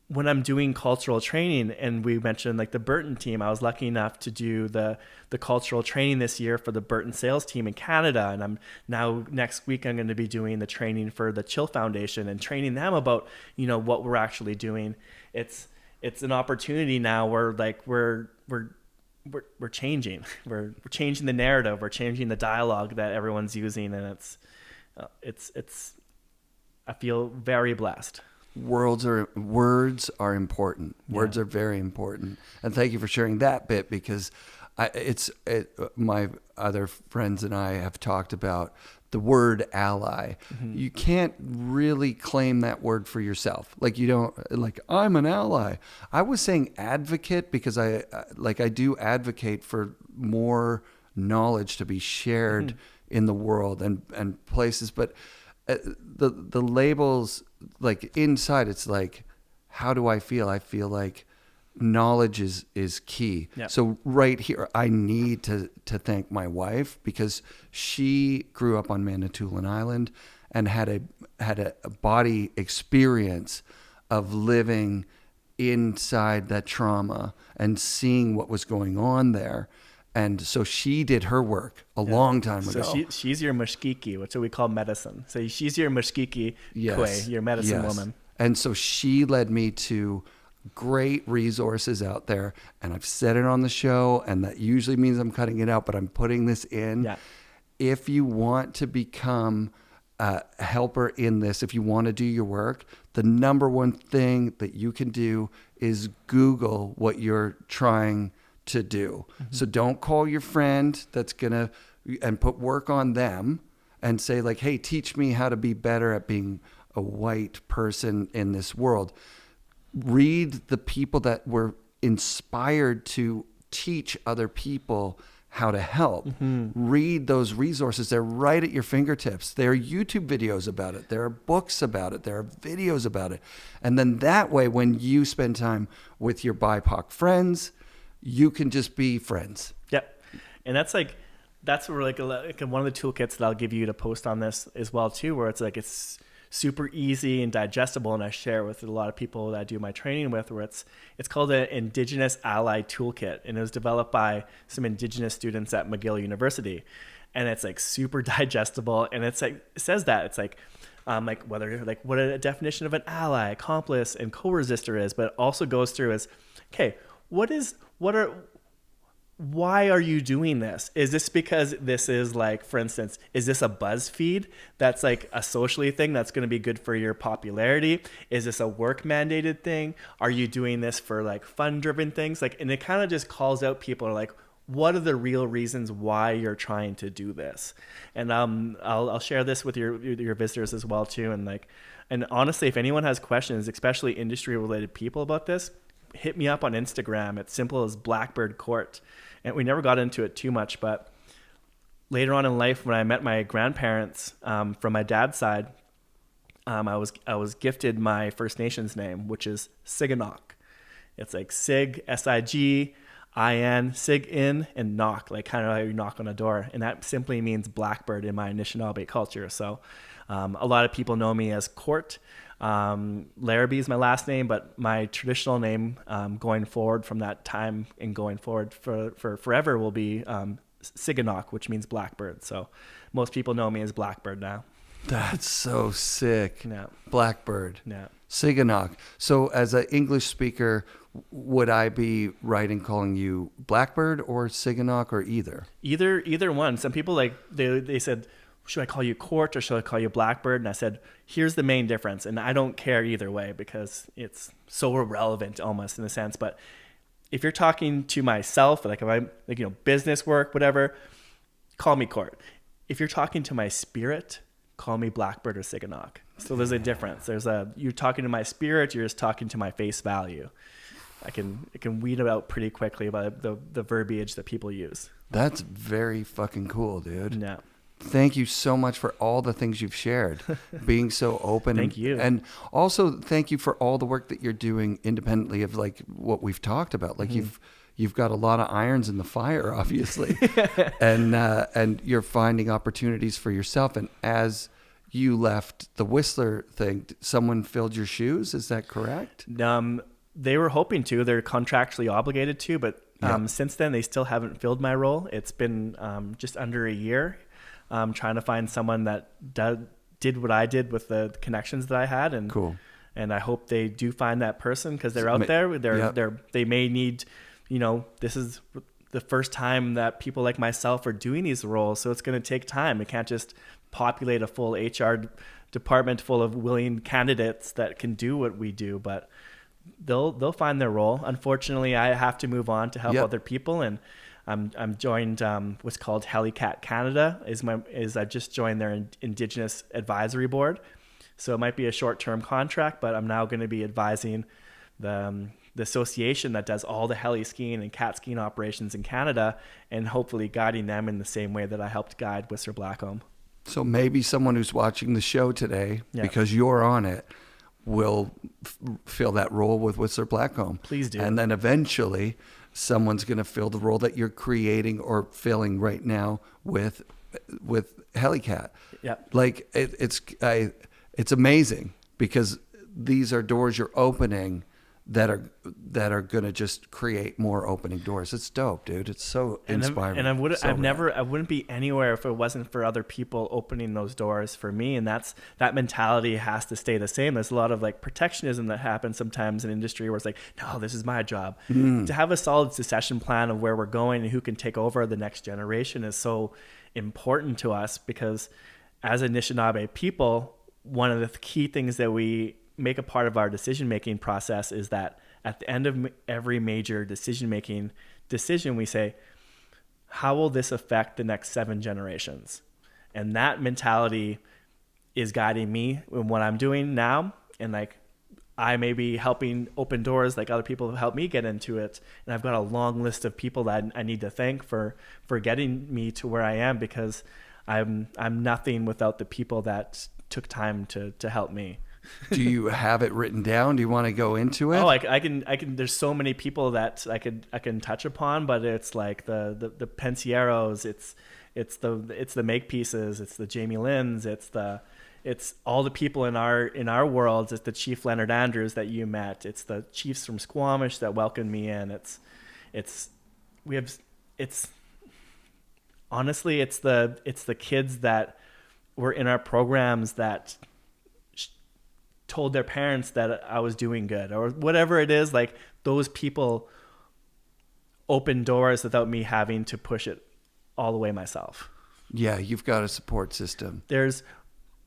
when I'm doing cultural training, and we mentioned like the Burton team, I was lucky enough to do the cultural training this year for the Burton sales team in Canada. And I'm now, next week, I'm going to be doing the training for the Chill Foundation and training them about, you know, what we're actually doing. It's an opportunity now where like we're changing. We're changing the narrative. We're changing the dialogue that everyone's using, and it's. I feel very blessed. Words are important. Words are very important, and thank you for sharing that bit, because my other friends and I have talked about the word ally. Mm-hmm. You can't really claim that word for yourself. Like, you don't, like, I'm an ally. I was saying advocate because I do advocate for more knowledge to be shared in the world and places. But the labels, like inside, it's like, how do I feel? I feel like knowledge is key. Yep. So right here, I need to thank my wife, because she grew up on Manitoulin Island and had a body experience of living inside that trauma and seeing what was going on there. And so she did her work a long time ago. So she's your mushkiki, which we call medicine. So she's your mushkiki, your medicine woman. And so she led me to great resources out there, and I've said it on the show, and that usually means I'm cutting it out, but I'm putting this in. Yeah. If you want to become a helper in this, if you want to do your work, the number one thing that you can do is Google what you're trying to do. Mm-hmm. So don't call your friend and put work on them and say like, hey, teach me how to be better at being a white person in this world. Read the people that were inspired to teach other people how to help. Mm-hmm. Read those resources. They're right at your fingertips. There are YouTube videos about it. There are books about it. There are videos about it. And then that way, when you spend time with your BIPOC friends, you can just be friends. Yep. And that's where like one of the toolkits that I'll give you to post on this as well too, where it's super easy and digestible, and I share with a lot of people that I do my training with, where it's called an Indigenous Ally Toolkit, and it was developed by some Indigenous students at McGill University, and it's like super digestible, and it's like, it says that it's like what a definition of an ally, accomplice, and co-resistor is, but it also goes through as, okay, why are you doing this? Is this because this is like, for instance, is this a BuzzFeed that's like a socially thing that's going to be good for your popularity? Is this a work mandated thing? Are you doing this for like fun driven things? Like, and it kind of just calls out people like, what are the real reasons why you're trying to do this? And I'll share this with your visitors as well too. And honestly, if anyone has questions, especially industry related people about this, hit me up on Instagram. It's simple as Blackbird Court. And we never got into it too much, but later on in life, when I met my grandparents from my dad's side, I was gifted my First Nations name, which is Siganok. It's like Sig, S-I-G-I-N, Sig-in, and knock, like kind of how you knock on a door. And that simply means blackbird in my anishnaabe culture. So a lot of people know me as Court. Larabee is my last name, but my traditional name going forward from that time and going forward for forever will be Siganok, which means blackbird. So most people know me as Blackbird now. That's so sick. Yeah. Blackbird. Yeah. Siganok. So as an English speaker, would I be right in calling you Blackbird or Siganok or either? Either one. Some people they said, should I call you Court or should I call you Blackbird? And I said, here's the main difference. And I don't care either way because it's so irrelevant almost in a sense. But if you're talking to myself, like if I'm business work, whatever, call me Court. If you're talking to my spirit, call me Blackbird or Siganok. So there's a difference. You're talking to my spirit, you're just talking to my face value. I can weed it out pretty quickly by the verbiage that people use. That's very fucking cool, dude. Yeah. Thank you so much for all the things you've shared, being so open. Thank you. And also thank you for all the work that you're doing independently of like what we've talked about. Like you've got a lot of irons in the fire, obviously, and you're finding opportunities for yourself. And as you left the Whistler thing, someone filled your shoes. Is that correct? They were hoping to. They're contractually obligated to, but since then they still haven't filled my role. It's been just under a year. Trying to find someone that did what I did with the connections that I had, and cool. And I hope they do find that person because they're out there. They may need, this is the first time that people like myself are doing these roles, so it's going to take time. We can't just populate a full HR department full of willing candidates that can do what we do, but they'll find their role. Unfortunately, I have to move on to help other people, and I'm joined what's called Heli Canada. I've just joined their Indigenous Advisory Board, so it might be a short-term contract, but I'm now going to be advising the association that does all the heli skiing and cat skiing operations in Canada, and hopefully guiding them in the same way that I helped guide Whistler Blackcomb. So maybe someone who's watching the show today, because you're on it, will fill that role with Whistler Blackcomb. Please do. And then eventually someone's going to fill the role that you're creating or filling right now with Helicat. Yeah. Like it's amazing because these are doors you're opening that are going to just create more opening doors. It's dope, dude. It's so inspiring. And I wouldn't be anywhere if it wasn't for other people opening those doors for me. And that mentality has to stay the same. There's a lot of like protectionism that happens sometimes in industry where it's like, no, this is my job. To have a solid succession plan of where we're going and who can take over the next generation is so important to us, because as Anishinaabe people, one of the key things that we make a part of our decision-making process is that at the end of every major decision, we say, how will this affect the next 7 generations? And that mentality is guiding me in what I'm doing now. And like, I may be helping open doors like other people have helped me get into it. And I've got a long list of people that I need to thank for getting me to where I am, because I'm nothing without the people that took time to help me. Do you have it written down? Do you want to go into it? Oh, I can. There's so many people that I can touch upon, but it's like the Pensieros, it's the Makepeaces, it's the Jamie Lynns, it's all the people in our worlds. It's the Chief Leonard Andrews that you met. It's the chiefs from Squamish that welcomed me in. Honestly, it's the kids that were in our programs that told their parents that I was doing good or whatever it is. Like, those people open doors without me having to push it all the way myself. Yeah, you've got a support system.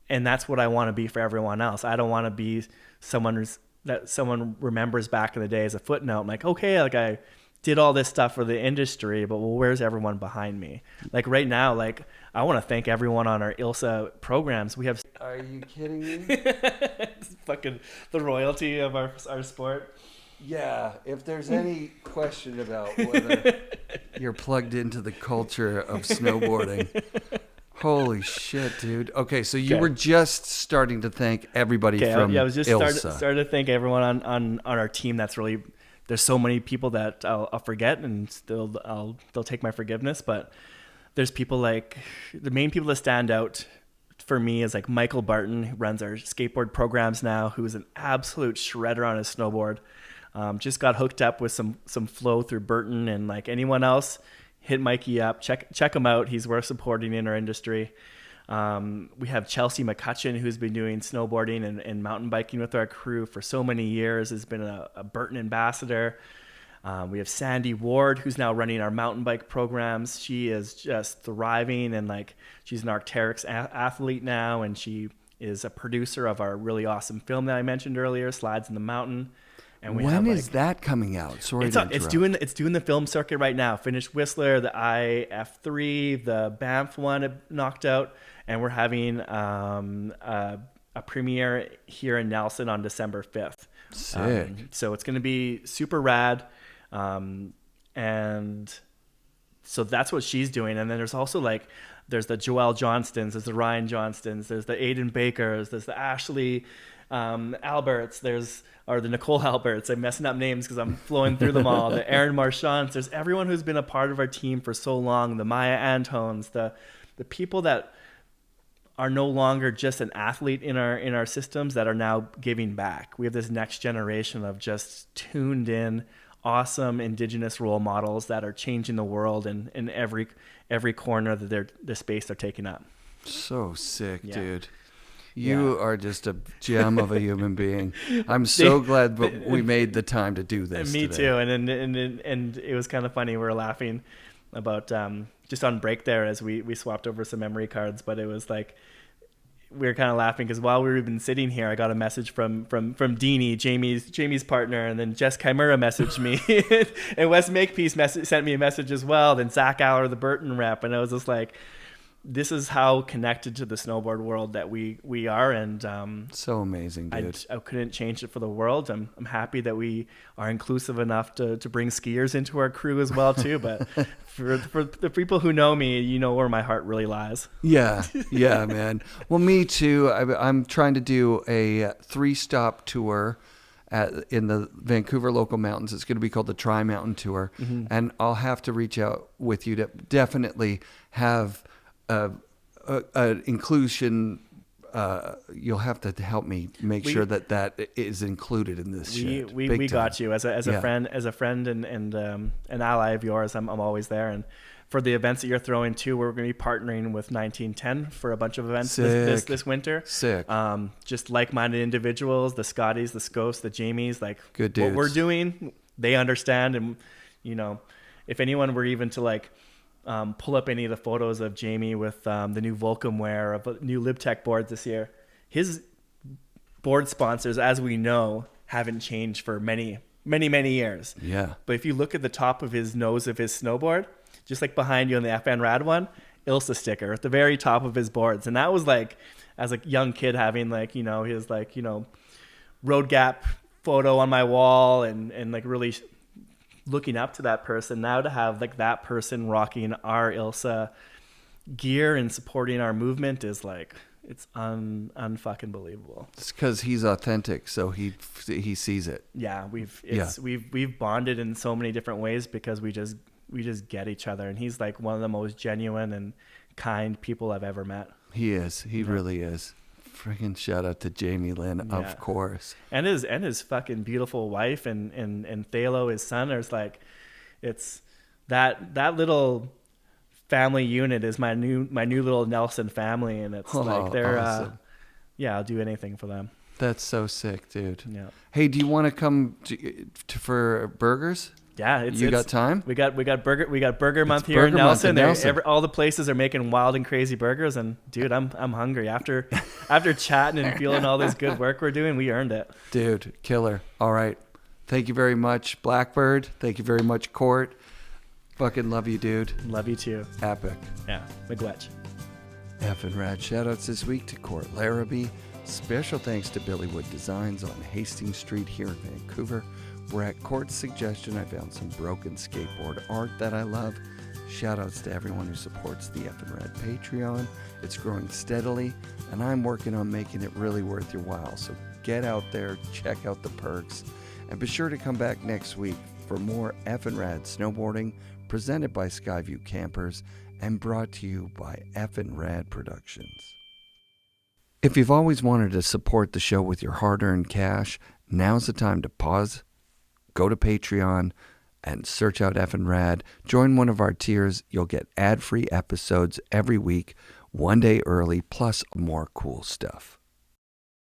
And that's what I want to be for everyone else. I don't want to be someone that someone remembers back in the day as a footnote. I'm like, okay, like I did all this stuff for the industry, but where's everyone behind me? Like right now, like I want to thank everyone on our ILSA programs. We have. Are you kidding me? It's fucking the royalty of our sport. Yeah, if there's any question about whether you're plugged into the culture of snowboarding, holy shit, dude. Okay, so you were just starting to thank everybody from I was just ILSA. started to thank everyone on our team. That's really, there's so many people that I'll forget, and they'll take my forgiveness. But there's people like, the main people that stand out for me is like Michael Barton, who runs our skateboard programs now, who's an absolute shredder on his snowboard. Just got hooked up with some flow through Burton, and like anyone else, hit Mikey up, check him out. He's worth supporting in our industry. We have Chelsea McCutcheon, who's been doing snowboarding and mountain biking with our crew for so many years, has been a Burton ambassador. We have Sandy Ward, who's now running our mountain bike programs. She is just thriving, and like she's an Arc'teryx athlete now, and she is a producer of our really awesome film that I mentioned earlier, Slides in the Mountain. And when is that coming out? Sorry to interrupt. It's doing the film circuit right now. Finished Whistler, the IF3, the Banff one knocked out, and we're having a premiere here in Nelson on December 5th. Sick. So it's going to be super rad. And so that's what she's doing. And then there's also like, there's the Joelle Johnstons, there's the Ryan Johnstons, there's the Aiden Bakers, there's the Ashley Alberts, or the Nicole Alberts. I'm messing up names because I'm flowing through them all. The Aaron Marchands. There's everyone who's been a part of our team for so long. The Maya Antones, the people that are no longer just an athlete in our systems that are now giving back. We have this next generation of just tuned in, awesome Indigenous role models that are changing the world in every corner that the space they're taking up. So sick, dude. You are just a gem of a human being. I'm so glad we made the time to do this. Me today. too. And it was kind of funny. We were laughing about just on break there as we swapped over some memory cards, but it was like, we were kind of laughing because while we've been sitting here, I got a message from Deanie, Jamie's partner, and then Jess Chimera messaged me, and Wes Makepeace sent me a message as well. Then Zach Aller, the Burton rep, and I was just like, this is how connected to the snowboard world that we are, and so amazing, dude. I couldn't change it for the world. I'm happy that we are inclusive enough to bring skiers into our crew as well too. But for the people who know me, you know where my heart really lies. Yeah, man. Well, me too. I'm trying to do a 3-stop tour in the Vancouver local mountains. It's going to be called the Tri-Mountain Tour, and I'll have to reach out with you to definitely have inclusion. You'll have to help me make sure that is included in this shit. We got you as a friend and an ally of yours. I'm always there. And for the events that you're throwing too, we're going to be partnering with 1910 for a bunch of events this winter. Sick. Just like-minded individuals, the Scotties, the Scopes, the Jamies, like good dudes. What we're doing, they understand. And you know, if anyone were even to like pull up any of the photos of Jamie with the new Volcom wear of new LibTech boards this year. His board sponsors, as we know, haven't changed for many years. Yeah. But if you look at the top of his nose of his snowboard, just like behind you on the FNRad one, Ilsa sticker at the very top of his boards. And that was like, as a young kid having like, you know, his like, you know, Road Gap photo on my wall and like really looking up to that person. Now to have like that person rocking our Ilsa gear and supporting our movement is like, it's unfucking believable. It's because he's authentic, so he sees it. Yeah, we've bonded in so many different ways because we just get each other, and he's like one of the most genuine and kind people I've ever met. He is. He really is. Freaking shout out to Jamie Lynn, of course. And his fucking beautiful wife and Thalo, his son, is like, it's that little family unit is my new little Nelson family, and it's like they're awesome. I'll do anything for them. That's so sick, dude. Yeah. Hey, do you want to come for burgers? Yeah, you got time? We got burger month here in Nelson. All the places are making wild and crazy burgers, and dude, I'm hungry after chatting and feeling all this good work we're doing. We earned it, dude. Killer. All right, thank you very much, Blackbird. Thank you very much, Court. Fucking love you, dude. Love you too. Epic. Yeah, miigwech. FNRad shoutouts this week to Court Larabee. Special thanks to Billywood Designs on Hastings Street here in Vancouver, where at Court's suggestion I found some broken skateboard art that I love. Shoutouts to everyone who supports the FNRad Patreon. It's growing steadily, and I'm working on making it really worth your while. So get out there, check out the perks, and be sure to come back next week for more FNRad snowboarding presented by Skyview Campers and brought to you by FNRad Productions. If you've always wanted to support the show with your hard-earned cash, now's the time to pause, go to Patreon, and search out FNRad. Join one of our tiers. You'll get ad-free episodes every week, one day early, plus more cool stuff.